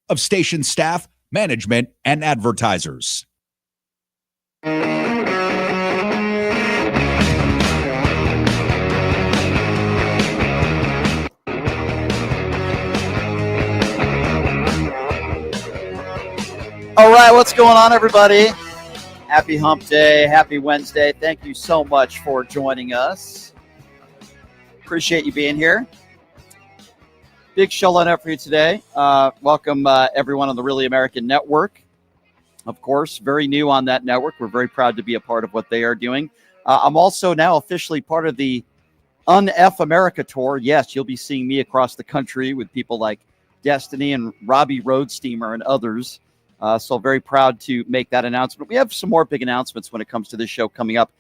of station staff, management, and advertisers. All right, what's going on, everybody? Happy Hump Day. Happy Wednesday. Thank you so much for joining us. Appreciate you being here. Big show lineup for you today. Welcome everyone on the Really American Network. Of course, very new on that network. We're very proud to be a part of what they are doing. I'm also now officially part of the Un-F America tour. Yes, you'll be seeing me across the country with people like Destiny and Robbie Roadsteamer and others. So very proud to make that announcement. We have some more big announcements when it comes to this show coming up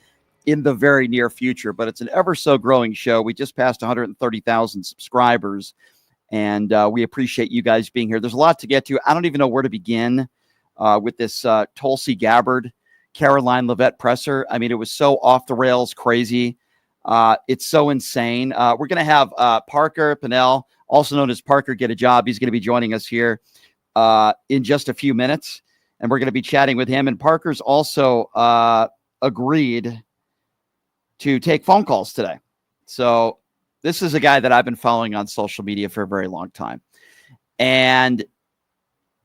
in the very near future, but it's an ever so growing show. We just passed 130,000 subscribers, and we appreciate you guys being here. There's a lot to get to. I don't even know where to begin with this Tulsi Gabbard, Caroline Leavitt presser. I mean, it was so off the rails crazy. It's so insane. We're going to have Parker Pannell, also known as Parker Get a Job. He's going to be joining us here in just a few minutes, and we're going to be chatting with him. And Parker's also agreed to take phone calls today. So this is a guy that I've been following on social media for a very long time. And,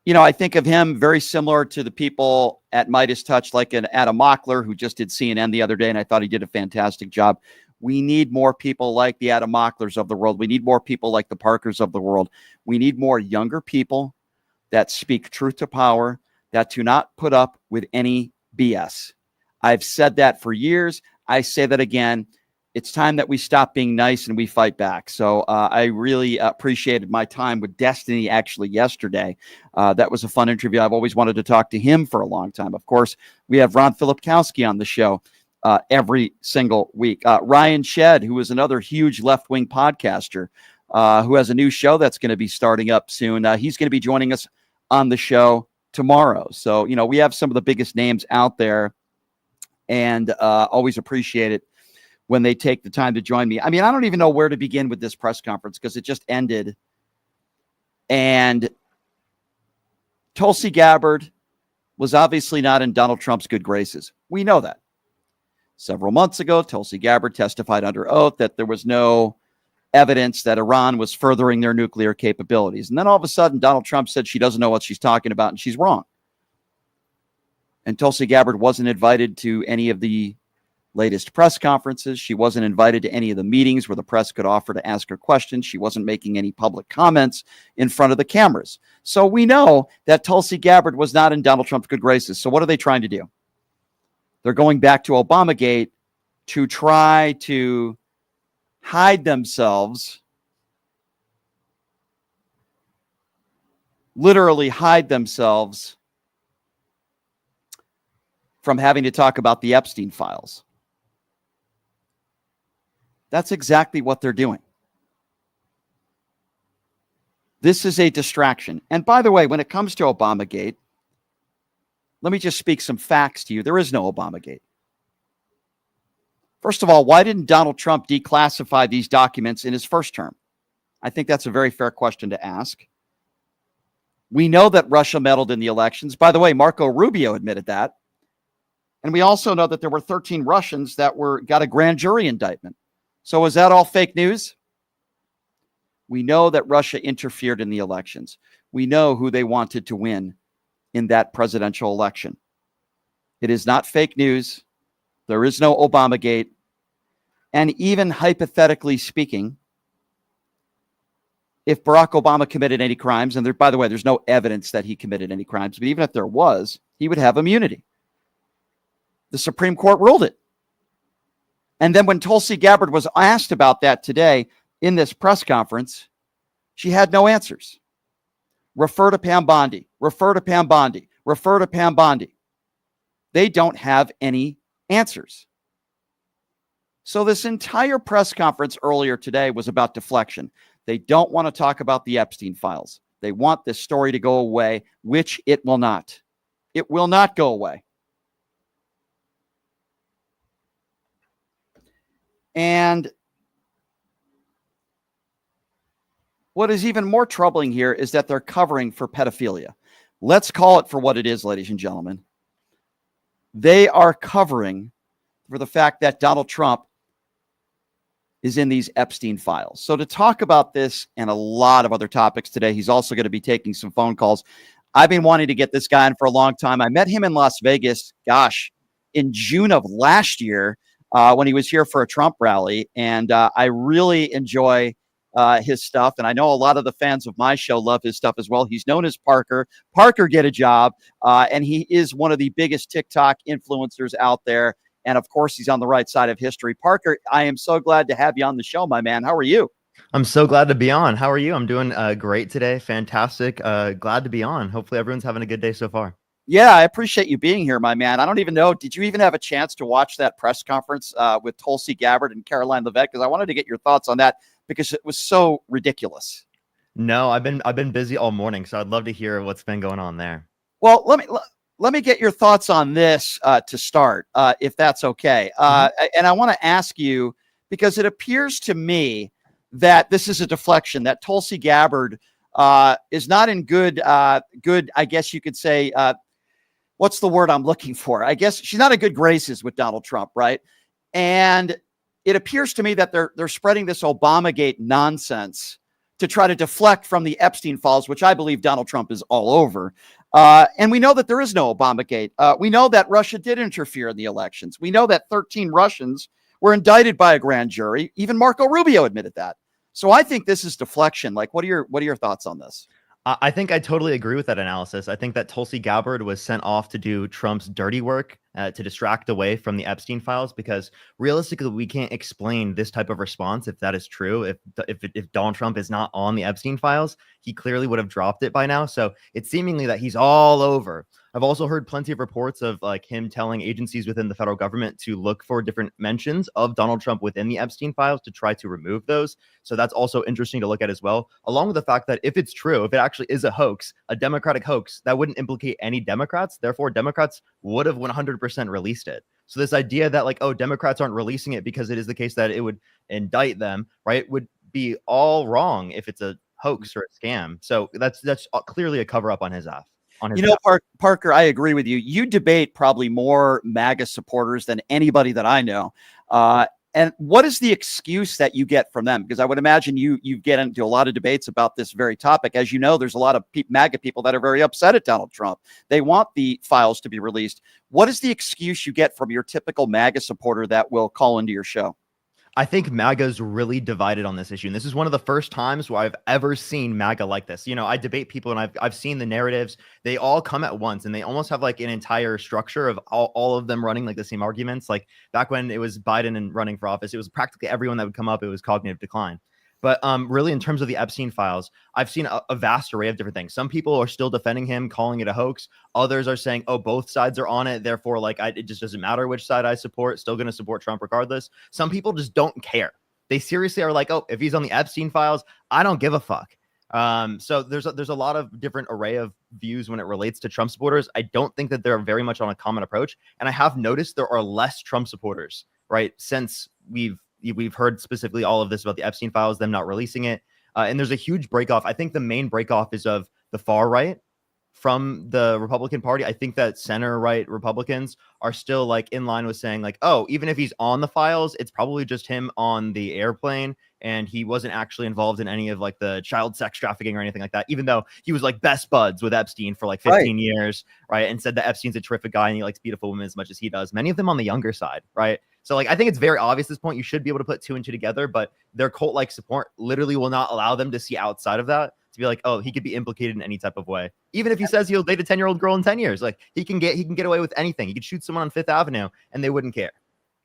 you know, I think of him very similar to the people at Midas Touch, like an Adam Mockler, who just did CNN the other day, and I thought he did a fantastic job. We need more people like the Adam Mocklers of the world. We need more people like the Parkers of the world. We need more younger people that speak truth to power, that do not put up with any BS. I've said that for years. I say that again. It's time that we stop being nice and we fight back. So I really appreciated my time with Destiny actually yesterday. That was a fun interview. I've always wanted to talk to him for a long time. Of course, we have Ron Filipkowski on the show every single week. Ryan Shedd, who is another huge left-wing podcaster, who has a new show that's going to be starting up soon. He's going to be joining us on the show tomorrow. So, you know, we have some of the biggest names out there, and always appreciate it when they take the time to join me. I mean, I don't even know where to begin with this press conference because it just ended. And Tulsi Gabbard was obviously not in Donald Trump's good graces. We know that. Several months ago, Tulsi Gabbard testified under oath that there was no evidence that Iran was furthering their nuclear capabilities. And then all of a sudden, Donald Trump said she doesn't know what she's talking about and she's wrong. And Tulsi Gabbard wasn't invited to any of the latest press conferences. She wasn't invited to any of the meetings where the press could offer to ask her questions. She wasn't making any public comments in front of the cameras. So we know that Tulsi Gabbard was not in Donald Trump's good graces. So what are they trying to do? They're going back to Obamagate to try to hide themselves, literally hide themselves from having to talk about the Epstein files. That's exactly what they're doing. This is a distraction. And by the way, when it comes to Obamagate, let me just speak some facts to you. There is no Obamagate. First of all, why didn't Donald Trump declassify these documents in his first term? I think that's a very fair question to ask. We know that Russia meddled in the elections. By the way, Marco Rubio admitted that. And we also know that there were 13 Russians that got a grand jury indictment. So is that all fake news? We know that Russia interfered in the elections. We know who they wanted to win in that presidential election. It is not fake news. There is no Obamagate. And even hypothetically speaking, if Barack Obama committed any crimes, and by the way, there's no evidence that he committed any crimes, but even if there was, he would have immunity. The Supreme Court ruled it. And then when Tulsi Gabbard was asked about that today in this press conference, she had no answers. Refer to Pam Bondi, refer to Pam Bondi, refer to Pam Bondi. They don't have any answers. So this entire press conference earlier today was about deflection. They don't want to talk about the Epstein files. They want this story to go away, which it will not. It will not go away. And what is even more troubling here is that they're covering for pedophilia. Let's call it for what it is, ladies and gentlemen. They are covering for the fact that Donald Trump is in these Epstein files. So to talk about this and a lot of other topics today, he's also going to be taking some phone calls. I've been wanting to get this guy in for a long time. I met him in Las Vegas, in June of last year when he was here for a Trump rally. And I really enjoy his stuff. And I know a lot of the fans of my show love his stuff as well. He's known as Parker. Parker, get a job. And he is one of the biggest TikTok influencers out there. And of course, he's on the right side of history. Parker, I am so glad to have you on the show, my man. How are you? I'm so glad to be on. How are you? I'm doing great today. Fantastic. Glad to be on. Hopefully everyone's having a good day so far. Yeah, I appreciate you being here, my man. I don't even know. Did you even have a chance to watch that press conference with Tulsi Gabbard and Caroline Levitt? Because I wanted to get your thoughts on that because it was so ridiculous. No, I've been busy all morning, so I'd love to hear what's been going on there. Well, let me get your thoughts on this to start, if that's okay. And I want to ask you, because it appears to me that this is a deflection, that Tulsi Gabbard is not in good, I guess you could say, what's the word I'm looking for? I guess she's not in good graces with Donald Trump, right? And it appears to me that they're spreading this Obamagate nonsense to try to deflect from the Epstein files, which I believe Donald Trump is all over. And we know that there is no Obamagate. We know that Russia did interfere in the elections. We know that 13 Russians were indicted by a grand jury. Even Marco Rubio admitted that. So I think this is deflection. Like, what are your thoughts on this? I think I totally agree with that analysis. I think that Tulsi Gabbard was sent off to do Trump's dirty work, to distract away from the Epstein files, because realistically, we can't explain this type of response if that is true. If Donald Trump is not on the Epstein files, he clearly would have dropped it by now. So it's seemingly that he's all over. I've also heard plenty of reports of like him telling agencies within the federal government to look for different mentions of Donald Trump within the Epstein files to try to remove those. So that's also interesting to look at as well, along with the fact that if it's true, if it actually is a hoax, a Democratic hoax, that wouldn't implicate any Democrats. Therefore, Democrats would have 100% released it. So this idea that like, oh, Democrats aren't releasing it because it is the case that it would indict them, right, would be all wrong if it's a hoax or a scam. So that's clearly a cover up on his app. You know, Parker, I agree with you. You debate probably more MAGA supporters than anybody that I know. And what is the excuse that you get from them? Because I would imagine you get into a lot of debates about this very topic. As you know, there's a lot of MAGA people that are very upset at Donald Trump. They want the files to be released. What is the excuse you get from your typical MAGA supporter that will call into your show? I think MAGA's really divided on this issue. And this is one of the first times where I've ever seen MAGA like this. You know, I debate people and I've seen the narratives. They all come at once and they almost have like an entire structure of all of them running like the same arguments. Like back when it was Biden and running for office, it was practically everyone that would come up. It was cognitive decline. But really, in terms of the Epstein files, I've seen a vast array of different things. Some people are still defending him, calling it a hoax. Others are saying, oh, both sides are on it. Therefore, like, it just doesn't matter which side I support. Still going to support Trump regardless. Some people just don't care. They seriously are like, oh, if he's on the Epstein files, I don't give a fuck. So there's a lot of different array of views when it relates to Trump supporters. I don't think that they're very much on a common approach. And I have noticed there are less Trump supporters, right, since we've heard specifically all of this about the Epstein files, them not releasing it. And there's a huge breakoff. I think the main breakoff is of the far right from the Republican Party. I think that center right Republicans are still like in line with saying like, oh, even if he's on the files, it's probably just him on the airplane. And he wasn't actually involved in any of like the child sex trafficking or anything like that, even though he was like best buds with Epstein for like 15 years, right? And said that Epstein's a terrific guy and he likes beautiful women as much as he does. Many of them on the younger side, right? So like, I think it's very obvious at this point, you should be able to put 2 and 2 together, but their cult-like support literally will not allow them to see outside of that, to be like, oh, he could be implicated in any type of way. Even if he says he'll date a 10-year-old girl in 10 years, like he can get away with anything. He could shoot someone on Fifth Avenue and they wouldn't care.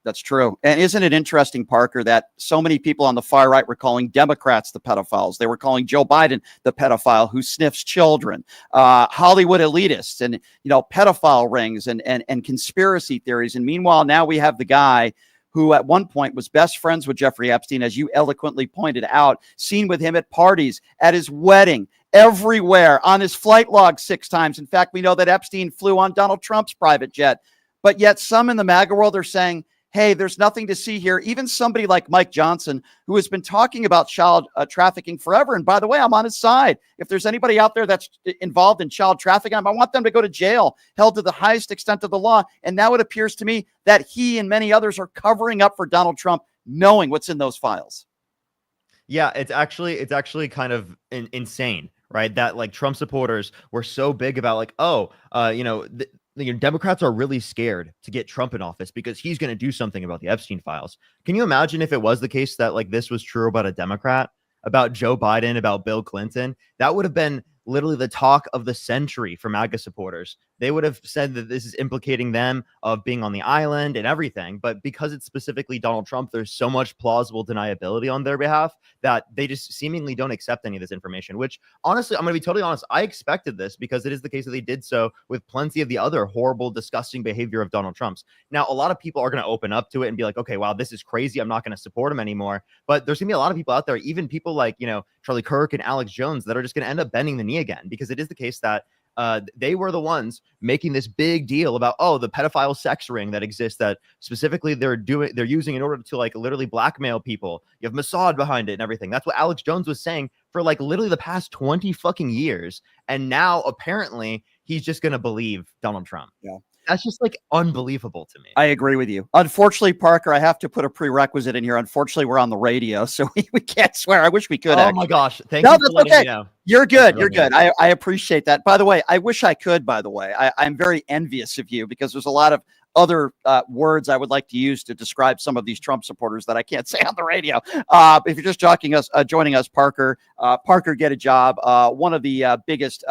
That's true. And isn't it interesting, Parker, that so many people on the far right were calling Democrats the pedophiles. They were calling Joe Biden the pedophile who sniffs children, Hollywood elitists and, you know, pedophile rings and conspiracy theories. And meanwhile, now we have the guy who at one point was best friends with Jeffrey Epstein, as you eloquently pointed out, seen with him at parties, at his wedding, everywhere, on his flight log 6 times. In fact, we know that Epstein flew on Donald Trump's private jet. But yet some in the MAGA world are saying, hey, there's nothing to see here. Even somebody like Mike Johnson, who has been talking about child trafficking forever. And by the way, I'm on his side. If there's anybody out there that's involved in child trafficking, I want them to go to jail, held to the highest extent of the law. And now it appears to me that he and many others are covering up for Donald Trump, knowing what's in those files. Yeah, it's actually kind of insane, right? That like Trump supporters were so big about like, Democrats are really scared to get Trump in office because he's going to do something about the Epstein files. Can you imagine if it was the case that like this was true about a Democrat, about Joe Biden, about Bill Clinton? That would have been literally the talk of the century for MAGA supporters. They would have said that this is implicating them of being on the island and everything. But because it's specifically Donald Trump, there's so much plausible deniability on their behalf that they just seemingly don't accept any of this information, which honestly, I'm going to be totally honest. I expected this because it is the case that they did so with plenty of the other horrible, disgusting behavior of Donald Trump's. Now, a lot of people are going to open up to it and be like, okay, wow, this is crazy. I'm not going to support him anymore. But there's going to be a lot of people out there, even people like, Charlie Kirk and Alex Jones, that are just going to end up bending the knee again, because it is the case that they were the ones making this big deal about, the pedophile sex ring that exists that specifically they're using in order to like literally blackmail people. You have Mossad behind it and everything. That's what Alex Jones was saying for like literally the past 20 fucking years. And now apparently he's just going to believe Donald Trump. Yeah. That's just like unbelievable to me. I agree with you. Unfortunately, Parker, I have to put a prerequisite in here. Unfortunately, we're on the radio, so we can't swear. I wish we could. Oh my gosh. Thank you for letting me know. You're good. You're good. I appreciate that. By the way, I wish I could, I'm very envious of you because there's a lot of other words I would like to use to describe some of these Trump supporters that I can't say on the radio. If you're just joining us, Parker, get a job. One of the biggest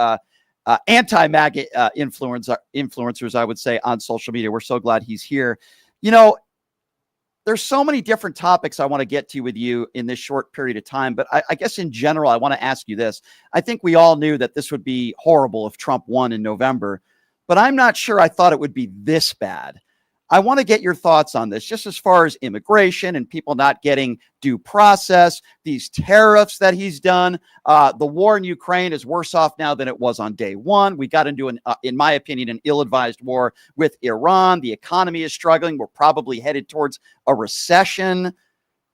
anti-MAGA influencers, I would say, on social media. We're so glad he's here. There's so many different topics I want to get to with you in this short period of time, but I guess in general, I want to ask you this. I think we all knew that this would be horrible if Trump won in November, but I'm not sure I thought it would be this bad. I want to get your thoughts on this, just as far as immigration and people not getting due process, these tariffs that he's done. The war in Ukraine is worse off now than it was on day one. We got into, in my opinion, an ill-advised war with Iran. The economy is struggling. We're probably headed towards a recession.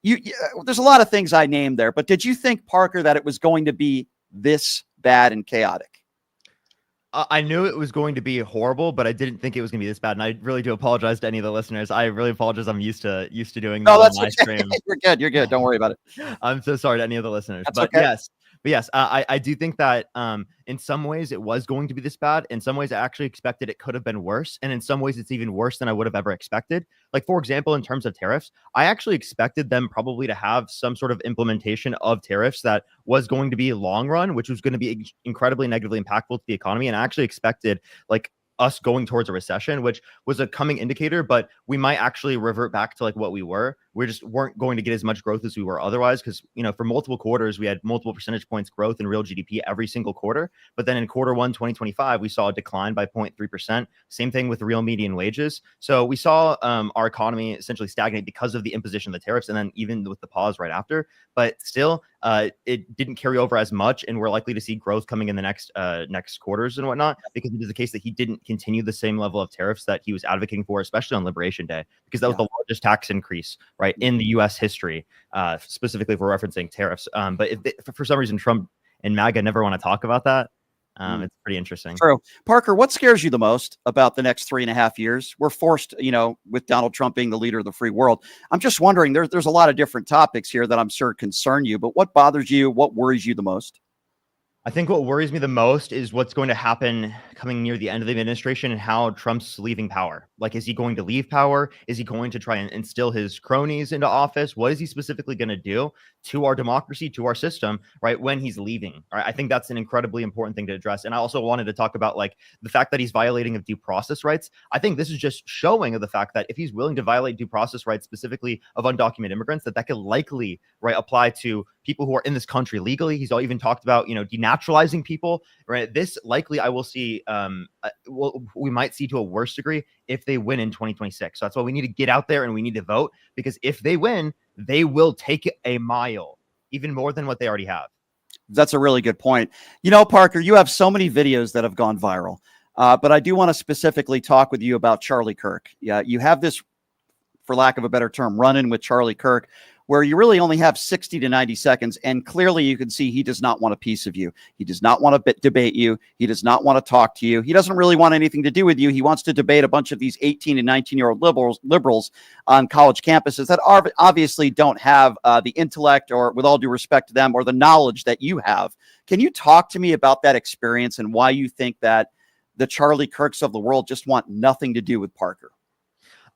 There's a lot of things I named there, but did you think, Parker, that it was going to be this bad and chaotic? I knew it was going to be horrible, but I didn't think it was going to be this bad. And I really do apologize to any of the listeners. I really apologize. I'm used to doing that on my stream. You're good. Don't worry about it. I'm so sorry to any of the listeners. That's but okay. Yes, I do think that in some ways it was going to be this bad. In some ways, I actually expected it could have been worse. And in some ways, it's even worse than I would have ever expected. Like, for example, in terms of tariffs, I actually expected them probably to have some sort of implementation of tariffs that was going to be long run, which was going to be incredibly negatively impactful to the economy. And I actually expected like us going towards a recession, which was a coming indicator, but we might actually revert back to like what we were. We just weren't going to get as much growth as we were otherwise, because for multiple quarters we had multiple percentage points growth in real GDP every single quarter. But then in quarter one 2025 we saw a decline by 0.3%. Same thing with real median wages. So we saw our economy essentially stagnate because of the imposition of the tariffs, and then even with the pause right after. But still, it didn't carry over as much, and we're likely to see growth coming in the next quarters and whatnot, because it is the case that he didn't continue the same level of tariffs that he was advocating for, especially on Liberation Day, because that was the largest tax increase in the U.S. history, specifically if we're referencing tariffs. But if for some reason Trump and MAGA never want to talk about that, it's pretty interesting. True. Parker, what scares you the most about the next 3.5 years? We're forced, with Donald Trump being the leader of the free world. I'm just wondering, there's a lot of different topics here that I'm sure concern you, but what bothers you? What worries you the most? I think what worries me the most is what's going to happen coming near the end of the administration and how Trump's leaving power. Like, is he going to leave power? Is he going to try and instill his cronies into office? What is he specifically going to do to our democracy, to our system, right, when he's leaving? Right? I think that's an incredibly important thing to address. And I also wanted to talk about like the fact that he's violating of due process rights. I think this is just showing of the fact that if he's willing to violate due process rights, specifically of undocumented immigrants, that could likely apply to people who are in this country legally. He's all even talked about, denaturalizing people, right? This likely I will see, we might see to a worse degree if they win in 2026. So that's why we need to get out there and we need to vote, because if they win, they will take a mile, even more than what they already have. That's a really good point. Parker, you have so many videos that have gone viral, but I do want to specifically talk with you about Charlie Kirk. Yeah, you have this for lack of a better term, run-in with Charlie Kirk, where you really only have 60 to 90 seconds. And clearly you can see he does not want a piece of you. He does not want to debate you. He does not want to talk to you. He doesn't really want anything to do with you. He wants to debate a bunch of these 18 and 19-year-old liberals on college campuses that obviously don't have the intellect, or with all due respect to them, or the knowledge that you have. Can you talk to me about that experience and why you think that the Charlie Kirks of the world just want nothing to do with Parker?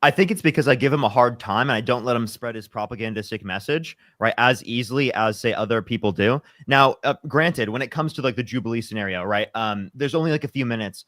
I think it's because I give him a hard time and I don't let him spread his propagandistic message, right, as easily as, say, other people do. Now, granted, when it comes to like the Jubilee scenario, right, there's only like a few minutes.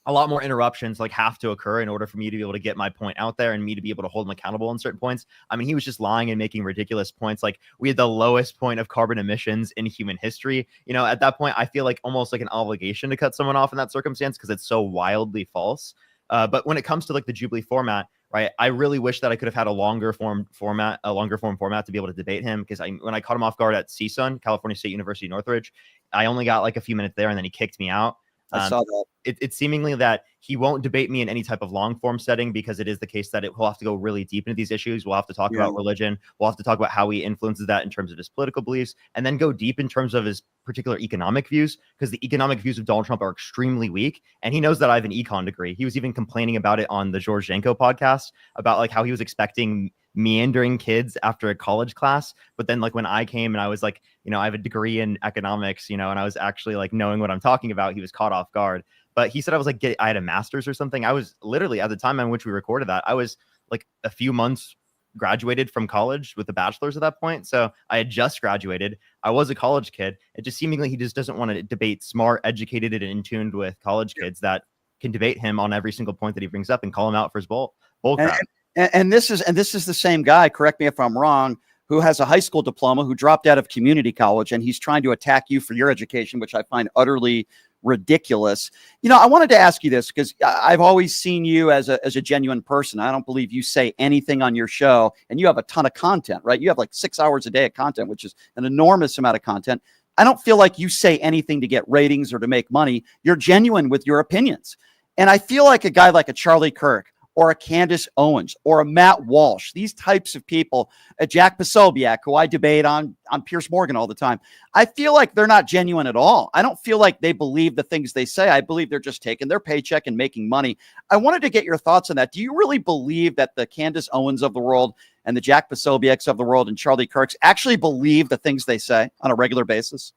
A lot more interruptions like have to occur in order for me to be able to get my point out there and me to be able to hold him accountable on certain points. I mean, he was just lying and making ridiculous points. Like, we had the lowest point of carbon emissions in human history. You know, at that point, I feel like almost like an obligation to cut someone off in that circumstance because it's so wildly false. But when it comes to like the Jubilee format, right, I really wish that I could have had a longer form format to be able to debate him, because when I caught him off guard at CSUN, California State University, Northridge, I only got like a few minutes there and then he kicked me out. I saw that. It's seemingly that he won't debate me in any type of long form setting, because it is the case that we'll have to go really deep into these issues. We'll have to talk about religion. We'll have to talk about how he influences that in terms of his political beliefs, and then go deep in terms of his particular economic views, because the economic views of Donald Trump are extremely weak. And he knows that I have an econ degree. He was even complaining about it on the George Janko podcast about like how he was expecting meandering kids after a college class. But then like when I came and I was like, you know, I have a degree in economics, you know, and I was actually like knowing what I'm talking about, he was caught off guard. But he said I was like, I had a master's or something. I was literally, at the time in which we recorded that, I was like a few months graduated from college with a bachelor's at that point. So I had just graduated. I was a college kid. It just seemingly he just doesn't want to debate smart, educated, and in tune with college kids that can debate him on every single point that he brings up and call him out for his bull crap. And this is the same guy, correct me if I'm wrong, who has a high school diploma, who dropped out of community college, and he's trying to attack you for your education, which I find utterly ridiculous. You know, I wanted to ask you this because I've always seen you as a genuine person. I don't believe you say anything on your show, and you have a ton of content, right? You have like 6 hours a day of content, which is an enormous amount of content. I don't feel like you say anything to get ratings or to make money. You're genuine with your opinions. And I feel like a guy like a Charlie Kirk, or a Candace Owens, or a Matt Walsh, these types of people, a Jack Posobiec, who I debate on Piers Morgan all the time, I feel like they're not genuine at all. I don't feel like they believe the things they say. I believe they're just taking their paycheck and making money. I wanted to get your thoughts on that. Do you really believe that the Candace Owens of the world and the Jack Posobiecs of the world and Charlie Kirks actually believe the things they say on a regular basis?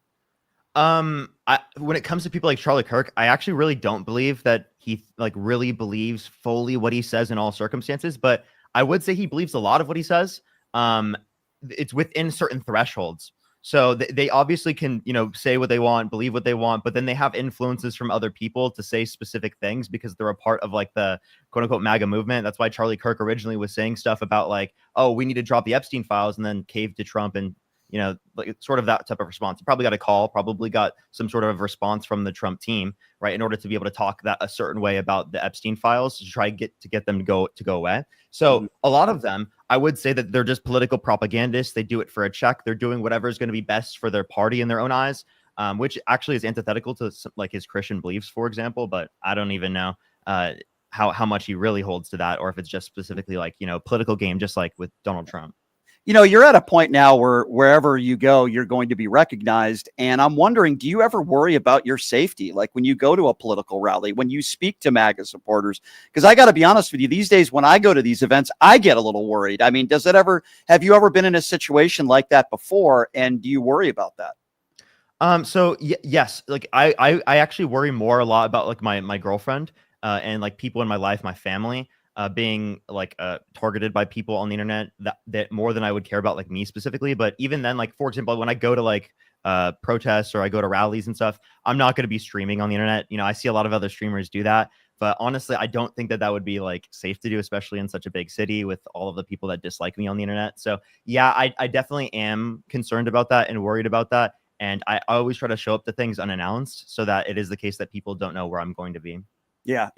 When it comes to people like Charlie Kirk, I actually really don't believe that he like really believes fully what he says in all circumstances, but I would say he believes a lot of what he says. It's within certain thresholds. So they obviously can, you know, say what they want, believe what they want, but then they have influences from other people to say specific things because they're a part of like the quote unquote MAGA movement. That's why Charlie Kirk originally was saying stuff about like, oh, we need to drop the Epstein files, and then caved to Trump, and you know, like sort of that type of response. He probably got a call, probably got some sort of response from the Trump team, right, in order to be able to talk that a certain way about the Epstein files to try to get them to go away. So a lot of them, I would say that they're just political propagandists. They do it for a check. They're doing whatever is going to be best for their party in their own eyes, which actually is antithetical to like his Christian beliefs, for example. But I don't even know how much he really holds to that, or if it's just specifically like, you know, political game, just like with Donald Trump. You know, you're at a point now where wherever you go, you're going to be recognized. And I'm wondering, do you ever worry about your safety? Like when you go to a political rally, when you speak to MAGA supporters? Because I got to be honest with you, these days when I go to these events, I get a little worried. I mean, have you ever been in a situation like that before? And do you worry about that? So yes, like I actually worry a lot about like my girlfriend and like people in my life, my family. Being like targeted by people on the internet that more than I would care about like me specifically. But even then, like for example, when I go to like protests or I go to rallies and stuff, I'm not going to be streaming on the internet. You know, I see a lot of other streamers do that, but honestly, I don't think that would be like safe to do, especially in such a big city with all of the people that dislike me on the internet. So yeah, I definitely am concerned about that and worried about that. And I always try to show up to things unannounced so that it is the case that people don't know where I'm going to be. Yeah,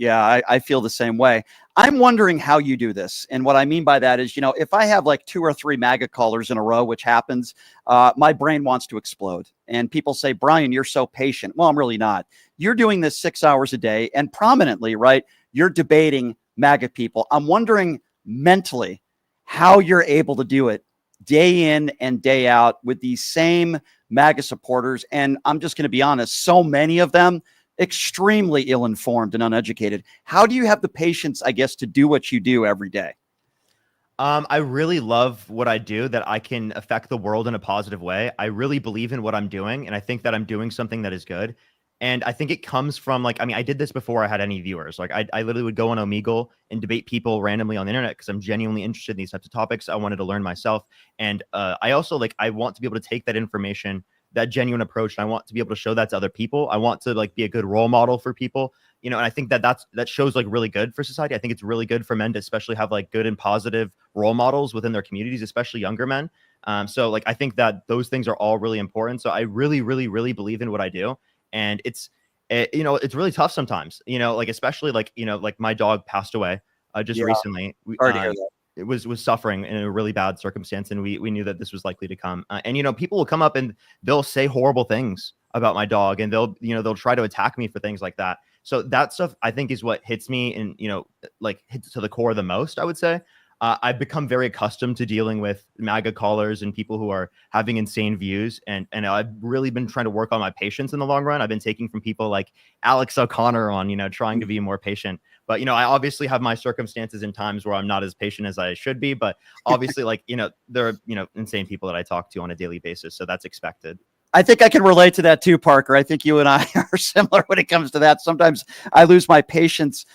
I feel the same way. I'm wondering how you do this. And what I mean by that is, you know, if I have like 2 or 3 MAGA callers in a row, which happens, my brain wants to explode. And people say, Brian, you're so patient. Well, I'm really not. You're doing this 6 hours a day and prominently, right? You're debating MAGA people. I'm wondering mentally, how you're able to do it day in and day out with these same MAGA supporters. And I'm just going to be honest, so many of them extremely ill-informed and uneducated. How do you have the patience, I guess, to do what you do every day? I really love what I do, that I can affect the world in a positive way. I really believe in what I'm doing, and I think that I'm doing something that is good. And I think it comes from, like, I mean, I did this before I had any viewers. Like, I literally would go on Omegle and debate people randomly on the internet because I'm genuinely interested in these types of topics. I wanted to learn myself. And I also, like, I want to be able to take that information, that genuine approach, and I want to be able to show that to other people. I want to, like, be a good role model for people, you know, and I think that that shows, like, really good for society. I think it's really good for men to especially have, like, good and positive role models within their communities, especially younger men. So, like, I think that those things are all really important. So I really, really, really believe in what I do. And you know, it's really tough sometimes, you know, like, especially, like, you know, like, my dog passed away just recently. Sorry to hear that. It was suffering in a really bad circumstance, and we knew that this was likely to come. And, you know, people will come up and they'll say horrible things about my dog, and they'll try to attack me for things like that. So that stuff, I think, is what hits me, and, you know, like, hits to the core the most, I would say. I've become very accustomed to dealing with MAGA callers and people who are having insane views. And I've really been trying to work on my patience in the long run. I've been taking from people like Alex O'Connor on, you know, trying to be more patient. But, you know, I obviously have my circumstances and times where I'm not as patient as I should be. But obviously, like, you know, there are, you know, insane people that I talk to on a daily basis. So that's expected. I think I can relate to that too, Parker. I think you and I are similar when it comes to that. Sometimes I lose my patience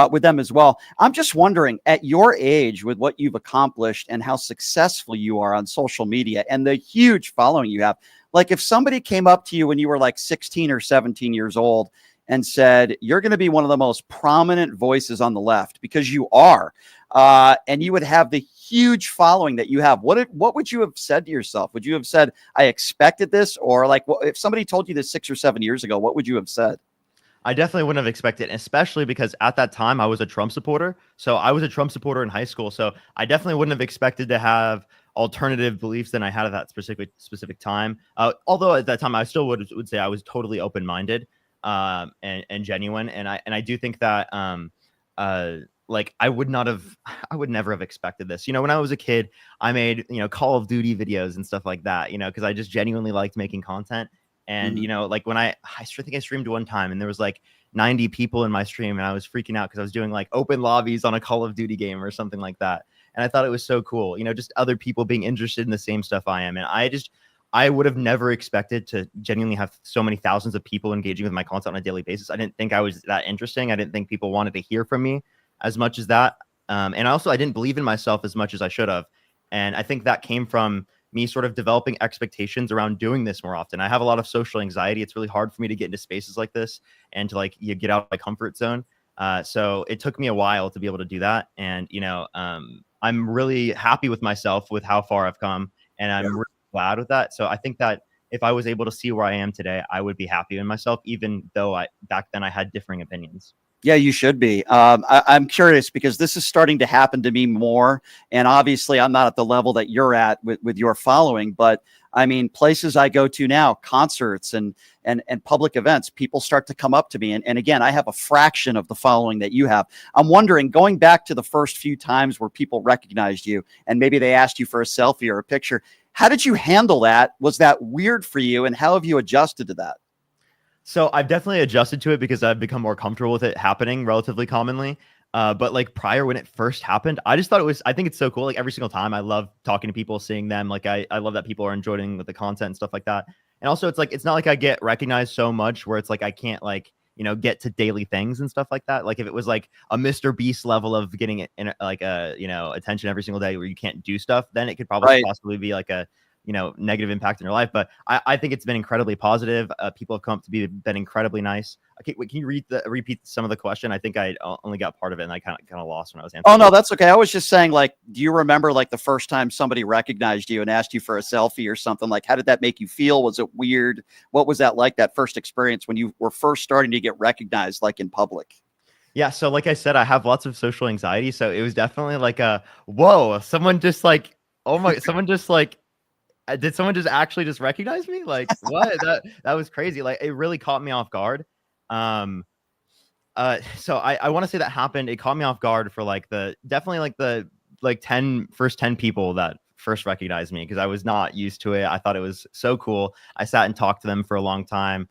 with them as well. I'm just wondering, at your age, with what you've accomplished and how successful you are on social media and the huge following you have, like, if somebody came up to you when you were like 16 or 17 years old and said, you're going to be one of the most prominent voices on the left, because you are, and you would have the huge following that you have, what would you have said to yourself? Would you have said, I expected this? Or, like, if somebody told you this 6 or 7 years ago, what would you have said? I definitely wouldn't have expected, especially because at that time I was a Trump supporter. So I was a Trump supporter in high school. So I definitely wouldn't have expected to have alternative beliefs than I had at that specific time. Although at that time I still would say I was totally open-minded and genuine. And I do think that like, I would never have expected this. You know, when I was a kid, I made, you know, Call of Duty videos and stuff like that, you know, because I just genuinely liked making content. And, you know, like, when I think I streamed one time and there was like 90 people in my stream, and I was freaking out because I was doing like open lobbies on a Call of Duty game or something like that. And I thought it was so cool, you know, just other people being interested in the same stuff I am. And I would have never expected to genuinely have so many thousands of people engaging with my content on a daily basis. I didn't think I was that interesting. I didn't think people wanted to hear from me as much as that. And also, I didn't believe in myself as much as I should have. And I think that came from me sort of developing expectations around doing this more often. I have a lot of social anxiety. It's really hard for me to get into spaces like this and to, like, you get out of my comfort zone. So it took me a while to be able to do that. And, you know, I'm really happy with myself with how far I've come, and I'm really glad with that. So I think that if I was able to see where I am today, I would be happy in myself, even though back then I had differing opinions. Yeah, you should be. I'm curious because this is starting to happen to me more. And obviously, I'm not at the level that you're at with your following. But I mean, places I go to now, concerts and public events, people start to come up to me. And again, I have a fraction of the following that you have. I'm wondering, going back to the first few times where people recognized you and maybe they asked you for a selfie or a picture, how did you handle that? Was that weird for you? And how have you adjusted to that? So I've definitely adjusted to it because I've become more comfortable with it happening relatively commonly. But like, prior, when it first happened, I just thought I think it's so cool. Like, every single time I love talking to people, seeing them. Like, I love that people are enjoying the content and stuff like that. And also, it's like, it's not like I get recognized so much where it's like, I can't, like, you know, get to daily things and stuff like that. Like, if it was like a Mr. Beast level of getting it in like a, you know, attention every single day where you can't do stuff, then it could probably possibly be like a, you know, negative impact in your life. But I think it's been incredibly positive. People have come up to been incredibly nice. Okay, wait, can you repeat some of the question? I think I only got part of it and I kind of lost when I was answering. Oh, no, that's okay. I was just saying, like, do you remember, like, the first time somebody recognized you and asked you for a selfie or something? Like, how did that make you feel? Was it weird? What was that like, that first experience when you were first starting to get recognized, like, in public? Yeah, so like I said, I have lots of social anxiety. So it was definitely like whoa, someone just like, oh my, someone just like, did someone just actually just recognize me? Like, what? that was crazy. Like, it really caught me off guard. So I want to say that happened. It caught me off guard for like definitely like the first 10 people that first recognized me because I was not used to it. I thought it was so cool. I sat and talked to them for a long time,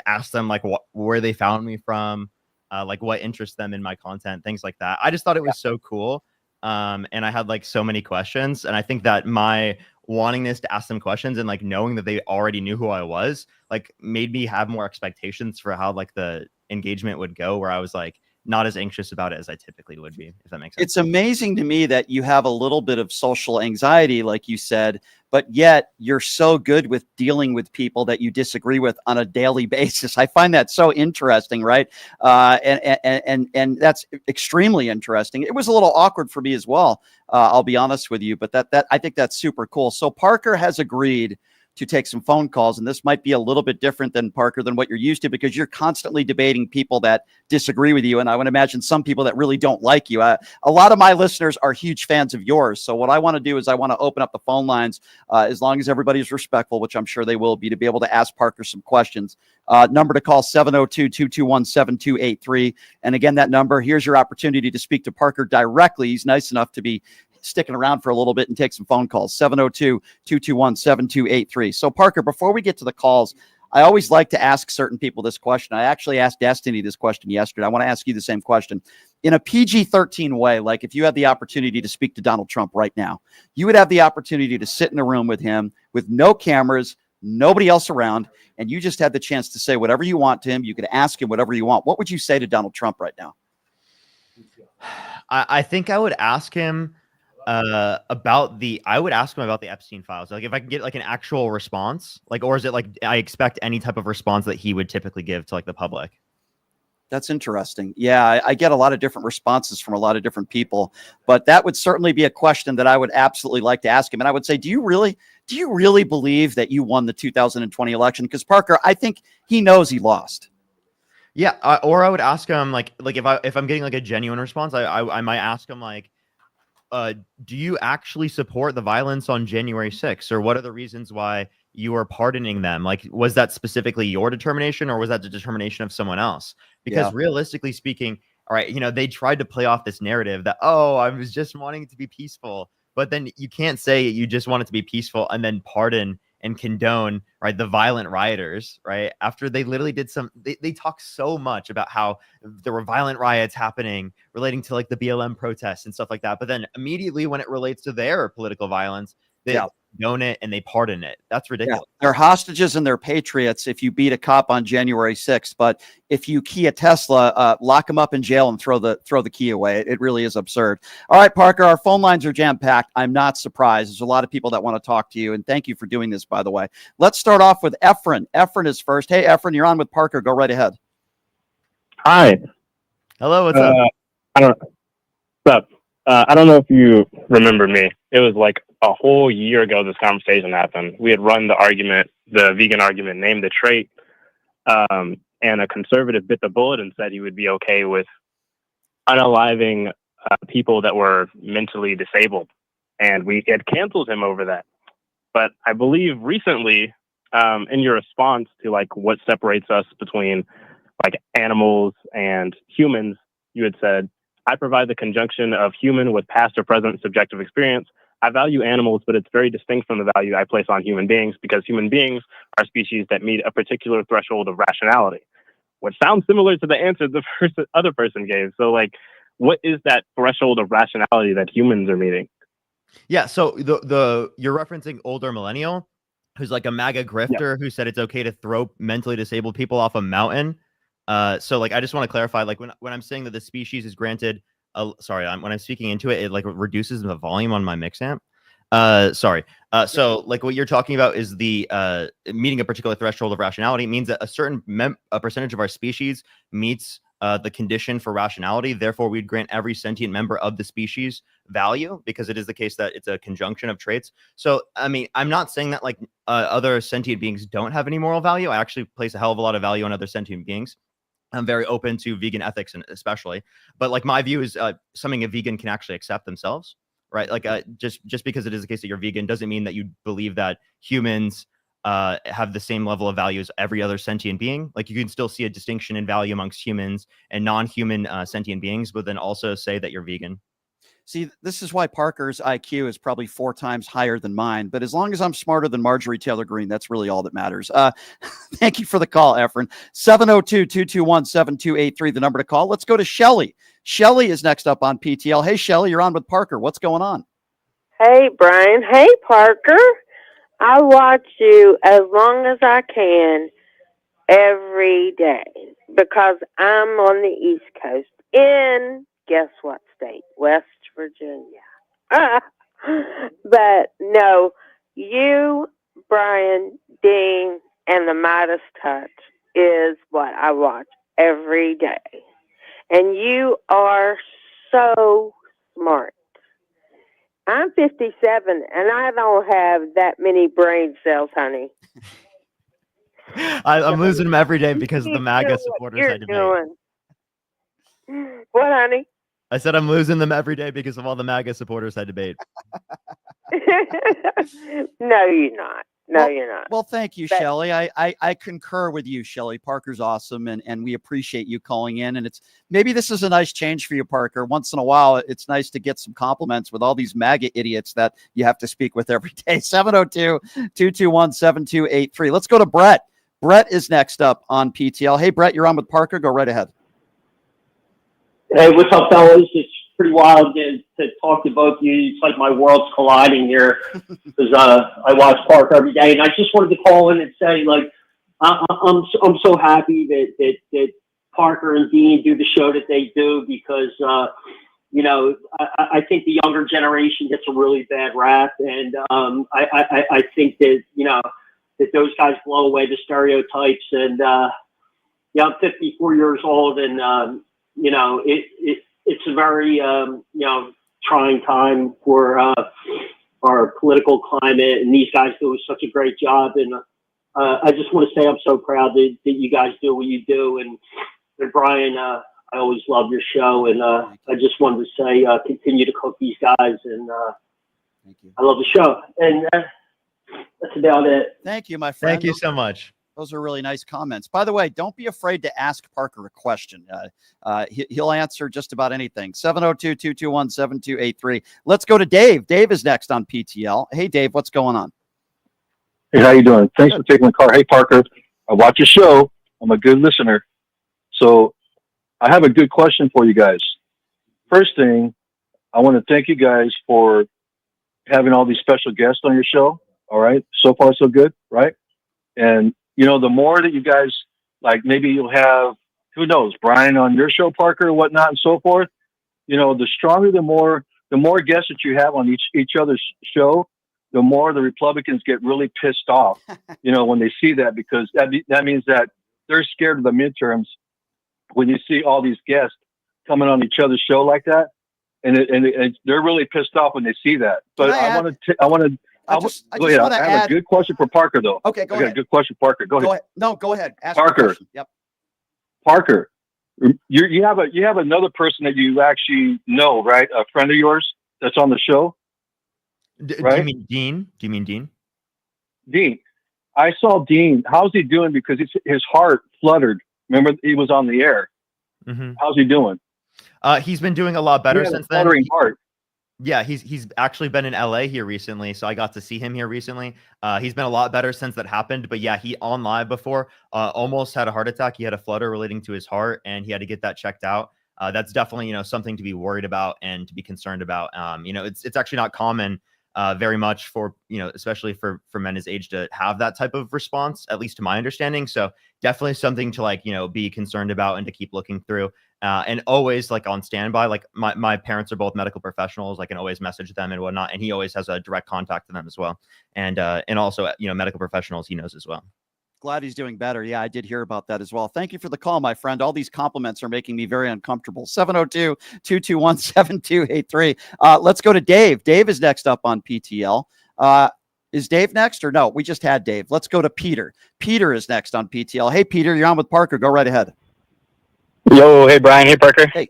asked them like where they found me from, like what interests them in my content, things like that. I just thought it was so cool. And I had like so many questions. And I think that my wantingness to ask them questions and like knowing that they already knew who I was, like made me have more expectations for how like the engagement would go, where I was like not as anxious about it as I typically would be, if that makes sense. It's amazing to me that you have a little bit of social anxiety, like you said, but yet you're so good with dealing with people that you disagree with on a daily basis. I find that so interesting, right? And that's extremely interesting. It was a little awkward for me as well. I'll be honest with you, but that I think that's super cool. So Parker has agreed to take some phone calls, and this might be a little bit different than Parker than what you're used to, because you're constantly debating people that disagree with you. And I would imagine some people that really don't like you. A lot of my listeners are huge fans of yours. So what I want to do is I want to open up the phone lines as long as everybody's respectful, which I'm sure they will be, to be able to ask Parker some questions. Number to call 702-221-7283. And again, that number, here's your opportunity to speak to Parker directly. He's nice enough to be sticking around for a little bit and take some phone calls. 702-221-7283. So Parker, before we get to the calls, I always like to ask certain people this question. I actually asked Destiny this question yesterday. I want to ask you the same question. In a PG-13 way, like if you had the opportunity to speak to Donald Trump right now, you would have the opportunity to sit in a room with him with no cameras, nobody else around, and you just had the chance to say whatever you want to him. You could ask him whatever you want. What would you say to Donald Trump right now? I think I would ask him about the Epstein files. Like if I can get like an actual response, like, or is it like I expect any type of response that he would typically give to like the public? That's interesting. Yeah, I get a lot of different responses from a lot of different people, but that would certainly be a question that I would absolutely like to ask him. And I would say, do you really believe that you won the 2020 election? Because Parker, I think he knows he lost. Yeah, or I would ask him like if I'm getting like a genuine response, I might ask him like, do you actually support the violence on January 6th? Or what are the reasons why you are pardoning them? Like, was that specifically your determination, or was that the determination of someone else? Because realistically speaking, all right, they tried to play off this narrative that, oh, I was just wanting it to be peaceful. But then you can't say you just want it to be peaceful and then pardon and condone, right, the violent rioters, right? After they literally did they talk so much about how there were violent riots happening relating to like the BLM protests and stuff like that. But then immediately when it relates to their political violence, they condone it and they pardon it. That's ridiculous. Yeah. They're hostages and they're patriots if you beat a cop on January 6th. But if you key a Tesla, lock them up in jail and throw the key away. It really is absurd. All right, Parker, our phone lines are jam-packed. I'm not surprised. There's a lot of people that want to talk to you. And thank you for doing this, by the way. Let's start off with Efren. Efren is first. Hey, Efren, you're on with Parker. Go right ahead. Hi. Hello, what's up? I don't know if you remember me. It was like a whole year ago this conversation happened. We had run the vegan argument, named the trait, and a conservative bit the bullet and said he would be okay with unaliving people that were mentally disabled. And we had canceled him over that. But I believe recently, in your response to like what separates us between like animals and humans, you had said, I provide the conjunction of human with past or present subjective experience. I value animals, but it's very distinct from the value I place on human beings, because human beings are species that meet a particular threshold of rationality, which sounds similar to the answer the other person gave. So like, what is that threshold of rationality that humans are meeting? Yeah, so you're referencing older millennial who's like a MAGA grifter who said it's okay to throw mentally disabled people off a mountain. So like, I just want to clarify, like when I'm saying that the species is granted, when I'm speaking into it, it like reduces the volume on my mix amp. So like what you're talking about is the meeting a particular threshold of rationality. It means that a certain percentage of our species meets the condition for rationality. Therefore, we'd grant every sentient member of the species value, because it is the case that it's a conjunction of traits. So, I mean, I'm not saying that like other sentient beings don't have any moral value. I actually place a hell of a lot of value on other sentient beings. I'm very open to vegan ethics, and especially, but like my view is something a vegan can actually accept themselves, right? Like just because it is the case that you're vegan doesn't mean that you believe that humans have the same level of value as every other sentient being. Like you can still see a distinction in value amongst humans and non-human sentient beings, but then also say that you're vegan. See, this is why Parker's IQ is probably 4 times higher than mine. But as long as I'm smarter than Marjorie Taylor Greene, that's really all that matters. Thank you for the call, Efren. 702-221-7283, the number to call. Let's go to Shelly. Shelly is next up on PTL. Hey, Shelly, you're on with Parker. What's going on? Hey, Brian. Hey, Parker. I watch you as long as I can every day because I'm on the East Coast in, guess what state? West Virginia. But no, you, Brian, Dean, and the Midas Touch is what I watch every day. And you are so smart. I'm 57, and I don't have that many brain cells, honey. I'm losing them every day because of the MAGA supporters I debate. What, honey? I said I'm losing them every day because of all the MAGA supporters I debate. No, you're not. No, you're not. Well, thank you, Shelly. I concur with you, Shelly. Parker's awesome, and we appreciate you calling in. And maybe this is a nice change for you, Parker. Once in a while, it's nice to get some compliments with all these MAGA idiots that you have to speak with every day. 702-221-7283. Let's go to Brett. Brett is next up on PTL. Hey, Brett, you're on with Parker. Go right ahead. Hey, what's up, fellas? It's pretty wild to talk to both of you. It's like my world's colliding here because I watch Parker every day, and I just wanted to call in and say, like, I'm so happy that Parker and Dean do the show that they do because you know, I think the younger generation gets a really bad rap, and I think that, you know, that those guys blow away the stereotypes. And yeah, I'm 54 years old, and you know, it's a very you know, trying time for our political climate, and these guys do such a great job. And I just want to say I'm so proud that you guys do what you do. And Brian, I always love your show, and I just wanted to say continue to cook these guys, and thank you. I love the show. And that's about it. Thank you, my friend. Thank you so much. Those are really nice comments. By the way, don't be afraid to ask Parker a question. He'll answer just about anything. 702-221-7283. Let's go to Dave. Dave is next on PTL. Hey, Dave, what's going on? Hey, how you doing? Thanks for taking the call. Hey, Parker, I watch your show. I'm a good listener. So I have a good question for you guys. First thing, I want to thank you guys for having all these special guests on your show. All right. So far, so good. Right. And, you know, the more that you guys, like, maybe you'll have, who knows, Brian on your show, Parker, or whatnot, and so forth. You know, the stronger, the more guests that you have on each other's show, the more the Republicans get really pissed off, you know, when they see that, because that means that they're scared of the midterms when you see all these guests coming on each other's show like that. And they're really pissed off when they see that. But I have a good question for Parker, though. Okay, go ahead. A good question, Parker. Go ahead. No, go ahead. Ask Parker. Yep. Parker, you have another person that you actually know, right? A friend of yours that's on the show, right? Do you mean Dean? Dean. I saw Dean. How's he doing? Because his heart fluttered. Remember, he was on the air. Mm-hmm. How's he doing? He's been doing a lot better since then. Heart. Yeah, he's actually been in LA here recently, so I got to see him here recently. He's been a lot better since that happened. But yeah, he on live before almost had a heart attack. He had a flutter relating to his heart, and he had to get that checked out. That's definitely, you know, something to be worried about and to be concerned about. You know, it's actually not common very much for, you know, especially for men his age to have that type of response, at least to my understanding. So definitely something to, like, you know, be concerned about and to keep looking through. And always, like, on standby. Like, my parents are both medical professionals. I can always message them and whatnot. And he always has a direct contact to them as well. And also, you know, medical professionals he knows as well. Glad he's doing better. Yeah, I did hear about that as well. Thank you for the call, my friend. All these compliments are making me very uncomfortable. 702-221-7283. Let's go to Dave. Dave is next up on PTL. Is Dave next or no? We just had Dave. Let's go to Peter. Peter is next on PTL. Hey, Peter, you're on with Parker. Go right ahead. Yo, hey, Brian. Hey, Parker. Hey.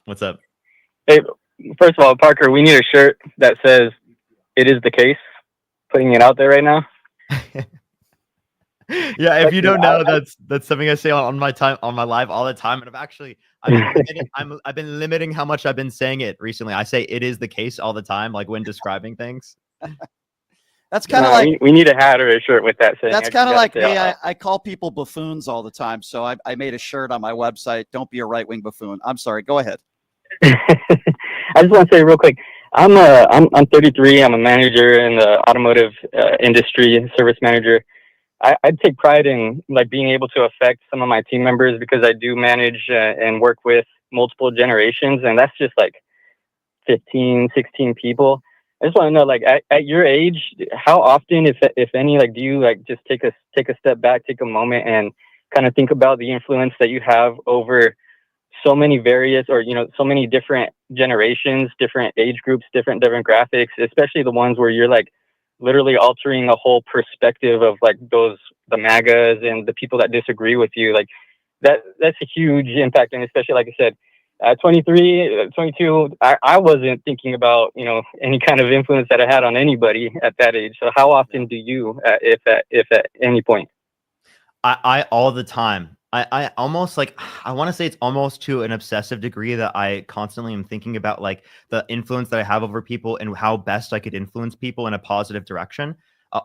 What's up? Hey, first of all, Parker, we need a shirt that says "It is the case." Putting it out there right now. Yeah, if you don't know, that's something I say on my live all the time. And I've been limiting how much I've been saying it recently. I say it is the case all the time, like when describing things. That's kind of like we need a hat or a shirt with that saying. that's kind of like me. I call people buffoons all the time, so I made a shirt on my website. Don't be a right-wing buffoon. I'm sorry. Go ahead. I just want to say real quick. I'm 33. I'm a manager in the automotive industry, service manager. I take pride in like being able to affect some of my team members because I do manage and work with multiple generations, and that's just like 15, 16 people. I just want to know, like, at your age, how often, if any, like, do you like just take a step back, take a moment, and kind of think about the influence that you have over so many various, or so many different generations, different age groups, different demographics, especially the ones where you're like literally altering a whole perspective of like the MAGAs and the people that disagree with you. Like that's a huge impact, and especially like I said. 23, 22, I wasn't thinking about, any kind of influence that I had on anybody at that age. So how often do you, if at any point? I all the time. I almost like, I want to say it's almost to an obsessive degree that I constantly am thinking about like the influence that I have over people and how best I could influence people in a positive direction.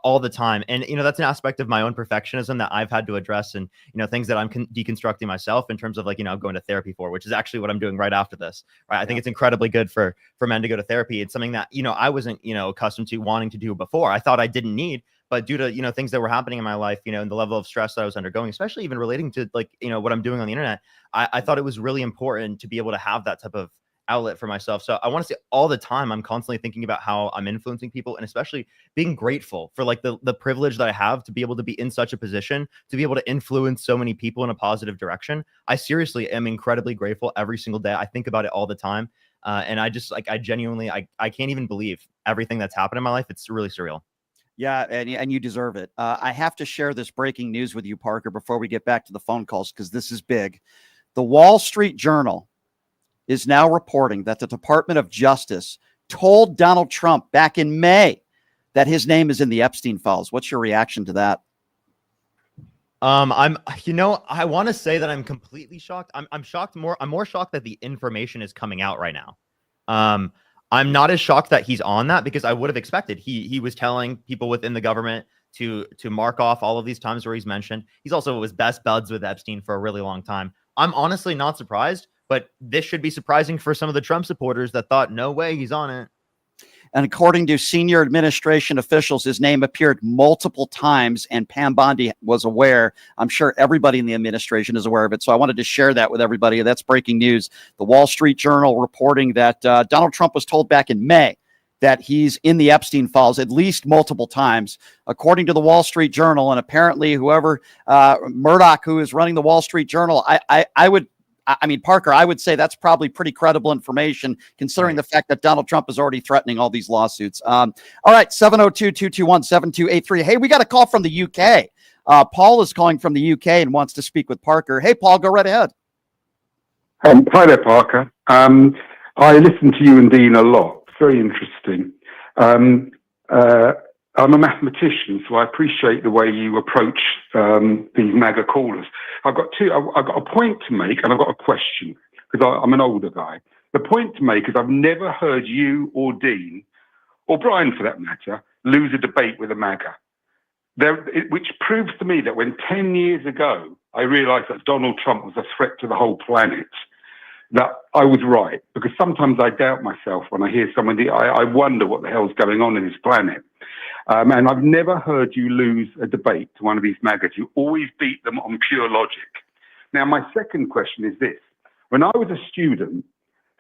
All the time. And, that's an aspect of my own perfectionism that I've had to address and, things that I'm deconstructing myself in terms of like, going to therapy for, which is actually what I'm doing right after this. Right. I think it's incredibly good for men to go to therapy. It's something that, I wasn't, accustomed to wanting to do before. I thought I didn't need, but due to, things that were happening in my life, and the level of stress that I was undergoing, especially even relating to like, what I'm doing on the internet, I thought it was really important to be able to have that type of outlet for myself. So I want to say all the time, I'm constantly thinking about how I'm influencing people and especially being grateful for like the privilege that I have to be able to be in such a position, to be able to influence so many people in a positive direction. I seriously am incredibly grateful every single day. I think about it all the time. And I just like, I genuinely, I can't even believe everything that's happened in my life. It's really surreal. Yeah, and you deserve it. I have to share this breaking news with you, Parker, before we get back to the phone calls, because this is big. The Wall Street Journal is now reporting that the Department of Justice told Donald Trump back in May that his name is in the Epstein files. What's your reaction to that? I want to say that I'm completely shocked. I'm shocked I'm more shocked that the information is coming out right now. I'm not as shocked that he's on that because I would have expected he was telling people within the government to mark off all of these times where he's mentioned. He's also was best buds with Epstein for a really long time. I'm honestly not surprised, but this should be surprising for some of the Trump supporters that thought, no way, he's on it. And according to senior administration officials, his name appeared multiple times, and Pam Bondi was aware. I'm sure everybody in the administration is aware of it. So I wanted to share that with everybody. That's breaking news. The Wall Street Journal reporting that Donald Trump was told back in May that he's in the Epstein files at least multiple times, according to the Wall Street Journal. And apparently whoever, Murdoch, who is running the Wall Street Journal, Parker, I would say that's probably pretty credible information considering the fact that Donald Trump is already threatening all these lawsuits. All right, 702-221-7283. Hey, we got a call from the UK. Paul is calling from the UK and wants to speak with Parker. Hey, Paul, go right ahead. Hi there, Parker. I listen to you and Dean a lot. Very interesting. I'm a mathematician, so I appreciate the way you approach these MAGA callers. I've got a point to make and I've got a question because I'm an older guy. The point to make is I've never heard you or Dean, or Brian for that matter, lose a debate with a MAGA. Which proves to me that when 10 years ago I realized that Donald Trump was a threat to the whole planet, that I was right, because sometimes I doubt myself when I hear somebody. I wonder what the hell's going on in this planet. And I've never heard you lose a debate to one of these MAGAs. You always beat them on pure logic. Now, my second question is this. When I was a student,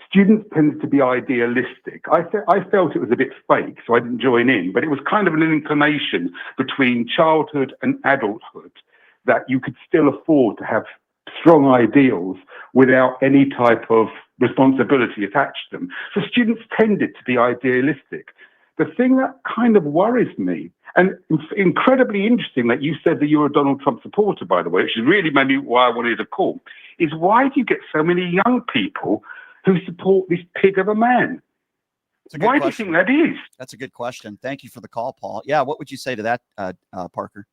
students tended to be idealistic. I felt it was a bit fake, so I didn't join in, but it was kind of an inclination between childhood and adulthood that you could still afford to have strong ideals without any type of responsibility attached to them. So students tended to be idealistic. The thing that kind of worries me, and it's incredibly interesting that you said that you're a Donald Trump supporter, by the way, which is really maybe why I wanted to call, is why do you get so many young people who support this pig of a man? Why do you think that is? That's a good question. Thank you for the call, Paul. Yeah, what would you say to that, Parker?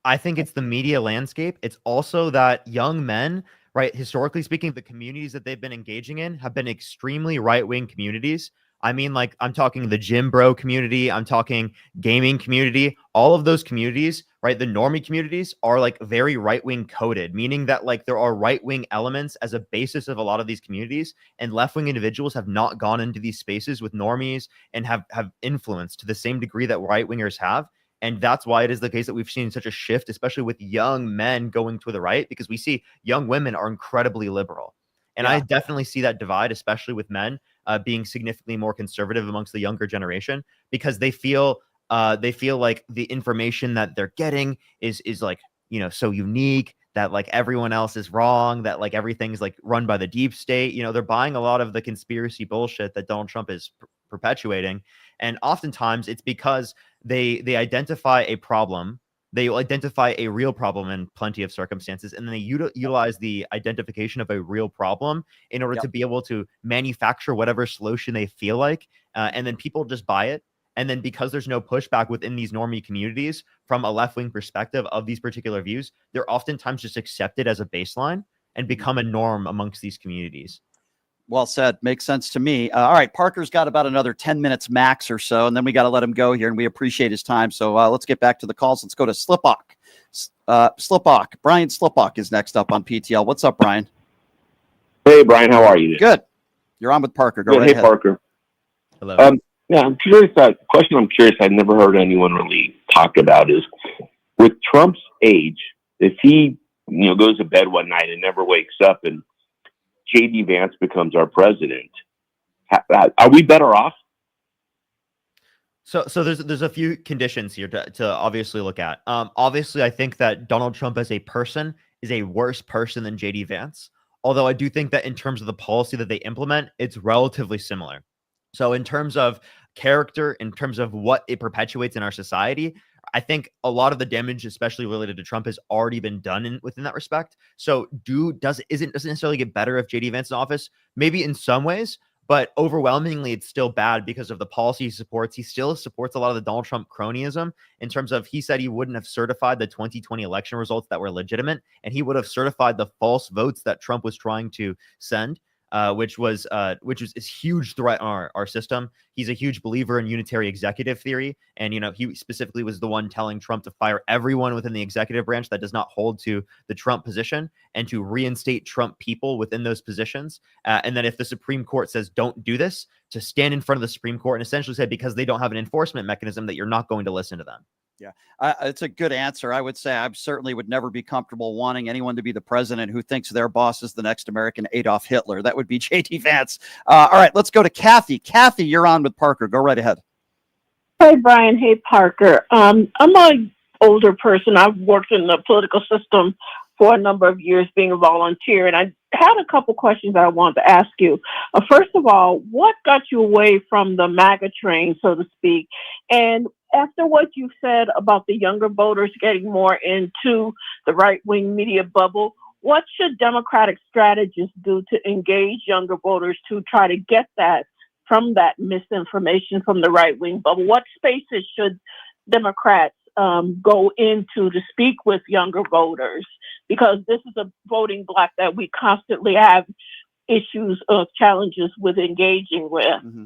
I think it's the media landscape. It's also that young men right? Historically speaking, the communities that they've been engaging in have been extremely right-wing communities. I mean, like, I'm talking the gym bro community, I'm talking gaming community, all of those communities, right? The normie communities are like very right-wing coded, meaning that like there are right-wing elements as a basis of a lot of these communities, and left-wing individuals have not gone into these spaces with normies and have influenced to the same degree that right-wingers have. And that's why it is the case that we've seen such a shift, especially with young men going to the right, because we see young women are incredibly liberal. And I definitely see that divide, especially with men being significantly more conservative amongst the younger generation, because they feel like the information that they're getting is like, you know, so unique that like everyone else is wrong, that like everything's like run by the deep state. You know, they're buying a lot of the conspiracy bullshit that Donald Trump is perpetuating. And oftentimes it's because they identify a problem. They identify a real problem in plenty of circumstances, and then they utilize the identification of a real problem in order to be able to manufacture whatever solution they feel like, and then people just buy it. And then because there's no pushback within these normie communities from a left-wing perspective of these particular views, they're oftentimes just accepted as a baseline and become a norm amongst these communities. Well said. Makes sense to me. All right. Parker's got about another 10 minutes max or so, and then we got to let him go here, and we appreciate his time. So let's get back to the calls. Let's go to Slipok. Slipok. Brian Slipok is next up on PTL. What's up, Brian? Hey, Brian. How are you? Good. You're on with Parker. Go right ahead. Hey, Parker. Hello. Yeah, I'm curious. Question I'm curious. I'd never heard anyone really talk about is with Trump's age, if he goes to bed one night and never wakes up, and J.D. Vance becomes our president, are we better off? So there's a few conditions here to obviously look at. Obviously, I think that Donald Trump as a person is a worse person than J.D. Vance. Although I do think that in terms of the policy that they implement, it's relatively similar. So in terms of character, in terms of what it perpetuates in our society, I think a lot of the damage, especially related to Trump, has already been done within that respect. So doesn't necessarily get better if JD Vance in office? Maybe in some ways, but overwhelmingly it's still bad because of the policy he supports. He still supports a lot of the Donald Trump cronyism in terms of, he said he wouldn't have certified the 2020 election results that were legitimate, and he would have certified the false votes that Trump was trying to send. Which is a huge threat on our system. He's a huge believer in unitary executive theory. And, he specifically was the one telling Trump to fire everyone within the executive branch that does not hold to the Trump position, and to reinstate Trump people within those positions. And then if the Supreme Court says don't do this, to stand in front of the Supreme Court and essentially say, because they don't have an enforcement mechanism, that you're not going to listen to them. Yeah, it's a good answer. I would say I certainly would never be comfortable wanting anyone to be the president who thinks their boss is the next American Adolf Hitler. That would be J.D. Vance. All right, let's go to Kathy. Kathy, you're on with Parker. Go right ahead. Hey, Brian. Hey, Parker. I'm an older person. I've worked in the political system for a number of years being a volunteer, and I had a couple questions I wanted to ask you. First of all, what got you away from the MAGA train, so to speak? And after what you said about the younger voters getting more into the right-wing media bubble, what should Democratic strategists do to engage younger voters to try to get that from that misinformation from the right-wing bubble? What spaces should Democrats go into to speak with younger voters? Because this is a voting bloc that we constantly have issues of challenges with engaging with. Mm-hmm.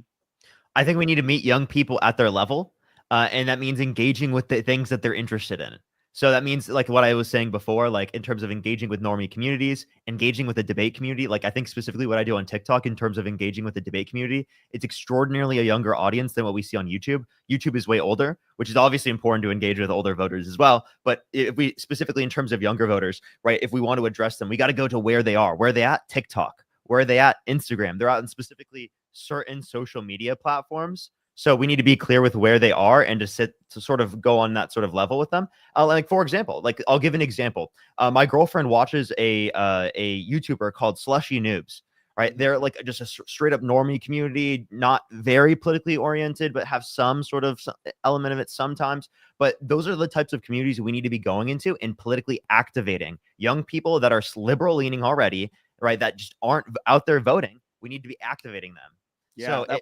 I think we need to meet young people at their level. And that means engaging with the things that they're interested in. So that means, like what I was saying before, like in terms of engaging with normie communities, engaging with the debate community. Like I think specifically what I do on TikTok in terms of engaging with the debate community, it's extraordinarily a younger audience than what we see on YouTube. YouTube is way older, which is obviously important to engage with older voters as well. But if we specifically in terms of younger voters, right, if we want to address them, we got to go to where they are. Where are they at? TikTok. Where are they at? Instagram. They're out in specifically certain social media platforms. So we need to be clear with where they are and to sort of go on that sort of level with them. Like, for example, like I'll give an example. My girlfriend watches a YouTuber called Slushy Noobs, right? They're like just a straight up normie community, not very politically oriented, but have some sort of element of it sometimes. But those are the types of communities we need to be going into and politically activating young people that are liberal leaning already, right? That just aren't out there voting. We need to be activating them. Yeah. So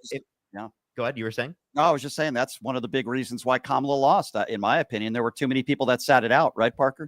yeah. Go ahead. You were saying? No, I was just saying that's one of the big reasons why Kamala lost. In my opinion, there were too many people that sat it out. Right, Parker?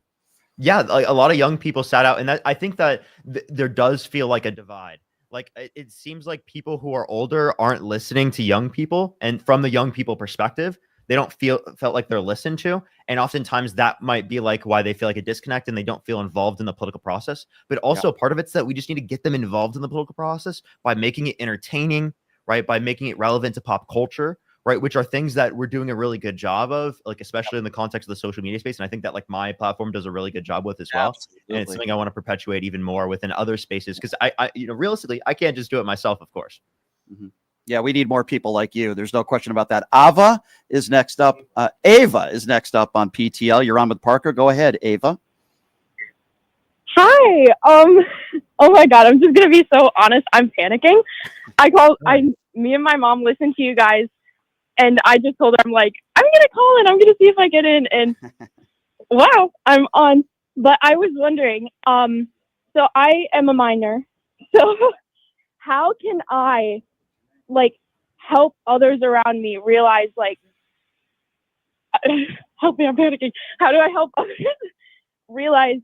Yeah, like a lot of young people sat out, and that I think that there does feel like a divide. Like it seems like people who are older aren't listening to young people, and from the young people perspective, they don't felt like they're listened to, and oftentimes that might be like why they feel like a disconnect and they don't feel involved in the political process. But also part of it's that we just need to get them involved in the political process by making it entertaining, right? By making it relevant to pop culture, right? Which are things that we're doing a really good job of, like especially in the context of the social media space. And I think that like my platform does a really good job with as well. Absolutely. And it's something I want to perpetuate even more within other spaces because I realistically, I can't just do it myself, of course. Mm-hmm. Yeah, we need more people like you. There's no question about that. Ava is next up. Ava is next up on PTL. You're on with Parker. Go ahead, Ava. Hi. Oh my God. I'm just gonna be so honest. I'm panicking. Me and my mom listened to you guys, and I just told her, I'm like, I'm gonna call in. I'm gonna see if I get in. And wow, I'm on. But I was wondering. So I am a minor. So how can I help others around me realize help me, I'm panicking. How do I help others realize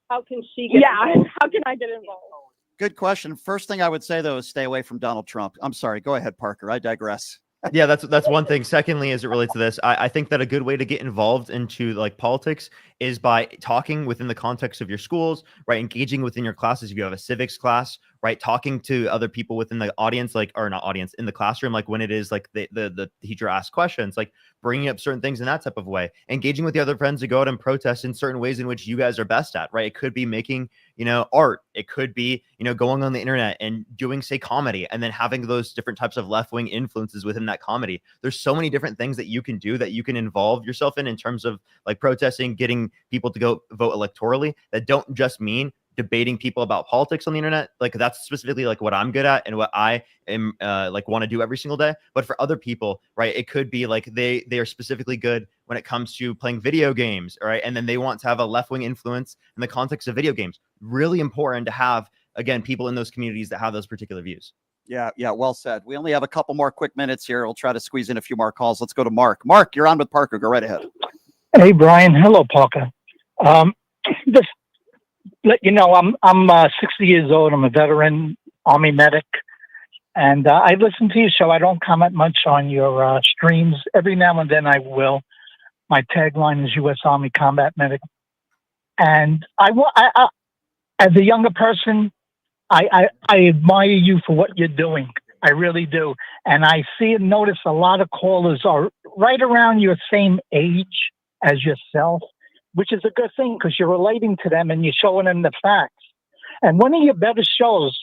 how can she get involved? How can I get involved? Good question. First thing I would say though is stay away from Donald Trump. I'm sorry. Go ahead, Parker. I digress. Yeah, that's one thing. Secondly, as it relates to this, I think that a good way to get involved into politics is by talking within the context of your schools, right? Engaging within your classes. If you have a civics class, right? Talking to other people within the audience, or not audience, in the classroom, like when it is like the teacher asks questions, like bringing up certain things in that type of way. Engaging with the other friends to go out and protest in certain ways in which you guys are best at, right? It could be making, art. It could be, going on the internet and doing, say, comedy, and then having those different types of left-wing influences within that comedy. There's so many different things that you can do that you can involve yourself in terms of protesting, getting people to go vote electorally, that don't just mean debating people about politics on the internet. That's specifically what I'm good at and what I am want to do every single day. But for other people, right, it could be they are specifically good when it comes to playing video games, right? And then they want to have a left-wing influence in the context of video games. Really important to have, again, people in those communities that have those particular views. Yeah, well said. We only have a couple more quick minutes here. We'll try to squeeze in a few more calls. Let's go to Mark. Mark, you're on with Parker. Go right ahead. Hey, Brian. Hello, Parker. Just let you know, I'm 60 years old. I'm a veteran Army medic, and I listen to your show. I don't comment much on your streams. Every now and then I will. My tagline is U.S. Army Combat Medic, and I as a younger person, I admire you for what you're doing. I really do, and I see and notice a lot of callers are right around your same age as yourself, which is a good thing because you're relating to them and you're showing them the facts. And one of your better shows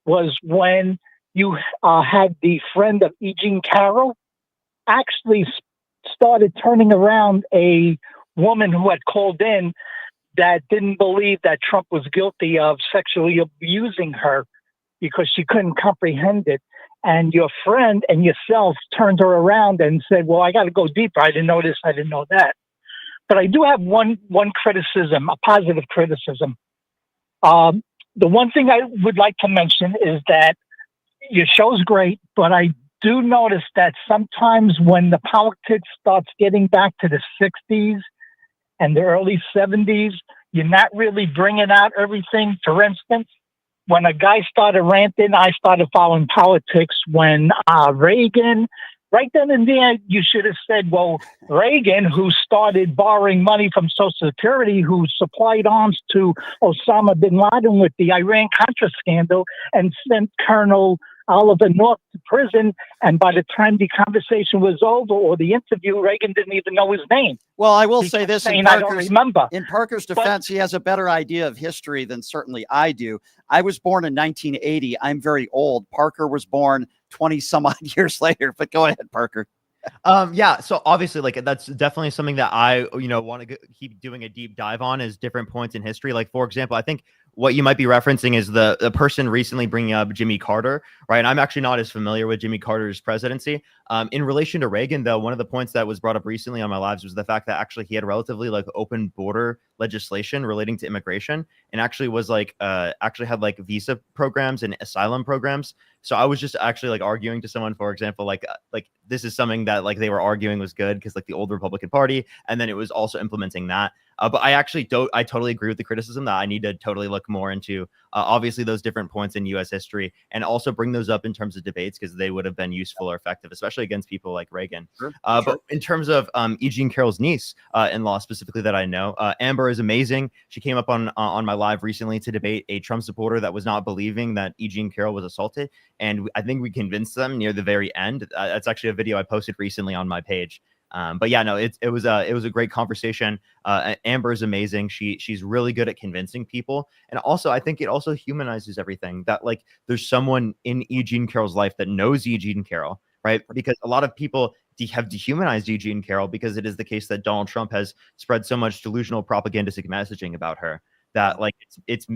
was when you had the friend of E. Jean Carroll actually started turning around a woman who had called in that didn't believe that Trump was guilty of sexually abusing her because she couldn't comprehend it. And your friend and yourself turned her around and said, well, I got to go deeper. I didn't know this. I didn't know that. But I do have one criticism, a positive criticism. The one thing I would like to mention is that your show's great, but I do notice that sometimes when the politics starts getting back to the 60s and the early 70s, you're not really bringing out everything. For instance, when a guy started ranting, I started following politics when Reagan. Right then and there, you should have said, well, Reagan, who started borrowing money from Social Security, who supplied arms to Osama bin Laden with the Iran-Contra scandal and sent Colonel Oliver North to prison. And by the time the conversation was over or the interview, Reagan didn't even know his name. Well, I will say this in Parker's defense, he has a better idea of history than certainly I do. I was born in 1980. I'm very old. Parker was born 20 some odd years later, but go ahead, Parker. Yeah, so obviously that's definitely something that I want to keep doing a deep dive on is different points in history. Like, for example, I think what you might be referencing is the person recently bringing up Jimmy Carter, right? And I'm actually not as familiar with Jimmy Carter's presidency. In relation to Reagan, though, one of the points that was brought up recently on my lives was the fact that actually he had relatively open border legislation relating to immigration, and actually was actually had visa programs and asylum programs. So I was just actually arguing to someone, for example, this is something that they were arguing was good because the old Republican Party, and then it was also implementing that. But I actually don't. I totally agree with the criticism that I need to totally look more into obviously those different points in U.S. history, and also bring those up in terms of debates because they would have been useful or effective, especially against people like Reagan. But in terms of E. Jean Carroll's niece in law specifically that I know, Amber is amazing. She came up on my live recently to debate a Trump supporter that was not believing that E. Jean Carroll was assaulted, and I think we convinced them near the very end. That's actually a video I posted recently on my page. But yeah, no, it was a great conversation. Amber is amazing. She's really good at convincing people, and also I think it also humanizes everything. That like there's someone in E. Jean Carroll's life that knows E. Jean Carroll, right? Because a lot of people have dehumanized E. Jean Carroll because it is the case that Donald Trump has spread so much delusional propagandistic messaging about her that like it's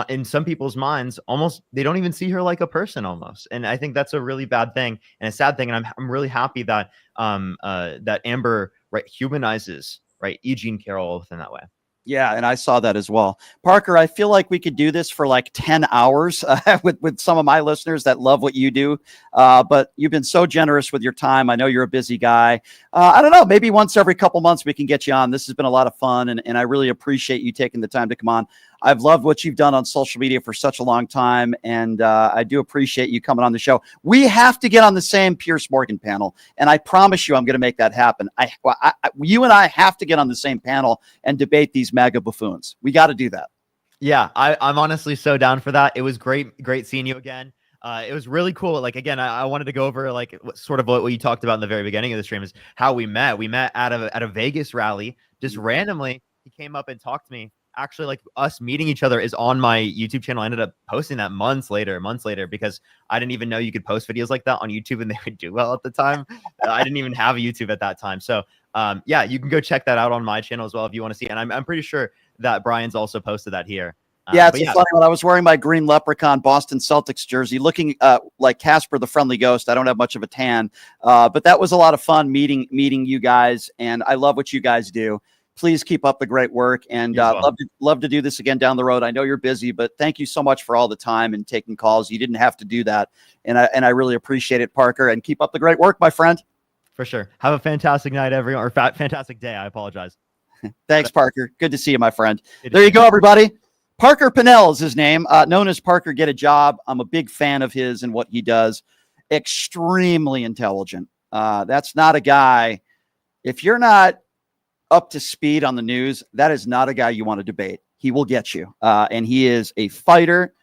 in some people's minds, almost they don't even see her like a person almost. And I think that's a really bad thing and a sad thing. And I'm really happy that that Amber humanizes E. Jean Carroll in that way. Yeah, and I saw that as well. Parker, I feel like we could do this for like 10 hours with some of my listeners that love what you do. But you've been so generous with your time. I know you're a busy guy. I don't know, maybe once every couple months we can get you on. This has been a lot of fun, and I really appreciate you taking the time to come on. I've loved what you've done on social media for such a long time, and I do appreciate you coming on the show. We have to get on the same Piers Morgan panel, and I promise you I'm going to make that happen. You and I have to get on the same panel and debate these MAGA buffoons. We got to do that. Yeah, I'm honestly so down for that. It was great seeing you again. It was really cool. Like, again, I wanted to go over like sort of what you talked about in the very beginning of the stream is how we met. We met at a Vegas rally, just randomly. He came up and talked to me. Actually, like us meeting each other is on my YouTube channel. I ended up posting that months later, because I didn't even know you could post videos like that on YouTube and they would do well at the time. I didn't even have a YouTube at that time. So yeah, you can go check that out on my channel as well if you want to see it. And I'm pretty sure that Brian's also posted that here. Yeah, it's funny. When I was wearing my green leprechaun Boston Celtics jersey, looking like Casper the Friendly Ghost, I don't have much of a tan, but that was a lot of fun meeting you guys, and I love what you guys do. Please keep up the great work, and love to do this again down the road. I know you're busy, but thank you so much for all the time and taking calls. You didn't have to do that, and I really appreciate it, Parker. And keep up the great work, my friend. For sure. Have a fantastic night, everyone, or fantastic day. I apologize. Thanks, Parker. Good to see you, my friend. There you go, everybody. Parker Pannell is his name, known as Parker Get a Job. I'm a big fan of his and what he does. Extremely intelligent. That's not a guy. If you're not up to speed on the news, that is not a guy you want to debate. He will get you. And he is a fighter,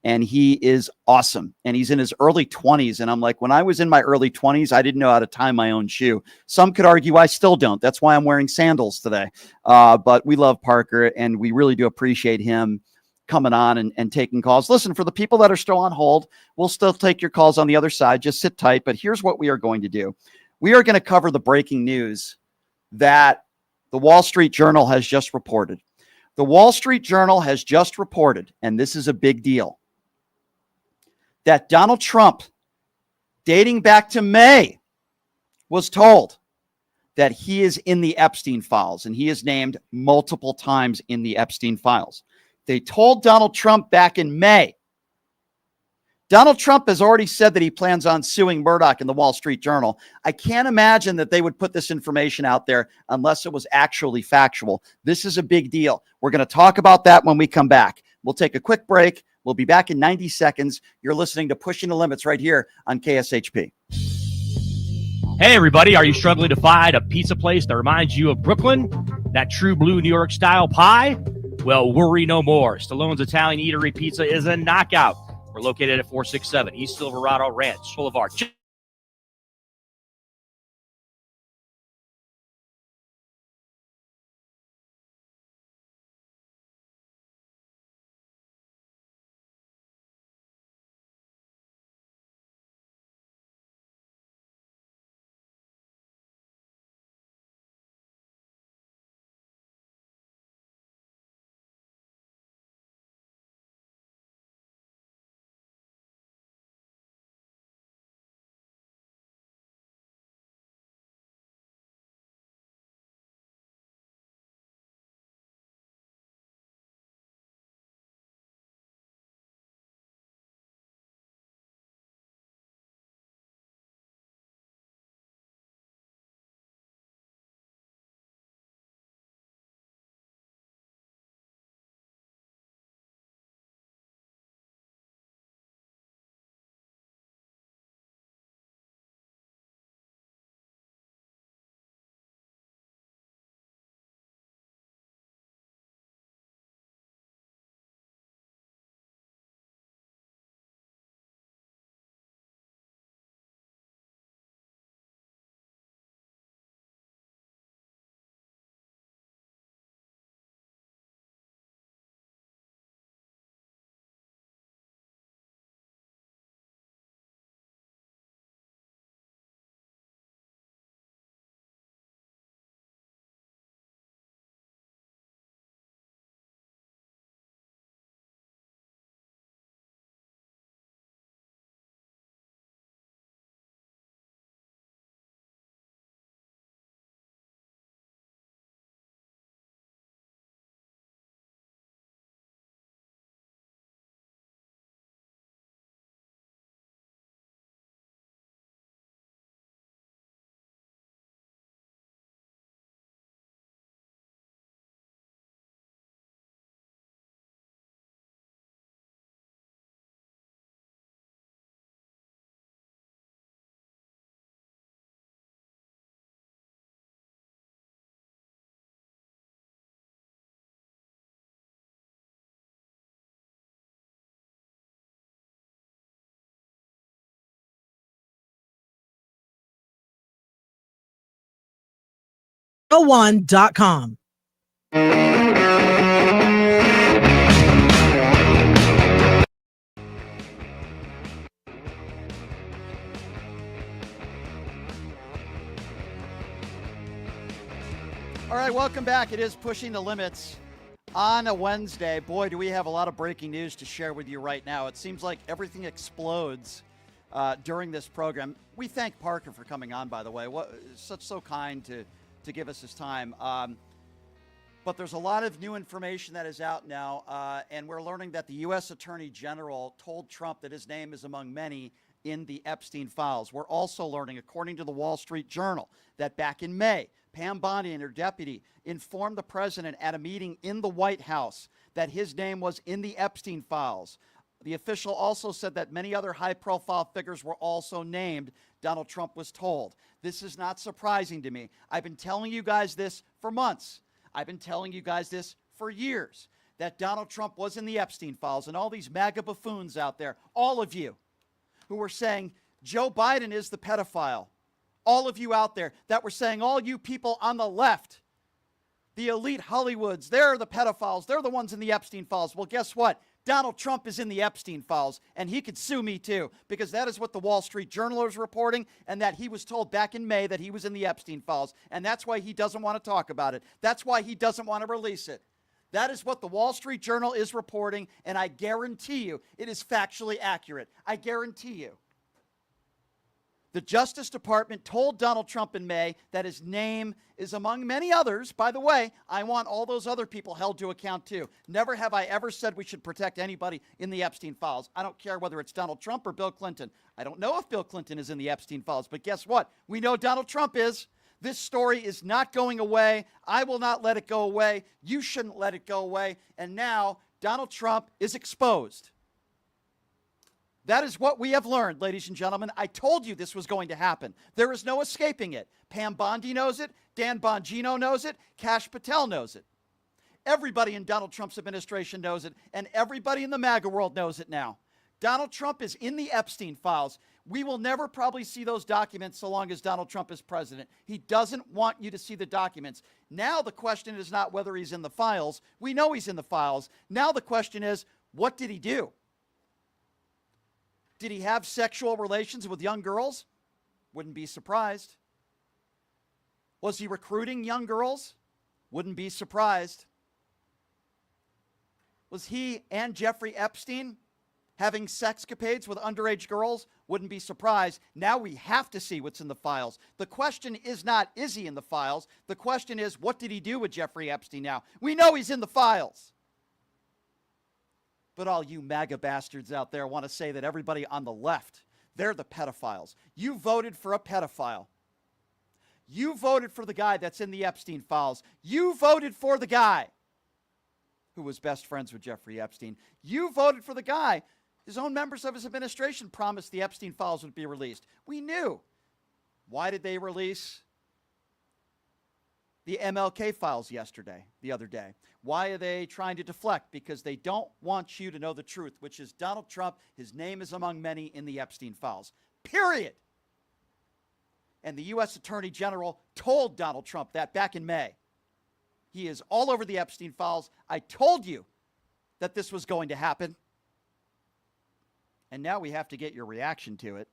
and he is awesome. And he's in his early 20s. And I'm like, when I was in my early 20s, I didn't know how to tie my own shoe. Some could argue I still don't. That's why I'm wearing sandals today. But we love Parker, and we really do appreciate him coming on and taking calls. Listen, for the people that are still on hold, we'll still take your calls on the other side. Just sit tight. But here's what we are going to do. We are going to cover the breaking news that the Wall Street Journal has just reported. The Wall Street Journal has just reported, and this is a big deal, that Donald Trump, dating back to May, was told that he is in the Epstein files, and he is named multiple times in the Epstein files. They told Donald Trump back in May. Donald Trump has already said that he plans on suing Murdoch in the Wall Street Journal. I can't imagine that they would put this information out there unless it was actually factual. This is a big deal. We're going to talk about that when we come back. We'll take a quick break. We'll be back in 90 seconds. You're listening to Pushing the Limits right here on KSHP. Hey, everybody. Are you struggling to find a pizza place that reminds you of Brooklyn? That true blue New York style pie? Well, worry no more. Stallone's Italian Eatery Pizza is a knockout. We're located at 467 East Silverado Ranch Boulevard. 1.com. All right, welcome back. It is Pushing the Limits on a Wednesday. Boy, do we have a lot of breaking news to share with you right now. It seems like everything explodes during this program. We thank Parker for coming on, by the way. So kind to give us his time. But there's a lot of new information that is out now, and we're learning that the U.S. Attorney General told Trump that his name is among many in the Epstein files. We're also learning, according to the Wall Street Journal, that back in May, Pam Bondi and her deputy informed the president at a meeting in the White House that his name was in the Epstein files. The official also said that many other high-profile figures were also named, Donald Trump was told. This is not surprising to me. I've been telling you guys this for months. I've been telling you guys this for years, that Donald Trump was in the Epstein files, and all these MAGA buffoons out there, all of you who were saying Joe Biden is the pedophile, all of you out there that were saying, all you people on the left, the elite Hollywoods, they're the pedophiles, they're the ones in the Epstein files. Well, guess what? Donald Trump is in the Epstein files, and he could sue me too, because that is what the Wall Street Journal is reporting, and that he was told back in May that he was in the Epstein files, and that's why he doesn't want to talk about it. That's why he doesn't want to release it. That is what the Wall Street Journal is reporting, and I guarantee you it is factually accurate. I guarantee you. The Justice Department told Donald Trump in May that his name is among many others. By the way, I want all those other people held to account too. Never have I ever said we should protect anybody in the Epstein files. I don't care whether it's Donald Trump or Bill Clinton. I don't know if Bill Clinton is in the Epstein files, but guess what? We know Donald Trump is. This story is not going away. I will not let it go away. You shouldn't let it go away. And now Donald Trump is exposed. That is what we have learned, ladies and gentlemen. I told you this was going to happen. There is no escaping it. Pam Bondi knows it. Dan Bongino knows it. Kash Patel knows it. Everybody in Donald Trump's administration knows it, and everybody in the MAGA world knows it now. Donald Trump is in the Epstein files. We will never probably see those documents so long as Donald Trump is president. He doesn't want you to see the documents. Now the question is not whether he's in the files. We know he's in the files. Now the question is, what did he do? Did he have sexual relations with young girls? Wouldn't be surprised. Was he recruiting young girls? Wouldn't be surprised. Was he and Jeffrey Epstein having sexcapades with underage girls? Wouldn't be surprised. Now we have to see what's in the files. The question is not, is he in the files? The question is, what did he do with Jeffrey Epstein now? We know he's in the files. But all you MAGA bastards out there want to say that everybody on the left, they're the pedophiles. You voted for a pedophile. You voted for the guy that's in the Epstein files. You voted for the guy who was best friends with Jeffrey Epstein. You voted for the guy. His own members of his administration promised the Epstein files would be released. We knew. Why did they release the MLK files the other day? Why are they trying to deflect? Because they don't want you to know the truth, which is Donald Trump, his name is among many in the Epstein files. Period. And the U.S. Attorney General told Donald Trump that back in May. He is all over the Epstein files. I told you that this was going to happen. And now we have to get your reaction to it,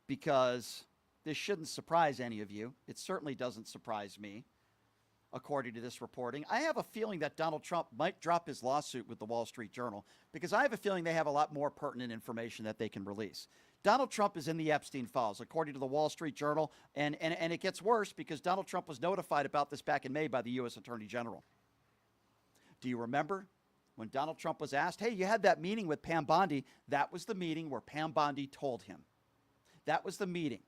because this shouldn't surprise any of you. It certainly doesn't surprise me, according to this reporting. I have a feeling that Donald Trump might drop his lawsuit with the Wall Street Journal, because I have a feeling they have a lot more pertinent information that they can release. Donald Trump is in the Epstein files, according to the Wall Street Journal, and it gets worse because Donald Trump was notified about this back in May by the U.S. Attorney General. Do you remember when Donald Trump was asked, hey, you had that meeting with Pam Bondi? That was the meeting where Pam Bondi told him. That was the meeting.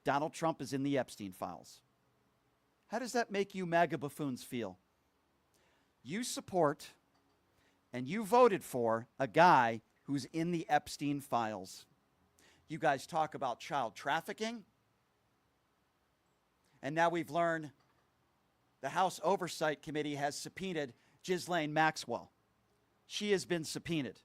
Donald Trump is in the Epstein files. How does that make you MAGA buffoons feel? You support and you voted for a guy who's in the Epstein files. You guys talk about child trafficking. And now we've learned the House Oversight Committee has subpoenaed Ghislaine Maxwell. She has been subpoenaed.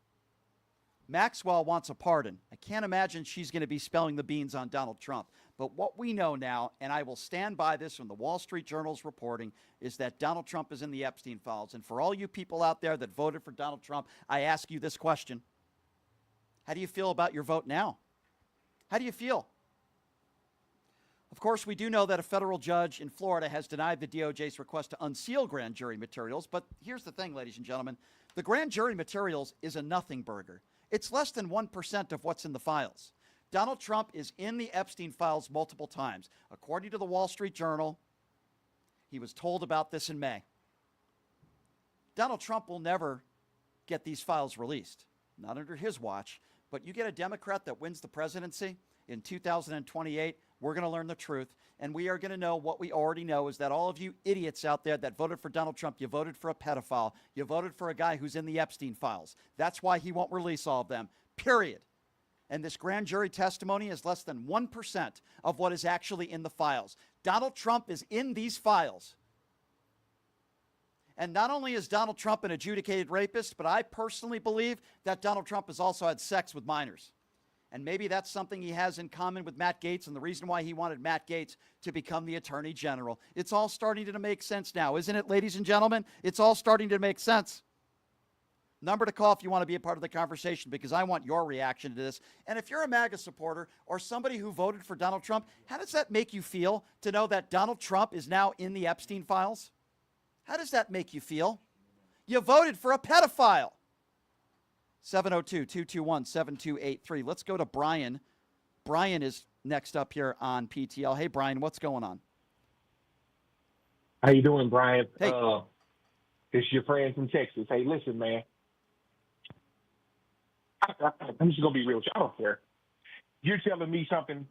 Maxwell wants a pardon. I can't imagine she's going to be spilling the beans on Donald Trump. But what we know now, and I will stand by this from the Wall Street Journal's reporting, is that Donald Trump is in the Epstein files. And for all you people out there that voted for Donald Trump, I ask you this question. How do you feel about your vote now? How do you feel? Of course, we do know that a federal judge in Florida has denied the DOJ's request to unseal grand jury materials. But here's the thing, ladies and gentlemen. The grand jury materials is a nothing burger. It's less than 1% of what's in the files. Donald Trump is in the Epstein files multiple times. According to the Wall Street Journal, he was told about this in May. Donald Trump will never get these files released, not under his watch. But you get a Democrat that wins the presidency in 2028, we're going to learn the truth, and we are going to know what we already know, is that all of you idiots out there that voted for Donald Trump, you voted for a pedophile. You voted for a guy who's in the Epstein files. That's why he won't release all of them, period. And this grand jury testimony is less than 1% of what is actually in the files. Donald Trump is in these files. And not only is Donald Trump an adjudicated rapist, but I personally believe that Donald Trump has also had sex with minors. And maybe that's something he has in common with Matt Gaetz and the reason why he wanted Matt Gaetz to become the Attorney General. It's all starting to make sense now, isn't it, ladies and gentlemen? It's all starting to make sense. Number to call if you want to be a part of the conversation, because I want your reaction to this. And if you're a MAGA supporter or somebody who voted for Donald Trump, how does that make you feel to know that Donald Trump is now in the Epstein files? How does that make you feel? You voted for a pedophile. 702-221-7283. Let's go to Brian. Brian is next up here on PTL. Hey, Brian, what's going on? How you doing, Brian? Hey. It's your friend from Texas. Hey, listen, man. I'm just going to be real with you. I don't care. You're telling me something.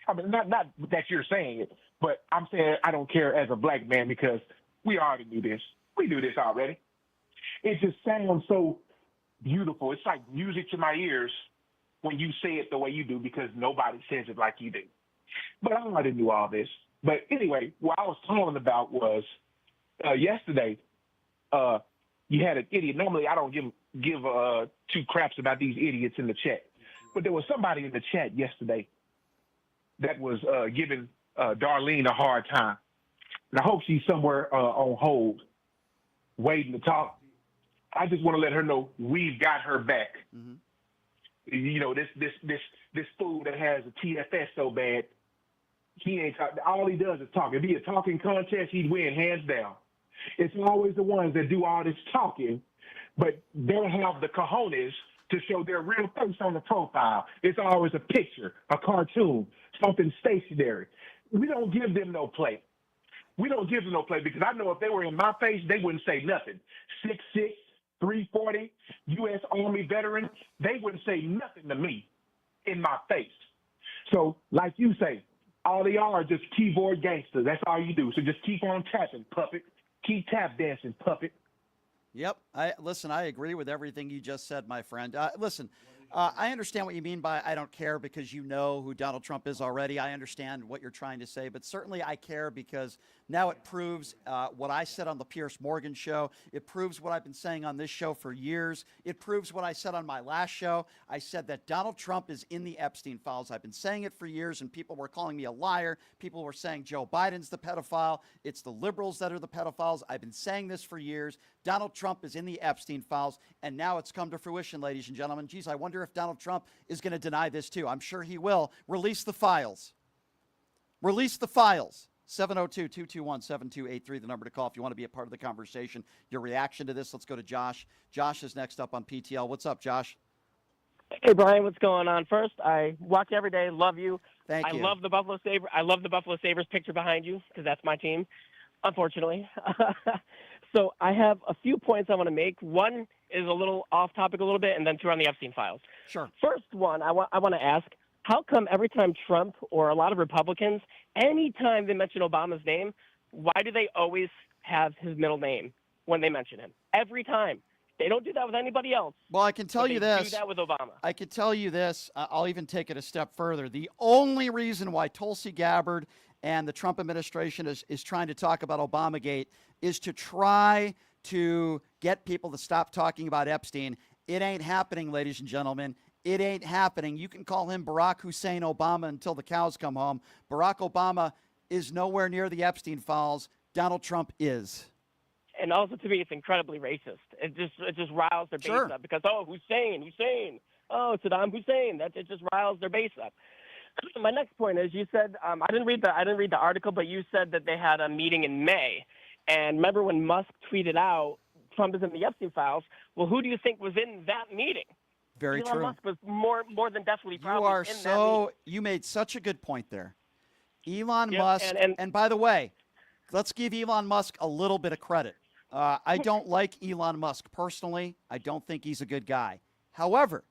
I mean, not that you're saying it, but I'm saying I don't care as a black man because we already knew this. We knew this already. It just sounds so beautiful. It's like music to my ears when you say it the way you do, because nobody says it like you do. But I already knew all this. But anyway, what I was talking about was yesterday, you had an idiot. Normally, I don't give two craps about these idiots in the chat. But there was somebody in the chat yesterday that was giving Darlene a hard time. And I hope she's somewhere on hold, waiting to talk. I just want to let her know we've got her back. Mm-hmm. You know, this fool that has a TFS so bad, he ain't talk. All he does is talk. If he a talking contest, he'd win hands down. It's always the ones that do all this talking, but don't have the cojones to show their real face on the profile. It's always a picture, a cartoon, something stationary. We don't give them no play. We don't give them no play because I know if they were in my face, they wouldn't say nothing. 6'6", 340, U.S. Army veteran, they wouldn't say nothing to me in my face. So, like you say, all they are just keyboard gangsters. That's all you do. So just keep on tapping, puppet. Keep tap dancing, puppet. Yep. I agree with everything you just said, my friend. I understand what you mean by I don't care because you know who Donald Trump is already. I understand what you're trying to say, but certainly I care because now it proves what I said on the Piers Morgan show. It proves what I've been saying on this show for years. It proves what I said on my last show. I said that Donald Trump is in the Epstein files. I've been saying it for years, and people were calling me a liar. People were saying Joe Biden's the pedophile. It's the liberals that are the pedophiles. I've been saying this for years. Donald Trump is in the Epstein files, and now it's come to fruition, ladies and gentlemen. Geez, I wonder if Donald Trump is going to deny this too. I'm sure he will. Release the files. Release the files. 702-221-7283, the number to call if you want to be a part of the conversation. Your reaction to this. Let's go to Josh. Josh is next up on PTL. What's up, Josh? Hey, Brian, what's going on? First, I watch every day. Love you. Thank you. I love the Buffalo Sabres picture behind you because that's my team, unfortunately. So I have a few points I want to make. One is a little off topic a little bit, and then two on the Epstein files. Sure. First one, I want to ask, how come every time Trump or a lot of Republicans, anytime they mention Obama's name, why do they always have his middle name when they mention him? Every time. They don't do that with anybody else. Well, I can tell you this. They do that with Obama. I can tell you this. I'll even take it a step further. The only reason why Tulsi Gabbard and the Trump administration is trying to talk about Obamagate is to try to get people to stop talking about Epstein It ain't happening, ladies and gentlemen. It ain't happening. You can call him Barack Hussein Obama until the cows come home. Barack Obama is nowhere near the Epstein files. Donald Trump is. And also, to me, it's incredibly racist. It just riles their base up because, Hussein. Oh, Saddam Hussein. It just riles their base up. My next point is, you said I didn't read the article, but you said that they had a meeting in May. And remember when Musk tweeted out Trump is in the Epstein files? Well, who do you think was in that meeting? Very Elon true. Musk was more than definitely probably in that meeting. You made such a good point there. Elon Yep, Musk, and by the way, let's give Elon Musk a little bit of credit. I don't like Elon Musk personally. I don't think he's a good guy. However,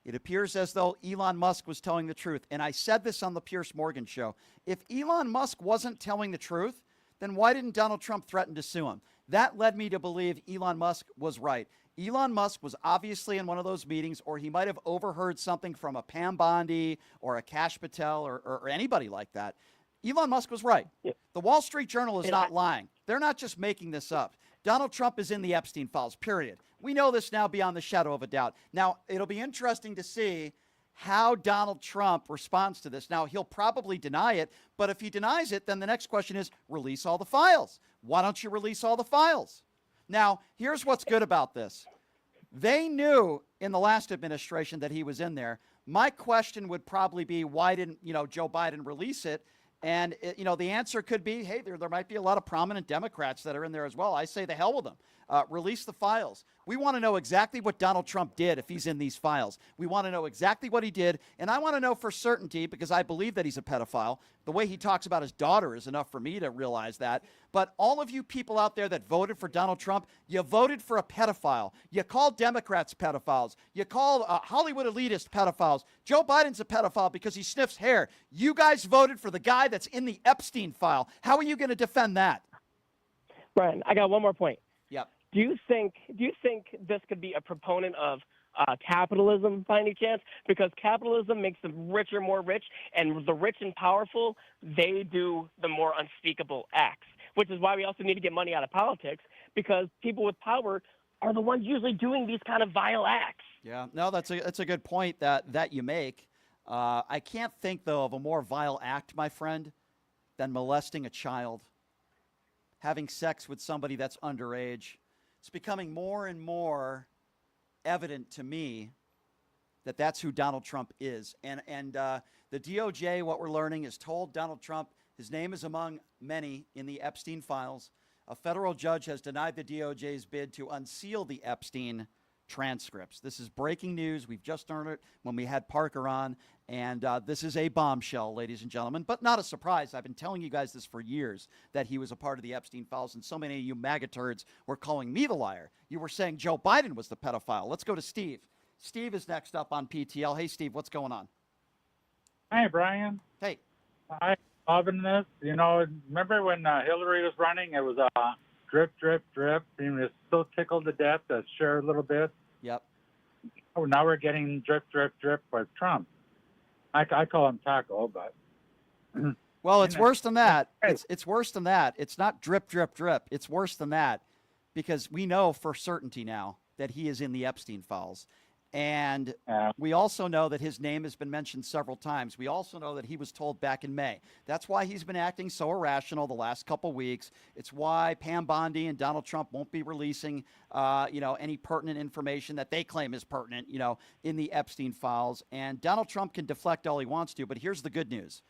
it appears as though Elon Musk was telling the truth. And I said this on the Piers Morgan show. If Elon Musk wasn't telling the truth, then why didn't Donald Trump threaten to sue him? That led me to believe Elon Musk was right. Elon Musk was obviously in one of those meetings, or he might have overheard something from a Pam Bondi or a Kash Patel or anybody like that. Elon Musk was right. Yeah. The Wall Street Journal is not lying. They're not just making this up. Donald Trump is in the Epstein files, period. We know this now beyond the shadow of a doubt. Now, it'll be interesting to see how Donald Trump responds to this. Now, he'll probably deny it, but if he denies it, then the next question is release all the files. Why don't you release all the files? Now, here's what's good about this. They knew in the last administration that he was in there. My question would probably be, why didn't, Joe Biden release it? And, the answer could be, hey, there might be a lot of prominent Democrats that are in there as well. I say the hell with them. Release the files. We want to know exactly what Donald Trump did if he's in these files. We want to know exactly what he did. And I want to know for certainty, because I believe that he's a pedophile. The way he talks about his daughter is enough for me to realize that. But all of you people out there that voted for Donald Trump, you voted for a pedophile. You called Democrats pedophiles. You called Hollywood elitist pedophiles. Joe Biden's a pedophile because he sniffs hair. You guys voted for the guy that's in the Epstein file. How are you going to defend that? Brian, I got one more point. Yep. Do you think this could be a proponent of capitalism by any chance? Because capitalism makes the richer more rich, and the rich and powerful, they do the more unspeakable acts, which is why we also need to get money out of politics, because people with power are the ones usually doing these kind of vile acts. Yeah, no, that's a good point that you make. I can't think, though, of a more vile act, my friend, than molesting a child, having sex with somebody that's underage. It's becoming more and more evident to me that that's who Donald Trump is. And the DOJ, what we're learning, has told Donald Trump his name is among many in the Epstein files. A federal judge has denied the DOJ's bid to unseal the Epstein transcripts. This is breaking news. We've just learned it when we had Parker on, and this is a bombshell, ladies and gentlemen, but not a surprise. I've been telling you guys this for years, that he was a part of the Epstein files, and so many of you MAGA turds were calling me the liar. You were saying Joe Biden was the pedophile. Let's go to Steve. Steve is next up on PTL. Hey, Steve, what's going on? Hi, Brian. Hey. Hi, loving this. Remember when Hillary was running? It was drip, drip, drip. He was so tickled to death to share a little bit. Yep. Oh, now we're getting drip, drip, drip with Trump. I call him Taco, but. Well, it's worse than that. It's worse than that. It's not drip, drip, drip. It's worse than that, because we know for certainty now that he is in the Epstein files. And we also know that his name has been mentioned several times. We also know that he was told back in May. That's why he's been acting so irrational the last couple weeks. It's why Pam Bondi and Donald Trump won't be releasing, any pertinent information that they claim is pertinent, in the Epstein files. And Donald Trump can deflect all he wants to, but here's the good news.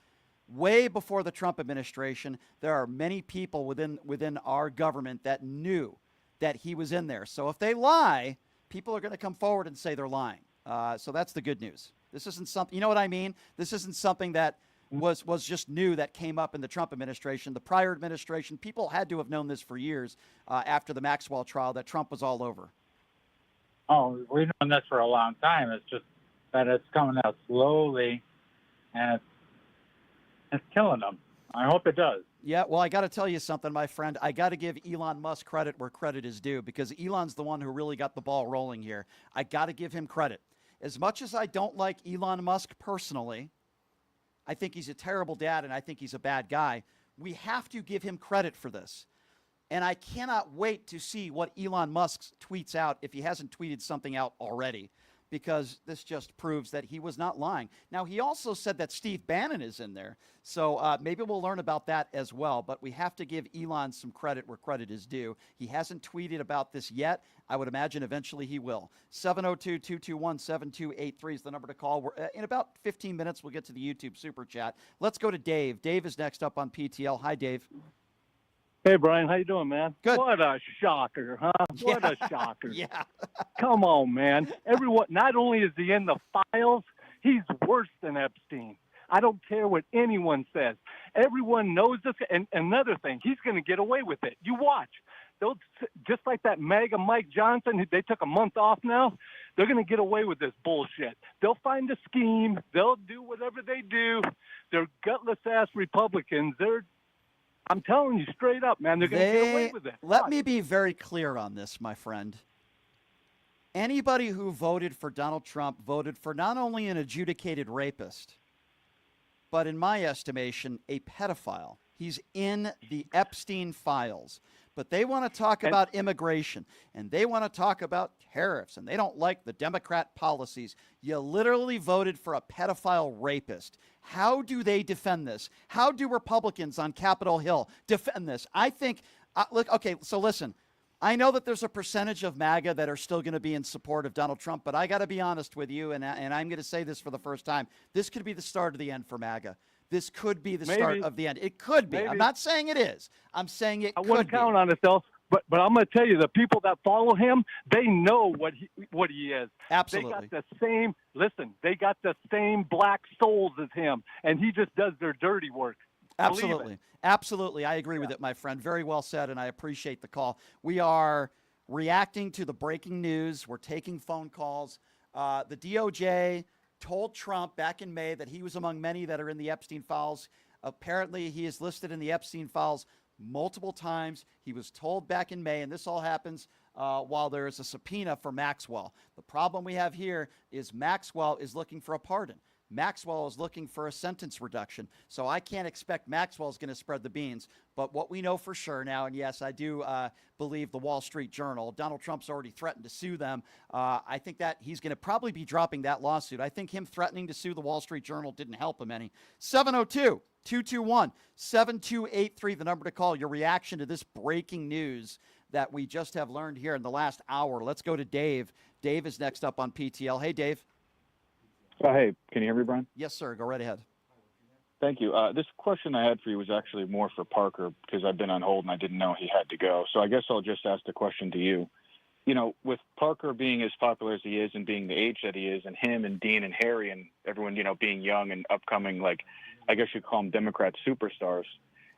Way before the Trump administration, there are many people within our government that knew that he was in there. So if they lie, people are going to come forward and say they're lying. So that's the good news. This isn't something, you know what I mean? This isn't something that was just new that came up in the Trump administration. The prior administration, people had to have known this for years after the Maxwell trial, that Trump was all over. Oh, we've known this for a long time. It's just that it's coming out slowly, and it's killing them. I hope it does. Yeah, well, I got to tell you something, my friend. I got to give Elon Musk credit where credit is due, because Elon's the one who really got the ball rolling here. I got to give him credit. As much as I don't like Elon Musk personally, I think he's a terrible dad and I think he's a bad guy. We have to give him credit for this. And I cannot wait to see what Elon Musk tweets out if he hasn't tweeted something out already, because this just proves that he was not lying. Now, he also said that Steve Bannon is in there, so maybe we'll learn about that as well, but we have to give Elon some credit where credit is due. He hasn't tweeted about this yet. I would imagine eventually he will. 702-221-7283 is the number to call. In about 15 minutes, we'll get to the YouTube Super Chat. Let's go to Dave. Dave is next up on PTL. Hi, Dave. Hey, Brian, how you doing, man? Good. What a shocker, huh? What a shocker. Yeah. Come on, man. Everyone, not only is he in the files, he's worse than Epstein. I don't care what anyone says. Everyone knows this. And another thing, he's going to get away with it. You watch. They'll, just like that MAGA Mike Johnson, they took a month off now, they're going to get away with this bullshit. They'll find a scheme. They'll do whatever they do. They're gutless-ass Republicans. I'm telling you straight up, man, they're going to get away with it. Let me be very clear on this, my friend. Anybody who voted for Donald Trump voted for not only an adjudicated rapist, but in my estimation, a pedophile. He's in the Epstein files. But they want to talk about immigration, and they want to talk about tariffs, and they don't like the Democrat policies. You literally voted for a pedophile rapist. How do they defend this? How do Republicans on Capitol Hill defend this? I think, look, okay, so listen. I know that there's a percentage of MAGA that are still going to be in support of Donald Trump, but I got to be honest with you, and I'm going to say this for the first time. This could be the start of the end for MAGA. This could be the start of the end. It could be. Maybe. I'm not saying it is. I'm saying it could be. I wouldn't count on it, though. But I'm going to tell you, the people that follow him, they know what he is. Absolutely. They got the same, listen, they got the same black souls as him, and he just does their dirty work. Absolutely. Absolutely. I agree with it, my friend. Very well said, and I appreciate the call. We are reacting to the breaking news. We're taking phone calls. The DOJ told Trump back in May that he was among many that are in the Epstein files. Apparently, he is listed in the Epstein files multiple times. He was told back in May, and this all happens while there is a subpoena for Maxwell. The problem we have here is Maxwell is looking for a pardon. Maxwell is looking for a sentence reduction. So I can't expect Maxwell is going to spread the beans. But what we know for sure now, and yes, I do believe the Wall Street Journal, Donald Trump's already threatened to sue them. I think that he's going to probably be dropping that lawsuit. I think him threatening to sue the Wall Street Journal didn't help him any. 702-221-7283, the number to call. Your reaction to this breaking news that we just have learned here in the last hour. Let's go to Dave. Dave is next up on PTL. Hey, Dave. Hey, can you hear me, Brian? Yes, sir. Go right ahead. Thank you. This question I had for you was actually more for Parker because I've been on hold and I didn't know he had to go. So I guess I'll just ask the question to you. You know, with Parker being as popular as he is and being the age that he is, and him and Dean and Harry and everyone, you know, being young and upcoming, like, I guess you'd call them Democrat superstars.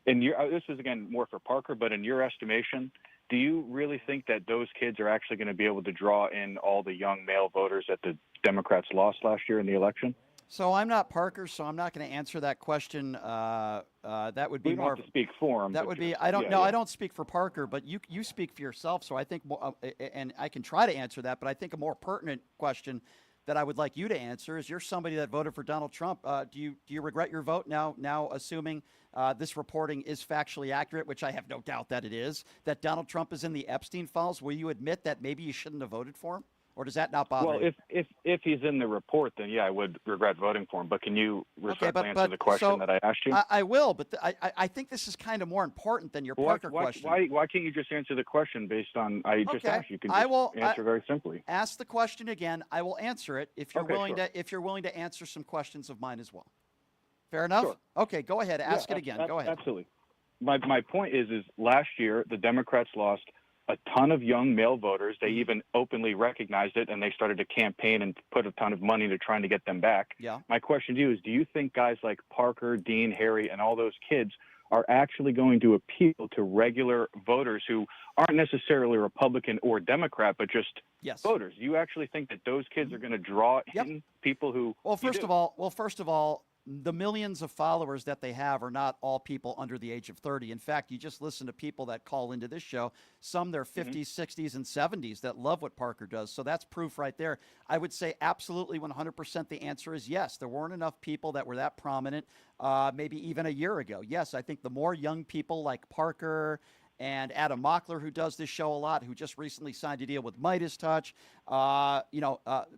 And this is, again, more for Parker, but in your estimation, do you really think that those kids are actually going to be able to draw in all the young male voters that the Democrats lost last year in the election? So I'm not Parker, so I'm not going to answer that question. That would be we don't more have to speak for him. That would be. I don't know. I don't speak for Parker, but you speak for yourself. So I think, and I can try to answer that. But I think a more pertinent question that I would like you to answer is: you're somebody that voted for Donald Trump. Do you regret your vote now? Now, assuming this reporting is factually accurate, which I have no doubt that it is, that Donald Trump is in the Epstein files, will you admit that maybe you shouldn't have voted for him? Or does that not bother you? Well, if he's in the report, then yeah, I would regret voting for him. But can you respectfully answer the question that I asked you? I will, but I think this is kind of more important than your Parker question. Why can't you just answer the question based on I just asked you? You can just answer very simply. Ask the question again. I will answer it if you're willing to. If you're willing to answer some questions of mine as well. Fair enough. Sure. Okay, go ahead. Ask it again. Go ahead. Absolutely. My point is last year the Democrats lost a ton of young male voters. They even openly recognized it, and they started to campaign and put a ton of money into trying to get them back. Yeah. My question to you is, do you think guys like Parker, Dean, Harry, and all those kids are actually going to appeal to regular voters who aren't necessarily Republican or Democrat, but just voters? Do you actually think that those kids are going to draw in people who... Well, first of all, the millions of followers that they have are not all people under the age of 30. In fact, you just listen to people that call into this show, some they're 50s, 60s, and 70s that love what Parker does. So that's proof right there. I would say absolutely 100% the answer is yes. There weren't enough people that were that prominent maybe even a year ago. Yes, I think the more young people like Parker and Adam Mockler, who does this show a lot, who just recently signed a deal with Midas Touch.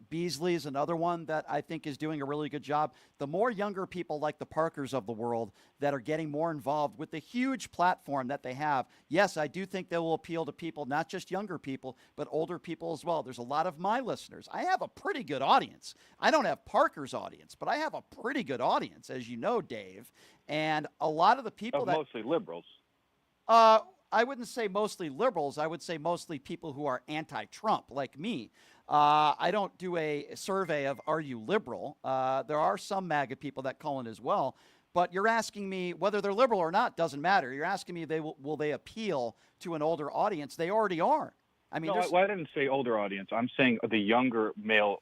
Beasley is another one that I think is doing a really good job. The more younger people like the Parkers of the world that are getting more involved with the huge platform that they have, yes, I do think they will appeal to people, not just younger people, but older people as well. There's a lot of my listeners. I have a pretty good audience. I don't have Parker's audience, but I have a pretty good audience, as you know, Dave. And a lot of the people mostly liberals. I wouldn't say mostly liberals. I would say mostly people who are anti-Trump, like me. I don't do a survey of are you liberal. There are some MAGA people that call in as well. But you're asking me whether they're liberal or not doesn't matter. You're asking me will they appeal to an older audience? They already are. I mean, no, I didn't say older audience. I'm saying the younger male,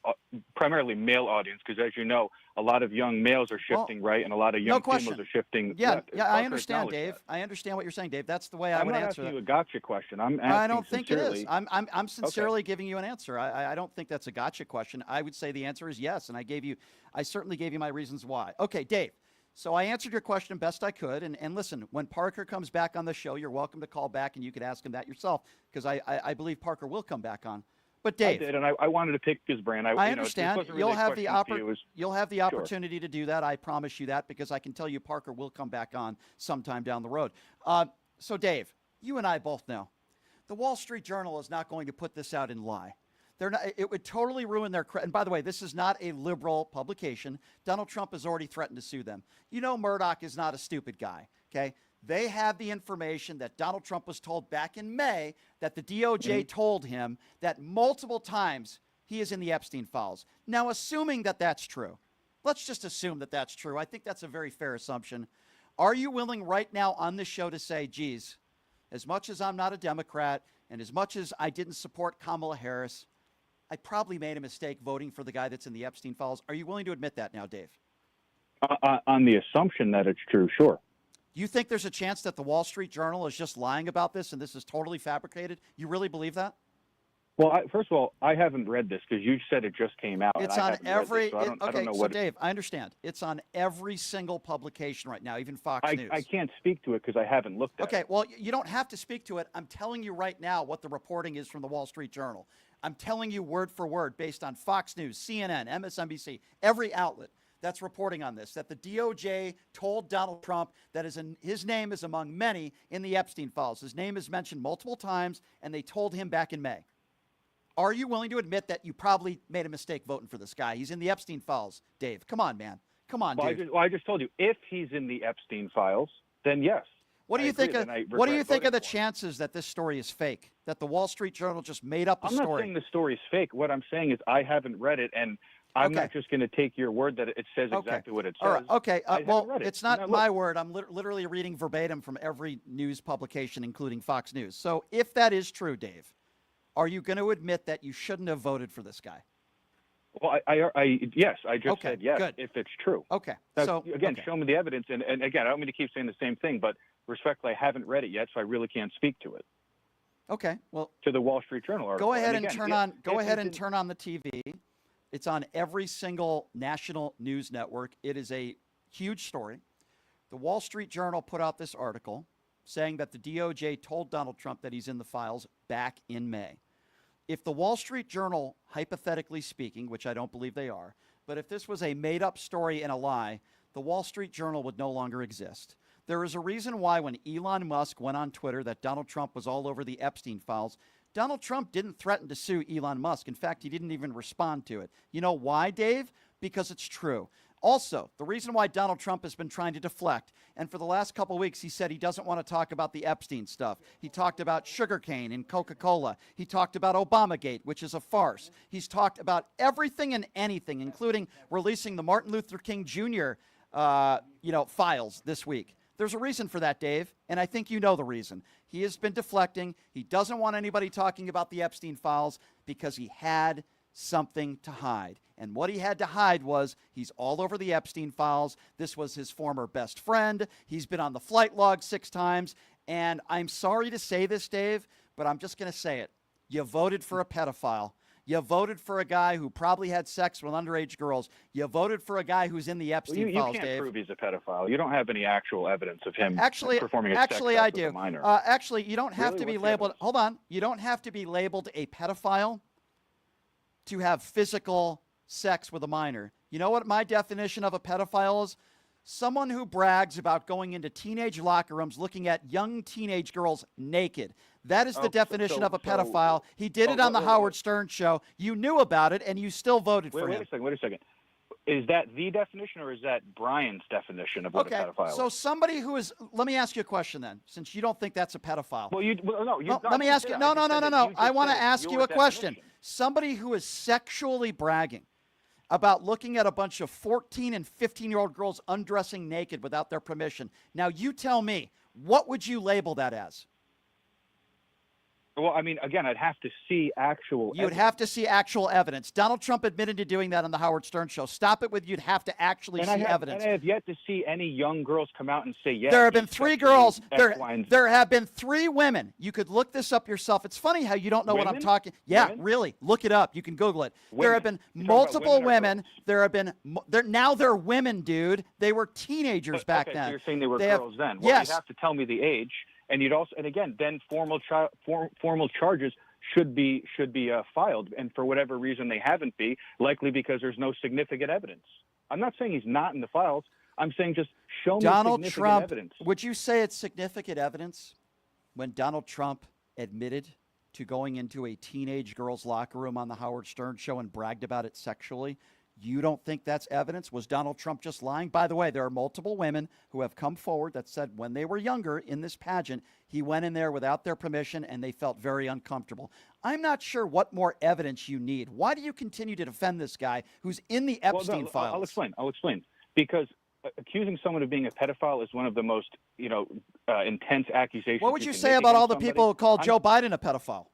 primarily male audience, because as you know, a lot of young males are shifting right, and a lot of young females are shifting left. Yeah, I understand, Dave. That. I understand what you're saying, Dave. That's the way I would answer that. I'm not asking you a gotcha question. I'm asking I don't think sincerely. it is. I'm sincerely giving you an answer. I don't think that's a gotcha question. I would say the answer is yes, and I certainly gave you my reasons why. Okay, Dave. So I answered your question best I could. And listen, when Parker comes back on the show, you're welcome to call back and you could ask him that yourself, because I believe Parker will come back on. But Dave, I did, and I wanted to pick his brain. I understand. Really you'll have the opportunity to do that. I promise you that, because I can tell you Parker will come back on sometime down the road. So Dave, you and I both know the Wall Street Journal is not going to put this out and lie. It would totally ruin their credit. And by the way, this is not a liberal publication. Donald Trump has already threatened to sue them. You know, Murdoch is not a stupid guy. Okay. They have the information that Donald Trump was told back in May that the DOJ told him that multiple times he is in the Epstein files. Now, assuming that that's true, let's just assume that that's true. I think that's a very fair assumption. Are you willing right now on this show to say, geez, as much as I'm not a Democrat and as much as I didn't support Kamala Harris, I probably made a mistake voting for the guy that's in the Epstein files. Are you willing to admit that now, Dave? On the assumption that it's true, sure. Do you think there's a chance that the Wall Street Journal is just lying about this and this is totally fabricated? You really believe that? Well, first of all, I haven't read this because you said it just came out. It's on every. I don't know Dave, I understand. It's on every single publication right now, even Fox News. I can't speak to it because I haven't looked at it. Okay, well, you don't have to speak to it. I'm telling you right now what the reporting is from the Wall Street Journal. I'm telling you word for word based on Fox News, CNN, MSNBC, every outlet that's reporting on this, that the DOJ told Donald Trump that his name is among many in the Epstein files. His name is mentioned multiple times, and they told him back in May. Are you willing to admit that you probably made a mistake voting for this guy? He's in the Epstein files, Dave. Come on, man. Come on, dude. I just told you, if he's in the Epstein files, then yes. What do you think of the chances that this story is fake? That the Wall Street Journal just made up a story? I'm not saying the story is fake. What I'm saying is I haven't read it, and I'm not just going to take your word that it says exactly what it says. All right. Okay. Well, it's not my look. word. I'm literally reading verbatim from every news publication, including Fox News. So if that is true, Dave, are you going to admit that you shouldn't have voted for this guy? Well, yes, I just said yes, good. If it's true. Okay. Now, so again, show me the evidence, and again, I don't mean to keep saying the same thing, but respectfully, I haven't read it yet, so I really can't speak to it. Okay. Well, to the Wall Street Journal article. Go ahead and turn on the TV. It's on every single national news network. It is a huge story. The Wall Street Journal put out this article saying that the DOJ told Donald Trump that he's in the files back in May. If the Wall Street Journal, hypothetically speaking, which I don't believe they are, but if this was a made-up story and a lie, the Wall Street Journal would no longer exist. There is a reason why when Elon Musk went on Twitter that Donald Trump was all over the Epstein files, Donald Trump didn't threaten to sue Elon Musk. In fact, he didn't even respond to it. You know why, Dave? Because it's true. Also, the reason why Donald Trump has been trying to deflect, and for the last couple of weeks, he said he doesn't want to talk about the Epstein stuff. He talked about sugarcane and Coca-Cola. He talked about Obamagate, which is a farce. He's talked about everything and anything, including releasing the Martin Luther King Jr. Files this week. There's a reason for that, Dave, and I think you know the reason. He has been deflecting. He doesn't want anybody talking about the Epstein files because he had something to hide. And what he had to hide was he's all over the Epstein files. This was his former best friend. He's been on the flight log 6 times. And I'm sorry to say this, Dave, but I'm just going to say it. You voted for a pedophile. You voted for a guy who probably had sex with underage girls. You voted for a guy who's in the Epstein you files, can't Dave. prove he's a pedophile. You don't have any actual evidence of him performing a sex Actually, act I with do. a minor. Actually, you don't have Really? to be What's the labeled. evidence? Hold on. You don't have to be labeled a pedophile to have physical sex with a minor. You know what my definition of a pedophile is? Someone who brags about going into teenage locker rooms looking at young teenage girls naked. That is the definition of a pedophile. He did it on the Howard Stern show. You knew about it, and you still voted for him. Wait a second. Is that the definition, or is that Brian's definition of what a pedophile so is? somebody who is, let me ask you a question then, since you don't think that's a pedophile. Well, let me ask you, no. I want to ask you a question. Somebody who is sexually bragging about looking at a bunch of 14 and 15-year-old girls undressing naked without their permission. Now, you tell me, what would you label that as? Well, I mean, again, I'd have to see actual You would have to see actual evidence. Donald Trump admitted to doing that on the Howard Stern show. Stop it with you'd have to actually see evidence. And I have yet to see any young girls come out and say, yes. There have been 3 girls. There have been 3 women. You could look this up yourself. It's funny how you don't know what I'm talking. Yeah, Women? really. Look it up. You can Google it. Women. There have been You're talking about multiple women or women. There have been now they're women, dude. They were teenagers back okay, then. So you're saying they were have- girls then? Well, yes. you'd have to tell me the age, and you'd also, and again, then formal charges should be filed, and for whatever reason they haven't been, likely because there's no significant evidence. I'm not saying he's not in the files. I'm saying just show me Donald significant Trump, evidence. would you say it's significant evidence when Donald Trump admitted to going into a teenage girl's locker room on the Howard Stern show and bragged about it sexually? You don't think that's evidence? Was Donald Trump just lying? By the way, there are multiple women who have come forward that said when they were younger in this pageant, he went in there without their permission and they felt very uncomfortable. I'm not sure what more evidence you need. Why do you continue to defend this guy who's in the Epstein files? I'll explain. Because accusing someone of being a pedophile is one of the most, intense accusations. What would you say about all the people who called Joe Biden a pedophile?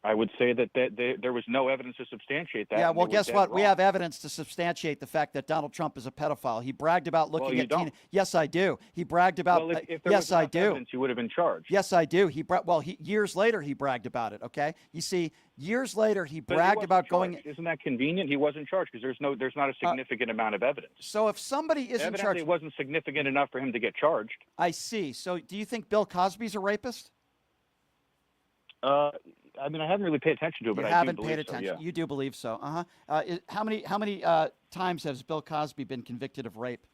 I would say that there was no evidence to substantiate that. Yeah, and well, they were guess dead what? We wrong. have evidence to substantiate the fact that Donald Trump is a pedophile. He bragged about looking you at don't. Yes, I do. He bragged about. Well, if there yes, was I enough do. evidence, you would have been charged. Yes, I do. Years later, he bragged about it. Okay, you see, years later, he But bragged wasn't about charged. going. Isn't that convenient? He wasn't charged because there's not a significant amount of evidence. So if somebody isn't Evidently, charged, it wasn't significant enough for him to get charged. I see. So do you think Bill Cosby's a rapist? I mean, I haven't really paid attention to it, but You I haven't do paid believe so, attention. yeah. You do believe so. How many times has Bill Cosby been convicted of rape?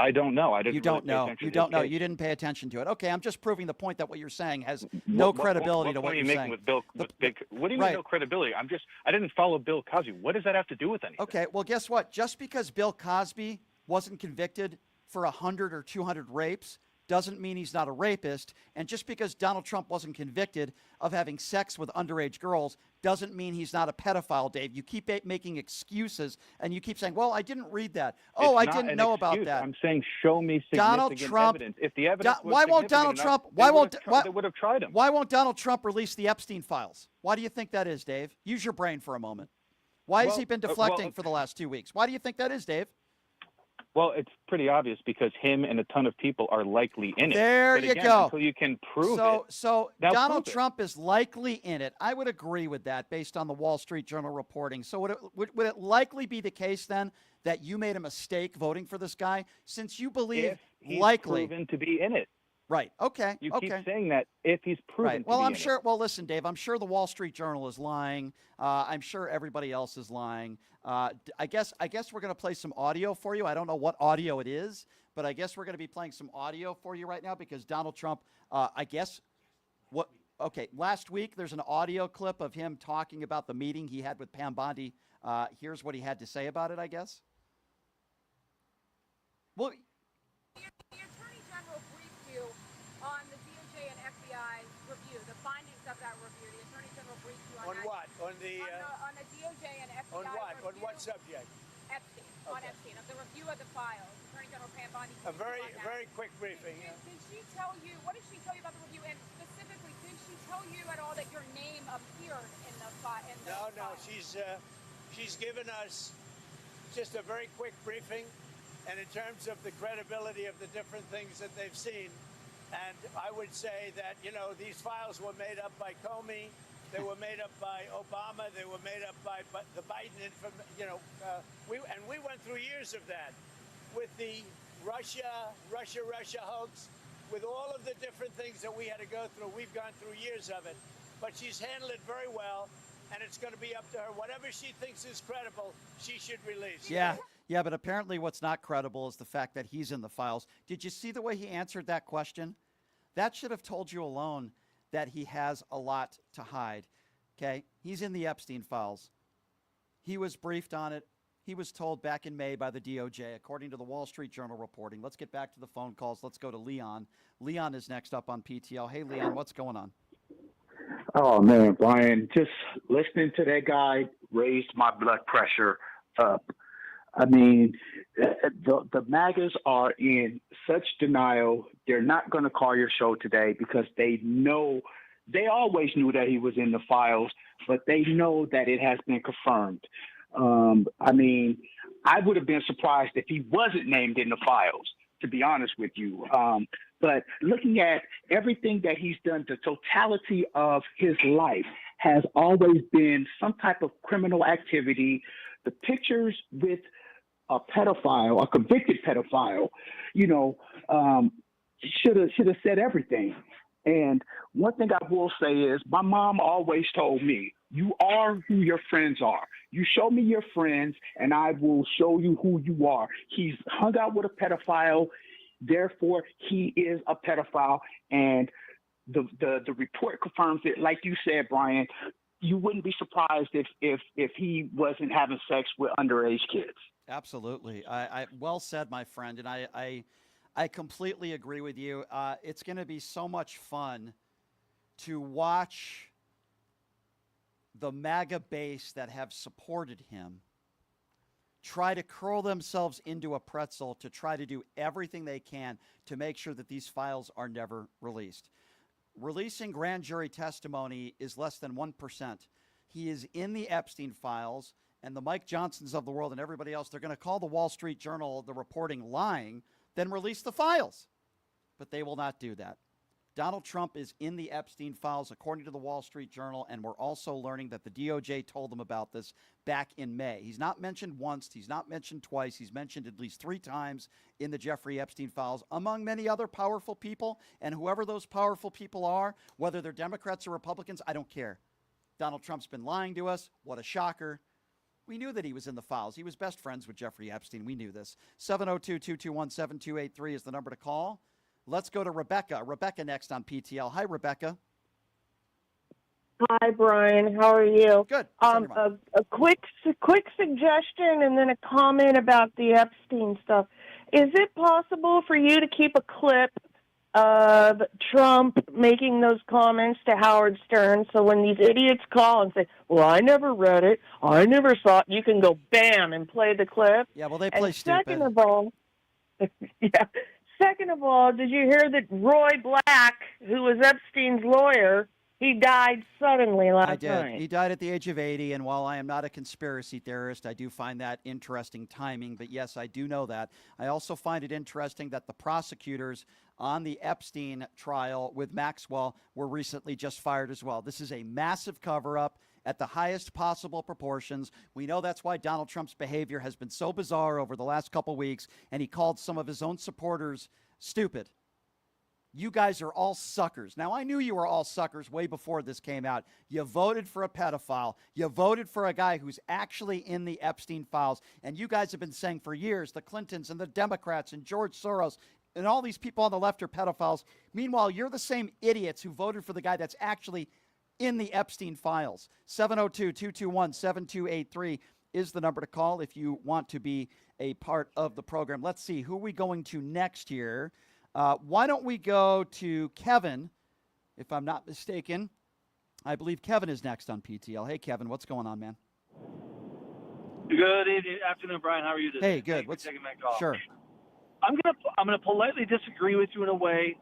I don't know. I didn't. You don't really pay know. attention You to don't his know. case. You didn't pay attention to it. Okay, I'm just proving the point that what you're saying has no credibility to what you're saying. With Bill, what do you mean no credibility? I didn't follow Bill Cosby. What does that have to do with anything? Okay, well, guess what? Just because Bill Cosby wasn't convicted for 100 or 200 rapes doesn't mean he's not a rapist. And just because Donald Trump wasn't convicted of having sex with underage girls doesn't mean he's not a pedophile, Dave. You keep making excuses, and you keep saying, well, I didn't read that. Oh, It's I not didn't an know about excuse. that. I'm saying show me significant Donald Trump, evidence. If the evidence was why won't Donald significant Trump? enough, they would have tried him. Why won't Donald Trump release the Epstein files? Why do you think that is, Dave? Use your brain for a moment. Why has he been deflecting for the last 2 weeks? Why do you think that is, Dave? Well, it's pretty obvious because him and a ton of people are likely in it. There But you again, go. Until you can prove it. So now Donald prove it. Trump is likely in it. I would agree with that based on the Wall Street Journal reporting. So would it likely be the case then that you made a mistake voting for this guy since you believe If he's likely proven to be in it. Right. Okay. You okay. keep saying that if he's proven Right. Well, to be I'm in sure. it. Well, listen, Dave. I'm sure the Wall Street Journal is lying. I'm sure everybody else is lying. I guess we're going to play some audio for you. I don't know what audio it is, but I guess we're going to be playing some audio for you right now because Donald Trump. Okay. Last week, there's an audio clip of him talking about the meeting he had with Pam Bondi. Here's what he had to say about it. I guess. Well. The Attorney General briefed you on the DOJ and FBI review, the findings of that review. The Attorney General briefed you on that. What? On the DOJ and FBI on what? review. On what subject? Epstein. On Epstein, of the review of the files. Attorney General Pam Bondi. A very quick briefing. Did she tell you? What did she tell you about the review? And specifically, did she tell you at all that your name appeared in the file? No. She's given us just a very quick briefing. And in terms of the credibility of the different things that they've seen, and I would say that, these files were made up by Comey They were made up by Obama. They were made up by the Biden we went through years of that with the Russia hoax, with all of the different things that we had to go through. We've gone through years of it, but she's handled it very well, and it's going to be up to her. Whatever she thinks is credible, she should release. Yeah, but apparently what's not credible is the fact that he's in the files. Did you see the way he answered that question? That should have told you alone that he has a lot to hide. Okay, he's in the Epstein files. He was briefed on it. He was told back in May by the DOJ, according to the Wall Street Journal reporting. Let's get back to the phone calls. Let's go to Leon. Leon is next up on PTL. Hey, Leon, what's going on? Oh, man, Brian, just listening to that guy raised my blood pressure up. I mean, the MAGAs are in such denial. They're not going to call your show today because they know, they always knew that he was in the files, but they know that it has been confirmed. I mean, I would have been surprised if he wasn't named in the files, to be honest with you. But looking at everything that he's done, the totality of his life has always been some type of criminal activity. The pictures with a pedophile, a convicted pedophile, should have said everything. And one thing I will say is my mom always told me, you are who your friends are. You show me your friends and I will show you who you are. He's hung out with a pedophile. Therefore, he is a pedophile. And the report confirms it. Like you said, Brian, you wouldn't be surprised if he wasn't having sex with underage kids. Absolutely. I well said, my friend. And I completely agree with you. It's going to be so much fun to watch the MAGA base that have supported him try to curl themselves into a pretzel to try to do everything they can to make sure that these files are never released. Releasing grand jury testimony is less than 1%. He is in the Epstein files, and the Mike Johnsons of the world and everybody else, they're going to call the Wall Street Journal, the reporting, lying, then release the files. But they will not do that. Donald Trump is in the Epstein files, according to the Wall Street Journal, and we're also learning that the DOJ told them about this back in May. He's not mentioned once. He's not mentioned twice. He's mentioned at least 3 times in the Jeffrey Epstein files, among many other powerful people. And whoever those powerful people are, whether they're Democrats or Republicans, I don't care. Donald Trump's been lying to us. What a shocker. We knew that he was in the files. He was best friends with Jeffrey Epstein. We knew this. 702-221-7283 is the number to call. Let's go to Rebecca. Rebecca next on PTL. Hi, Rebecca. Hi, Brian. How are you? Good. A quick suggestion and then a comment about the Epstein stuff. Is it possible for you to keep a clip of Trump making those comments to Howard Stern, so when these idiots call and say, well, I never read it, I never saw it, you can go bam and play the clip? Yeah, well, they play stupid. Second of all, did you hear that Roy Black, who was Epstein's lawyer, he died suddenly last night? He died at the age of 80, and while I am not a conspiracy theorist, I do find that interesting timing. But yes, I do know that. I also find it interesting that the prosecutors on the Epstein trial with Maxwell were recently just fired as well. This is a massive cover-up at the highest possible proportions. We know that's why Donald Trump's behavior has been so bizarre over the last couple weeks, and he called some of his own supporters stupid. You guys are all suckers. Now, I knew you were all suckers way before this came out. You voted for a pedophile. You voted for a guy who's actually in the Epstein files. And you guys have been saying for years, the Clintons and the Democrats and George Soros and all these people on the left are pedophiles. Meanwhile, you're the same idiots who voted for the guy that's actually in the Epstein files. 702-221-7283 is the number to call if you want to be a part of the program. Let's see, who are we going to next here? Why don't we go to Kevin, if I'm not mistaken. I believe Kevin is next on PTL. Hey, Kevin, what's going on, man? Good afternoon, Brian. How are you today? Hey, good. What's taking my call? Sure. I'm gonna politely disagree with you in a way,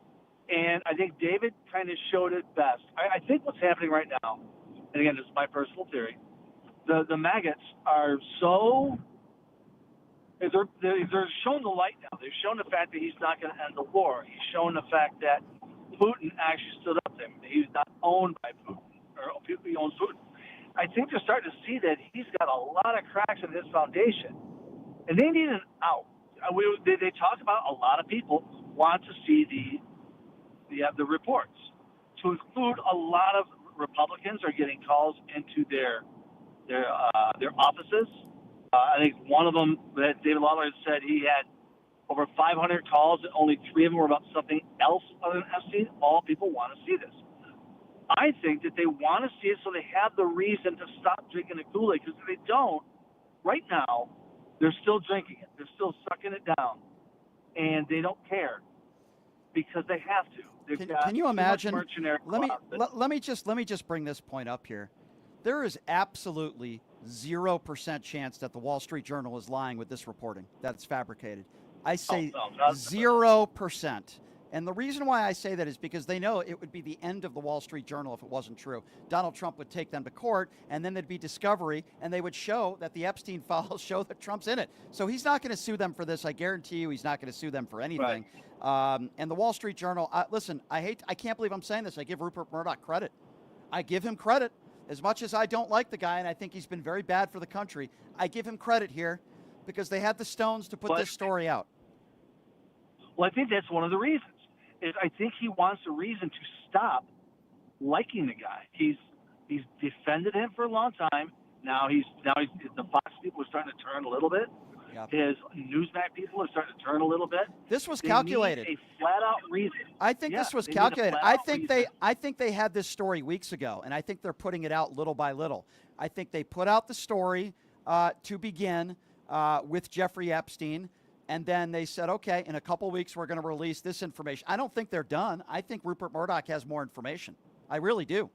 and I think David kind of showed it best. I think what's happening right now, and again, this is my personal theory, the maggots are so. They're shown the light now. They've shown the fact that he's not going to end the war. He's shown the fact that Putin actually stood up to him. He's not owned by Putin. or people who own food. I think they're starting to see that he's got a lot of cracks in his foundation, and they need an out. They talk about a lot of people want to see the reports, to include a lot of Republicans are getting calls into their offices. I think one of them, that David Lawler said he had over 500 calls, and only 3 of them were about something else other than Epstein. All people want to see this. I think that they want to see it so they have the reason to stop drinking the Kool-Aid, because if they don't, right now, they're still drinking it. They're still sucking it down, and they don't care because they have to. Can you imagine? Let me just bring this point up here. There is absolutely 0% chance that the Wall Street Journal is lying with this reporting, that it's fabricated. I say 0%. And the reason why I say that is because they know it would be the end of the Wall Street Journal if it wasn't true. Donald Trump would take them to court, and then there'd be discovery, and they would show that the Epstein files show that Trump's in it. So he's not going to sue them for this. I guarantee you he's not going to sue them for anything. Right. And the Wall Street Journal, listen, I can't believe I'm saying this. I give Rupert Murdoch credit. I give him credit. As much as I don't like the guy, and I think he's been very bad for the country, I give him credit here because they had the stones to put this story out. Well, I think that's one of the reasons. I think he wants a reason to stop liking the guy. He's defended him for a long time. Now the Fox people are starting to turn a little bit. Yep. His Newsmax people are starting to turn a little bit. This was calculated. Need a flat out reason. I think this was calculated. I think they had this story weeks ago, and I think they're putting it out little by little. I think they put out the story to begin with Jeffrey Epstein. And then they said, okay, in a couple weeks, we're going to release this information. I don't think they're done. I think Rupert Murdoch has more information. I really do.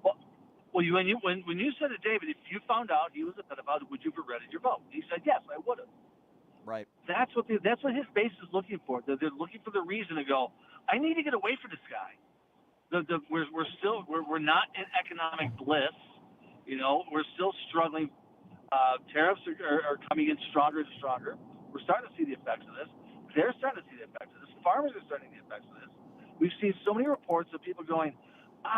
Well, when you said to David, if you found out he was a pedophile, would you have regretted your vote? He said, yes, I would have. Right. That's what his base is looking for. They're looking for the reason to go, I need to get away from this guy. We're not in economic bliss. We're still struggling. Tariffs are coming in stronger and stronger. We're starting to see the effects of this. They're starting to see the effects of this. Farmers are starting to see the effects of this. We've seen so many reports of people going,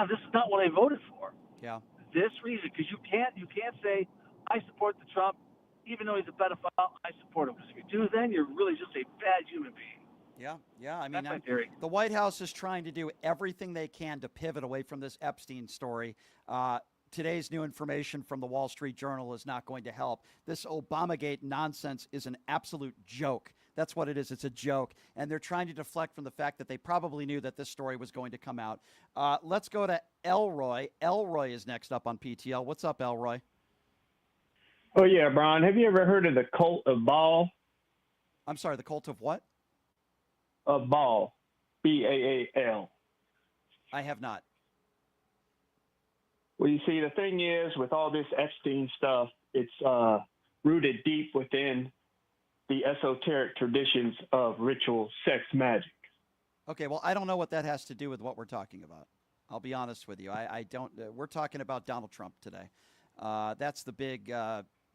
this is not what I voted for. Yeah. This reason, because you can't say, I support the Trump, even though he's a pedophile, I support him. Because if you do, then you're really just a bad human being. Yeah. I mean, that's my theory. The White House is trying to do everything they can to pivot away from this Epstein story. Today's new information from the Wall Street Journal is not going to help. This Obamagate nonsense is an absolute joke. That's what it is. It's a joke. And they're trying to deflect from the fact that they probably knew that this story was going to come out. Let's go to Elroy. Elroy is next up on PTL. What's up, Elroy? Oh, yeah, Brian. Have you ever heard of the cult of Baal? I'm sorry, the cult of what? Of Baal. B-A-A-L. I have not. Well, you see, the thing is, with all this Epstein stuff, it's rooted deep within the esoteric traditions of ritual sex magic. Okay, well, I don't know what that has to do with what we're talking about. I'll be honest with you. I don't. We're talking about Donald Trump today. That's the big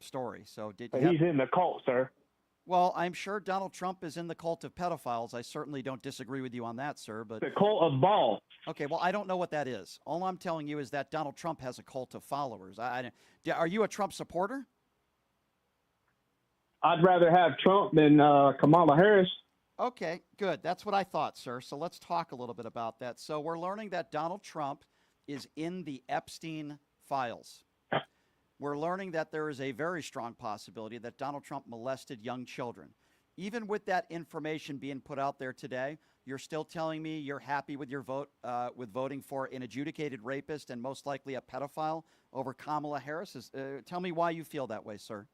story. So he's in the cult, sir. Well, I'm sure Donald Trump is in the cult of pedophiles. I certainly don't disagree with you on that, sir. But the cult of Baal. Okay, well, I don't know what that is. All I'm telling you is that Donald Trump has a cult of followers. Are you a Trump supporter? I'd rather have Trump than Kamala Harris. Okay, good. That's what I thought, sir. So let's talk a little bit about that. So we're learning that Donald Trump is in the Epstein files. We're learning that there is a very strong possibility that Donald Trump molested young children. Even with that information being put out there today, you're still telling me you're happy with your vote, with voting for an adjudicated rapist and most likely a pedophile over Kamala Harris. Tell me why you feel that way, sir.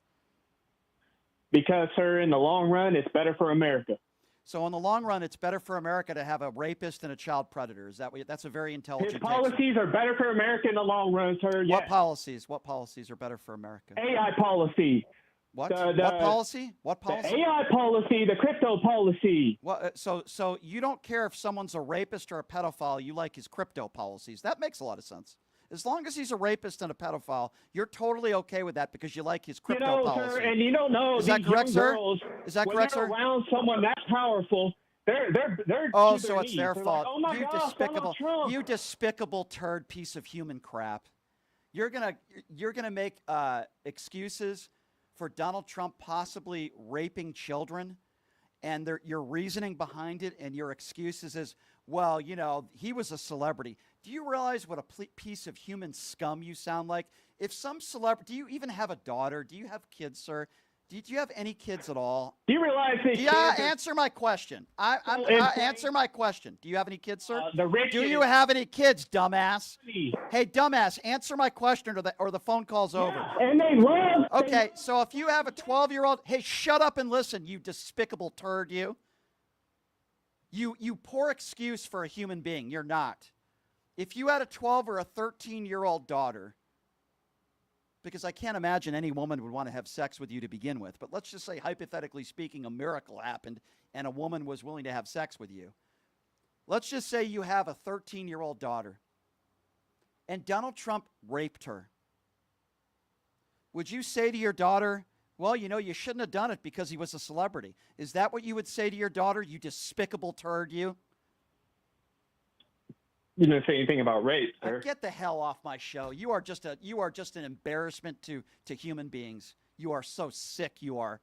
Because, sir, in the long run, it's better for America. So in the long run, it's better for America to have a rapist and a child predator. Is that what that's a very intelligent His policies are better for America in the long run, sir. Yes. What policies? What policies are better for America? AI policy. What? What policy? What policy? The AI policy, the crypto policy. Well, so you don't care if someone's a rapist or a pedophile. You like his crypto policies. That makes a lot of sense. As long as he's a rapist and a pedophile, you're totally okay with that because you like his crypto policy. Sir, and you don't know is that correct, sir? Is that correct, sir? When you're around someone that powerful, They're Oh, to so their it's knees. their They're fault. Like, oh my You gosh, Donald Trump. despicable turd piece of human crap. You're gonna make excuses for Donald Trump possibly raping children, and your reasoning behind it and your excuses is, well, you know, he was a celebrity. Do you realize what a piece of human scum you sound like? If some celebrity, do you even have a daughter? Do you have kids, sir? Do you have any kids at all? Do you realize this? Yeah, answer my question. Answer my question. Do you have any kids, sir? The rich Do you have any kids, dumbass? Hey, dumbass, answer my question or the phone call's over. And they love. Okay, so if you have a 12-year-old, hey, shut up and listen, you despicable turd, you. You poor excuse for a human being. You're not. If you had a 12 or a 13-year-old daughter, because I can't imagine any woman would want to have sex with you to begin with, but let's just say, hypothetically speaking, a miracle happened and a woman was willing to have sex with you. Let's just say you have a 13-year-old daughter and Donald Trump raped her. Would you say to your daughter, well, you know, you shouldn't have done it because he was a celebrity? Is that what you would say to your daughter, you despicable turd, you? You didn't say anything about rape, sir. Get the hell off my show. You are just an embarrassment to human beings. You are so sick, you are.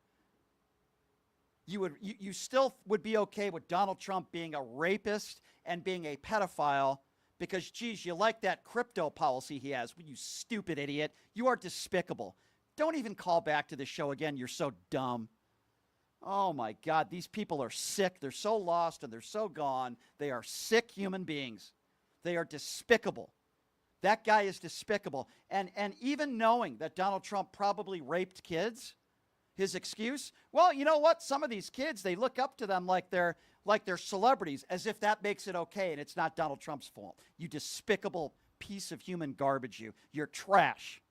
You still would be okay with Donald Trump being a rapist and being a pedophile because, geez, you like that crypto policy he has. You stupid idiot. You are despicable. Don't even call back to the show again. You're so dumb. Oh, my God. These people are sick. They're so lost and they're so gone. They are sick human beings. They are despicable. That guy is despicable. And even knowing that Donald Trump probably raped kids, his excuse, well, you know what? Some of these kids, they look up to them like they're celebrities, as if that makes it okay and it's not Donald Trump's fault. You despicable piece of human garbage, you. You're trash.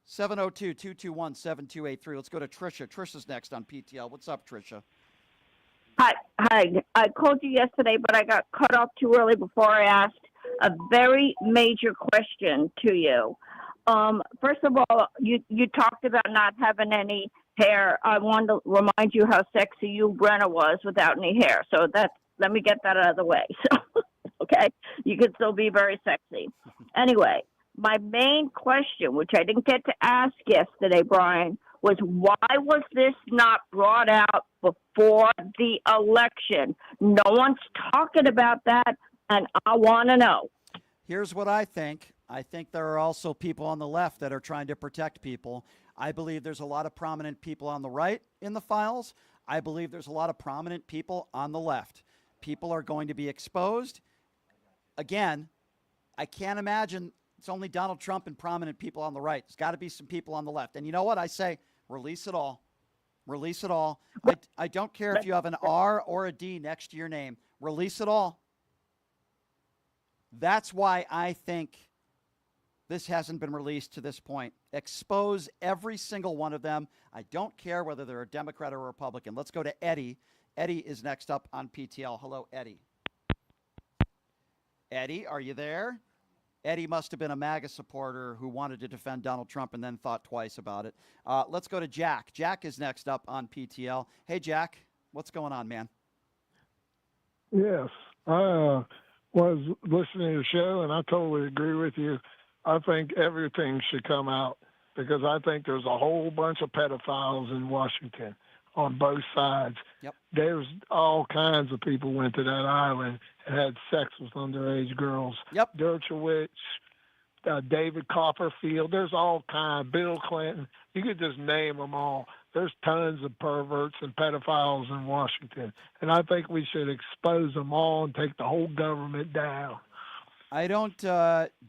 702-221-7283. Let's go to Tricia. Trisha's next on PTL. What's up, Tricia? Hi. I called you yesterday, but I got cut off too early before I asked a very major question to you. First of all, you talked about not having any hair. I wanted to remind you how sexy you, Brenna, was without any hair. So let me get that out of the way. So, okay, you could still be very sexy. Anyway, my main question, which I didn't get to ask yesterday, Brian, was why was this not brought out before the election? No one's talking about that, and I want to know. Here's what I think. I think there are also people on the left that are trying to protect people. I believe there's a lot of prominent people on the right in the files. I believe there's a lot of prominent people on the left. People are going to be exposed. Again, I can't imagine it's only Donald Trump and prominent people on the right. There's got to be some people on the left. And you know what? I say, release it all. Release it all. I don't care if you have an R or a D next to your name. Release it all. That's why I think this hasn't been released to this point. Expose every single one of them. I don't care whether they're a Democrat or a Republican. Let's go to Eddie. Eddie is next up on PTL. Hello, Eddie. Eddie, are you there? Eddie must have been a MAGA supporter who wanted to defend Donald Trump and then thought twice about it. Let's go to Jack. Jack is next up on PTL. Hey, Jack, what's going on, man? Yes, I was listening to the show, and I totally agree with you. I think everything should come out because I think there's a whole bunch of pedophiles in Washington on both sides. Yep. There's all kinds of people went to that island and had sex with underage girls. Yep. Dershowitz, David Copperfield. There's all kinds. Bill Clinton. You could just name them all. There's tons of perverts and pedophiles in Washington, and I think we should expose them all and take the whole government down. I don't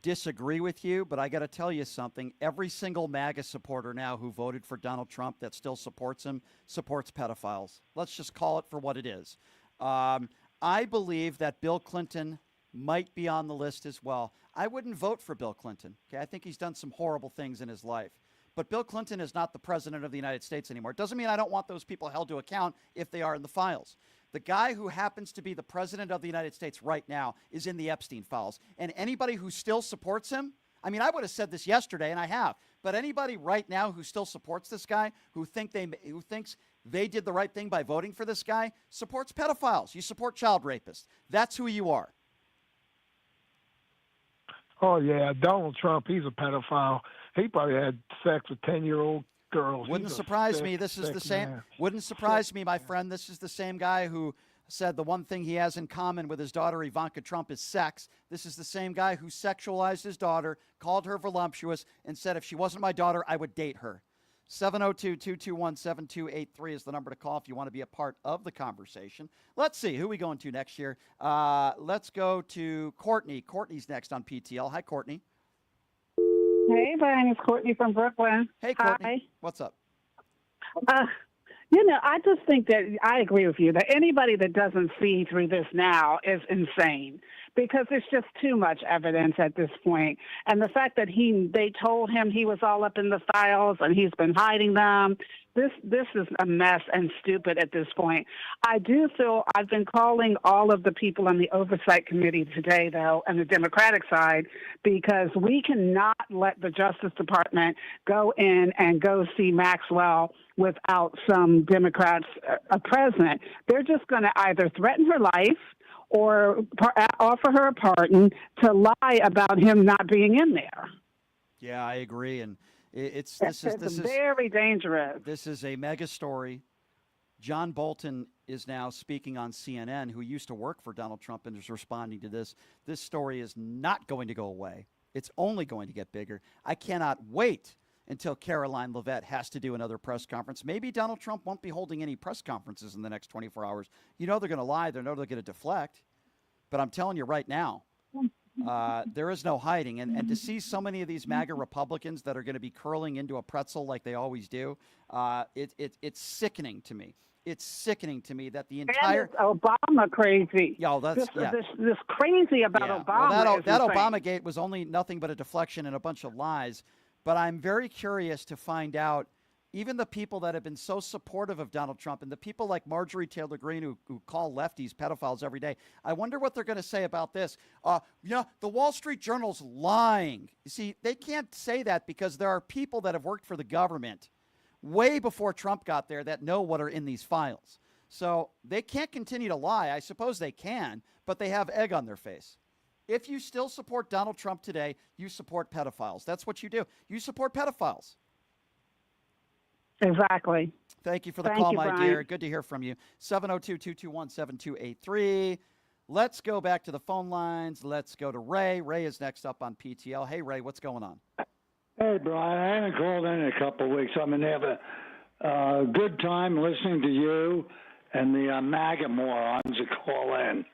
disagree with you, but I got to tell you something. Every single MAGA supporter now who voted for Donald Trump that still supports him supports pedophiles. Let's just call it for what it is. I believe that Bill Clinton might be on the list as well. I wouldn't vote for Bill Clinton. Okay, I think he's done some horrible things in his life. But Bill Clinton is not the president of the United States anymore. It doesn't mean I don't want those people held to account if they are in the files. The guy who happens to be the president of the United States right now is in the Epstein files. And anybody who still supports him, I mean, I would have said this yesterday, and I have, but anybody right now who still supports this guy, who thinks they did the right thing by voting for this guy, supports pedophiles. You support child rapists. That's who you are. Oh, yeah, Donald Trump, he's a pedophile. He probably had sex with 10-year-old girls. Wouldn't He's a surprise sick, me. This is sick the same. man. Wouldn't surprise me, my friend. This is the same guy who said the one thing he has in common with his daughter Ivanka Trump is sex. This is the same guy who sexualized his daughter, called her voluptuous, and said if she wasn't my daughter, I would date her. 702-221-7283 is the number to call if you want to be a part of the conversation. Let's see. Who are we going to next year? Let's go to Courtney. Courtney's next on PTL. Hi, Courtney. Hey, Brian. It's Courtney from Brooklyn. Hey, Courtney. Hi. What's up? I just think that I agree with you that anybody that doesn't see through this now is insane because there's just too much evidence at this point. And the fact that they told him he was all up in the files and he's been hiding them, this is a mess and stupid at this point. I do feel I've been calling all of the people on the oversight committee today, though, on the Democratic side, because we cannot let the Justice Department go in and go see Maxwell without some Democrats present. They're just going to either threaten her life or offer her a pardon to lie about him not being in there. Yeah, I agree. And this is very dangerous. This is a mega story. John Bolton is now speaking on CNN, who used to work for Donald Trump and is responding to this. This story is not going to go away. It's only going to get bigger. I cannot wait until Caroline Leavitt has to do another press conference. Maybe Donald Trump won't be holding any press conferences in the next 24 hours. You know they're going to lie. They know they're going to deflect. But I'm telling you right now, there is no hiding. And to see so many of these MAGA Republicans that are going to be curling into a pretzel like they always do, it's sickening to me. It's sickening to me that the entire... And it's Obama crazy. Yeah, that's... This crazy about Obama. Well, that insane. Obamagate was only nothing but a deflection and a bunch of lies. But I'm very curious to find out, even the people that have been so supportive of Donald Trump and the people like Marjorie Taylor Greene who call lefties pedophiles every day, I wonder what they're going to say about this. The Wall Street Journal's lying. You see, they can't say that because there are people that have worked for the government way before Trump got there that know what are in these files. So they can't continue to lie. I suppose they can, but they have egg on their face. If you still support Donald Trump today, you support pedophiles. That's what you do. You support pedophiles. Exactly. Thank you for the call, my dear. Good to hear from you. 702-221-7283. Let's go back to the phone lines. Let's go to Ray. Ray is next up on PTL. Hey, Ray, what's going on? Hey, Brian. I haven't called in a couple of weeks. I'm going to have a good time listening to you and the MAGA morons that call in.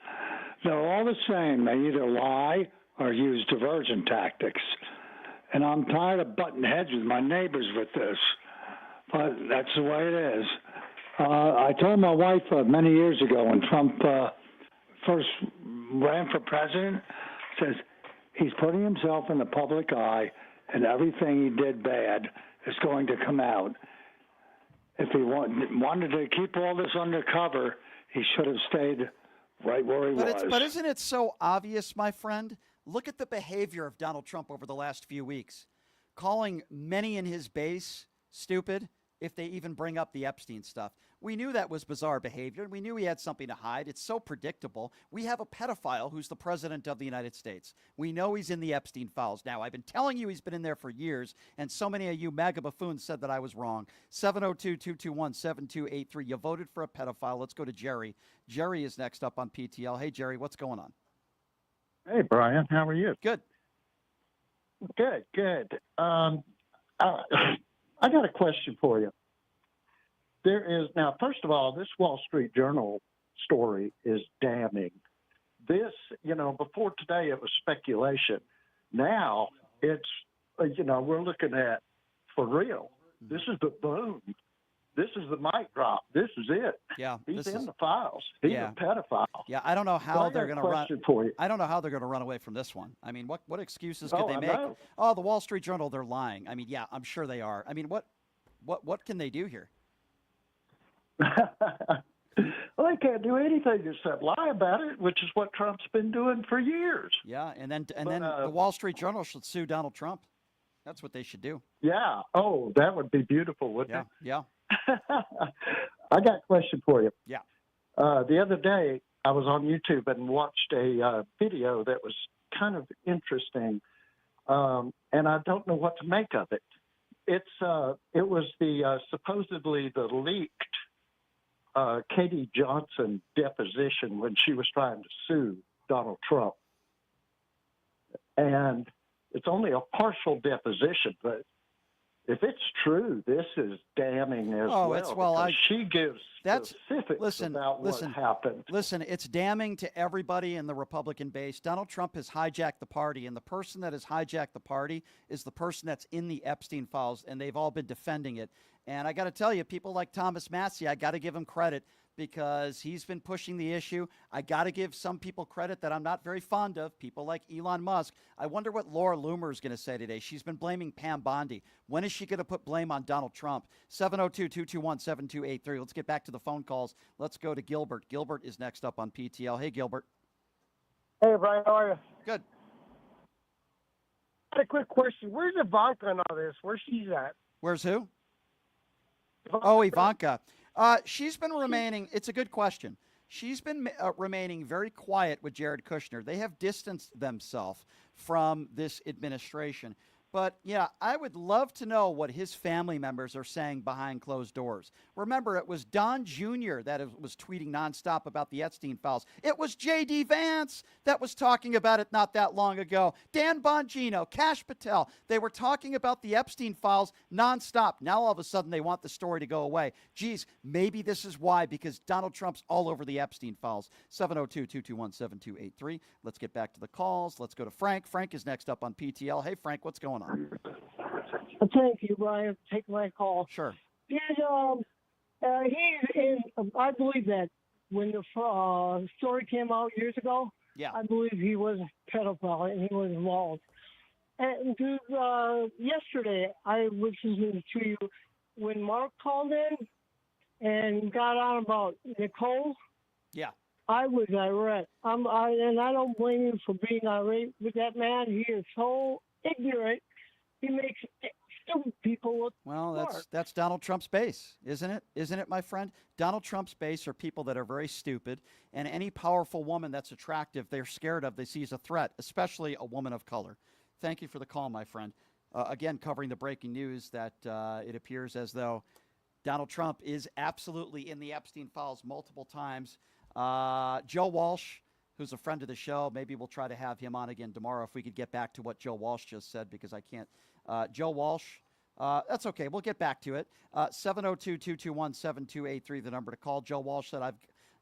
They're all the same. They either lie or use diversion tactics. And I'm tired of butting heads with my neighbors with this. But that's the way it is. I told my wife many years ago when Trump first ran for president, says he's putting himself in the public eye and everything he did bad is going to come out. If he wanted to keep all this undercover, he should have stayed right where he was. But isn't it so obvious, my friend? Look at the behavior of Donald Trump over the last few weeks, calling many in his base stupid if they even bring up the Epstein stuff. We knew that was bizarre behavior. We knew he had something to hide. It's so predictable. We have a pedophile who's the president of the United States. We know he's in the Epstein files. Now, I've been telling you he's been in there for years, and so many of you MAGA buffoons said that I was wrong. 702-221-7283. You voted for a pedophile. Let's go to Jerry. Jerry is next up on PTL. Hey, Jerry, what's going on? Hey, Brian. How are you? Good. Good. I got a question for you. There is now, first of all, this Wall Street Journal story is damning. This, before today it was speculation. Now it's, we're looking at for real. This is the boom. This is the mic drop. This is it. Yeah, he's in the files. He's a pedophile. Yeah, I don't know how they're going to run. For you. I don't know how they're going to run away from this one. I mean, what excuses could they make? Know. Oh, the Wall Street Journal, they're lying. I mean, yeah, I'm sure they are. I mean, what can they do here? Well, they can't do anything except lie about it, which is what Trump's been doing for years. Yeah, and then the Wall Street Journal should sue Donald Trump. That's what they should do. Yeah. Oh, that would be beautiful, wouldn't it? Yeah. I got a question for you. Yeah. The other day, I was on YouTube and watched a video that was kind of interesting, and I don't know what to make of it. It was the supposedly the leaked Katie Johnson deposition when she was trying to sue Donald Trump, and it's only a partial deposition, but if it's true, this is damning as well. She gives specifics about what happened. Listen, it's damning to everybody in the Republican base. Donald Trump has hijacked the party, and the person that has hijacked the party is the person that's in the Epstein files, and they've all been defending it. And I got to tell you, people like Thomas Massie, I got to give him credit because he's been pushing the issue. I got to give some people credit that I'm not very fond of, people like Elon Musk. I wonder what Laura Loomer is going to say today. She's been blaming Pam Bondi. When is she going to put blame on Donald Trump? 702-221-7283. Let's get back to the phone calls. Let's go to Gilbert. Gilbert is next up on PTL. Hey, Gilbert. Hey, Brian, how are you? Good. I had a quick question. Where's Ivanka in all this? Where's she at? Where's who? Oh, Ivanka. She's been remaining, it's a good question. She's been remaining very quiet with Jared Kushner. They have distanced themselves from this administration. But, yeah, I would love to know what his family members are saying behind closed doors. Remember, it was Don Jr. that was tweeting nonstop about the Epstein files. It was J.D. Vance that was talking about it not that long ago. Dan Bongino, Kash Patel, they were talking about the Epstein files nonstop. Now, all of a sudden, they want the story to go away. Geez, maybe this is why, because Donald Trump's all over the Epstein files. 702-221-7283. Let's get back to the calls. Let's go to Frank. Frank is next up on PTL. Hey, Frank, what's going on? Thank you, Brian, for taking my call. Sure. He's in, I believe that when the story came out years ago, yeah, I believe he was a pedophile and he was involved. And yesterday, I was listening to you when Mark called in and got on about Nicole. Yeah. I was irate. And I don't blame you for being irate with that man. He is so ignorant. He makes stupid people look smart. That's Donald Trump's base, isn't it? Isn't it, my friend? Donald Trump's base are people that are very stupid, and any powerful woman that's attractive, they're scared of. They see as a threat, especially a woman of color. Thank you for the call, my friend. Again, covering the breaking news that it appears as though Donald Trump is absolutely in the Epstein files multiple times. Joe Walsh, who's a friend of the show. Maybe we'll try to have him on again tomorrow if we could get back to what Joe Walsh just said, because I can't. Joe Walsh, that's okay. We'll get back to it. 702-221-7283, the number to call. Joe Walsh said, I've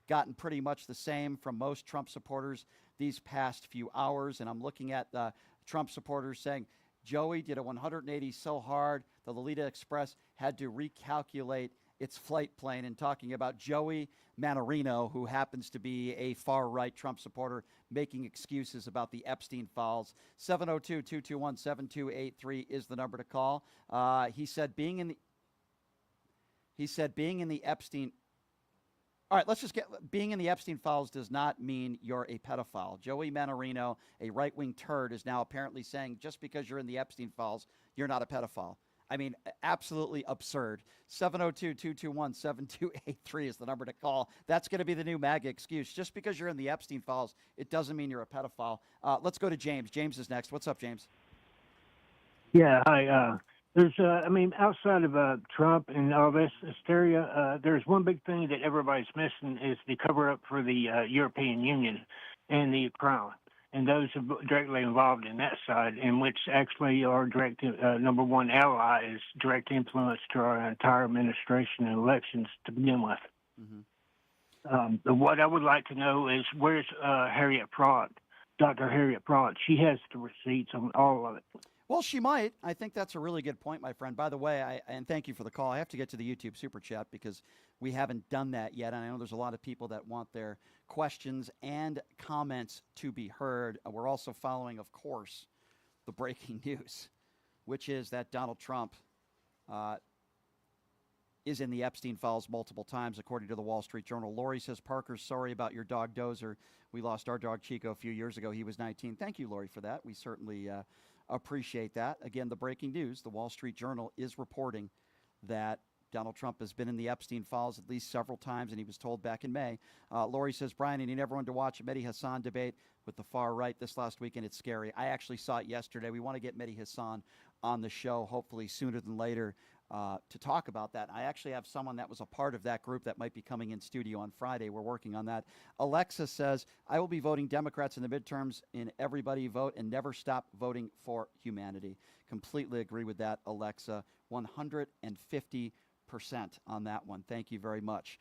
gotten pretty much the same from most Trump supporters these past few hours, and I'm looking at Trump supporters saying, Joey did a 180 so hard, the Lolita Express had to recalculate its flight plane, and talking about Joey Manorino, who happens to be a far-right Trump supporter, making excuses about the Epstein files. 702-221-7283 is the number to call. He said being in the Epstein. All right, being in the Epstein files does not mean you're a pedophile. Joey Manorino, a right-wing turd, is now apparently saying just because you're in the Epstein files, you're not a pedophile. I mean, absolutely absurd. 702-221-7283 is the number to call. That's going to be the new MAGA excuse. Just because you're in the Epstein files, it doesn't mean you're a pedophile. Let's go to James. James is next. What's up, James? Yeah, hi. There's, outside of Trump and all this hysteria, there's one big thing that everybody's missing is the cover-up for the European Union and the Crown. And those are directly involved in that side, in which actually our direct number one ally is direct influence to our entire administration and elections to begin with. Mm-hmm. What I would like to know is where's Harriet Prott, Dr. Harriet Prott? She has the receipts on all of it. Well, she might. I think that's a really good point, my friend. By the way, and thank you for the call. I have to get to the YouTube Super Chat because we haven't done that yet. And I know there's a lot of people that want their questions and comments to be heard. We're also following, of course, the breaking news, which is that Donald Trump is in the Epstein files multiple times, according to the Wall Street Journal. Lori says, Parker, sorry about your dog Dozer. We lost our dog Chico a few years ago. He was 19. Thank you, Lori, for that. We certainly appreciate that. Again, the breaking news, the Wall Street Journal is reporting that Donald Trump has been in the Epstein files at least several times, and he was told back in May. Lori says, Brian, I need everyone to watch a Mehdi Hassan debate with the far right this last weekend. It's scary. I actually saw it yesterday. We want to get Mehdi Hassan on the show, hopefully sooner than later, to talk about that. I actually have someone that was a part of that group that might be coming in studio on Friday. We're working on that. Alexa says, I will be voting Democrats in the midterms in everybody vote and never stop voting for humanity. Completely agree with that, Alexa. 150% on that one. Thank you very much.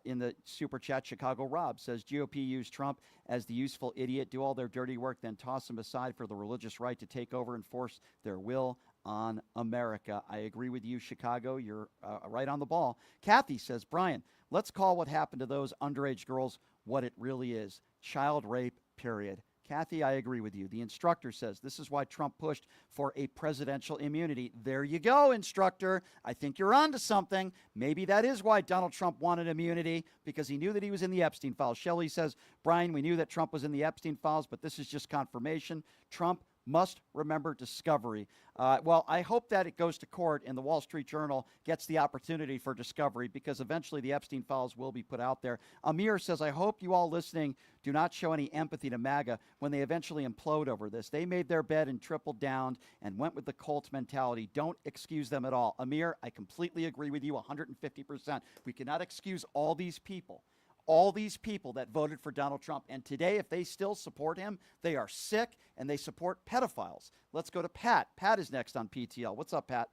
In the super chat, Chicago Rob says GOP used Trump as the useful idiot, do all their dirty work, then toss him aside for the religious right to take over and force their will on America. I agree with you, Chicago. You're right on the ball. Kathy says, Brian, let's call what happened to those underage girls what it really is. Child rape, period. Kathy, I agree with you. The instructor says this is why Trump pushed for a presidential immunity. There you go, instructor. I think you're onto something. Maybe that is why Donald Trump wanted immunity, because he knew that he was in the Epstein files. Shelley says, Brian, we knew that Trump was in the Epstein files, but this is just confirmation. Trump must remember discovery. Well, I hope that it goes to court and the Wall Street Journal gets the opportunity for discovery, because eventually the Epstein files will be put out there. Amir says, I hope you all listening do not show any empathy to MAGA when they eventually implode over this. They made their bed and tripled down and went with the cult mentality. Don't excuse them at all. Amir, I completely agree with you 150%. We cannot excuse all these people that voted for Donald Trump. And today, if they still support him, they are sick and they support pedophiles. Let's go to Pat. Pat is next on PTL. What's up, Pat?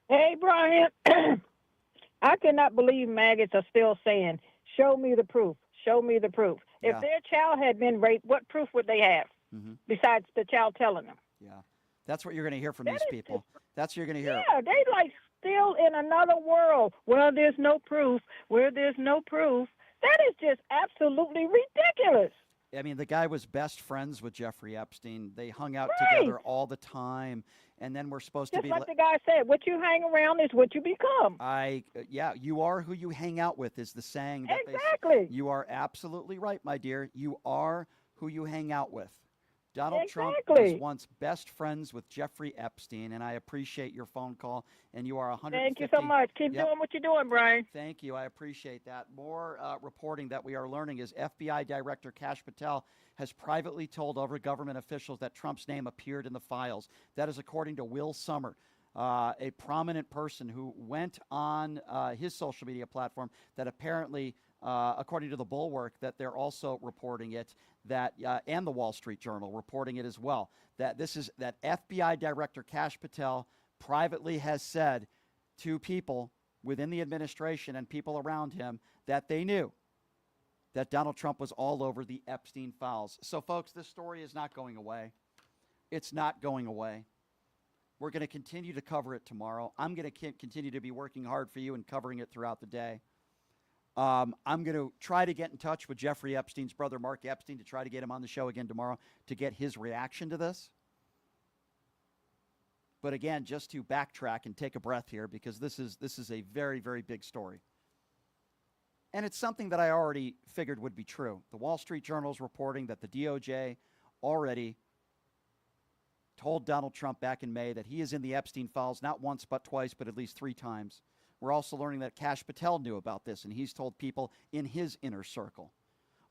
Hey, Brian. I cannot believe maggots are still saying, show me the proof. Show me the proof. Yeah. If their child had been raped, what proof would they have besides the child telling them? Yeah. That's what you're going to hear from these people. That's what you're going to hear. Yeah, they like still in another world. Well, there's no proof. Where there's no proof. That is just absolutely ridiculous. I mean, the guy was best friends with Jeffrey Epstein. They hung out Right. together all the time. And then we're supposed Just to be... like the guy said, what you hang around is what you become. Yeah, you are who you hang out with is the saying. That Exactly. You are absolutely right, my dear. You are who you hang out with. Donald Trump Exactly. was once best friends with Jeffrey Epstein, and I appreciate your phone call, and you are 150. Thank you so much. Keep doing what you're doing, Brian. Thank you. I appreciate that. More reporting that we are learning is FBI Director Kash Patel has privately told over government officials that Trump's name appeared in the files. That is according to Will Sommer, a prominent person who went on his social media platform that apparently, according to the Bulwark, that they're also reporting it, that and the Wall Street Journal reporting it as well, that that FBI Director Kash Patel privately has said to people within the administration and people around him that they knew that Donald Trump was all over the Epstein files. So, folks, this story is not going away. It's not going away. We're going to continue to cover it tomorrow. I'm going to continue to be working hard for you and covering it throughout the day. I'm going to try to get in touch with Jeffrey Epstein's brother, Mark Epstein, to try to get him on the show again tomorrow to get his reaction to this. But again, just to backtrack and take a breath here, because this is a very, very big story. And it's something that I already figured would be true. The Wall Street Journal is reporting that the DOJ already told Donald Trump back in May that he is in the Epstein files, not once but twice, but at least 3 times. We're also learning that Kash Patel knew about this, and he's told people in his inner circle.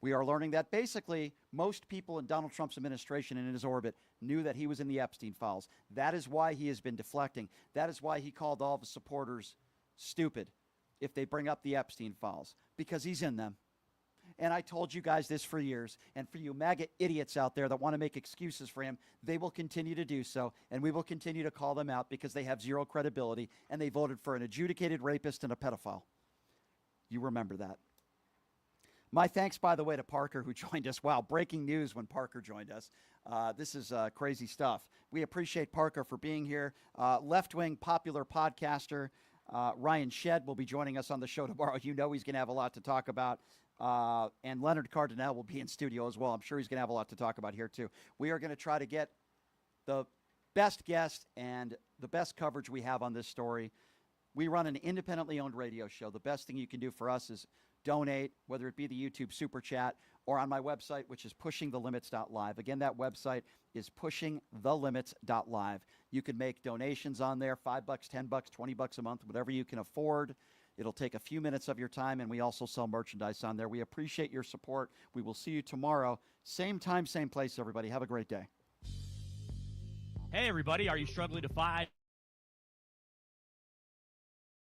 We are learning that basically most people in Donald Trump's administration and in his orbit knew that he was in the Epstein files. That is why he has been deflecting. That is why he called all of his supporters stupid if they bring up the Epstein files, because he's in them. And I told you guys this for years, and for you MAGA idiots out there that want to make excuses for him, they will continue to do so, and we will continue to call them out because they have zero credibility, and they voted for an adjudicated rapist and a pedophile. You remember that. My thanks, by the way, to Parker, who joined us. Wow, breaking news when Parker joined us. This is crazy stuff. We appreciate Parker for being here. Left-wing popular podcaster Ryan Shedd will be joining us on the show tomorrow. You know he's going to have a lot to talk about. And Leonard Cardinale will be in studio as well. I'm sure he's going to have a lot to talk about here, too. We are going to try to get the best guest and the best coverage we have on this story. We run an independently owned radio show. The best thing you can do for us is donate, whether it be the YouTube Super Chat or on my website, which is pushingthelimits.live. Again, that website is pushingthelimits.live. You can make donations on there, $5, $10, $20 a month, whatever you can afford. It'll take a few minutes of your time, and we also sell merchandise on there. We appreciate your support. We will see you tomorrow. Same time, same place, everybody. Have a great day. Hey, everybody. Are you struggling to find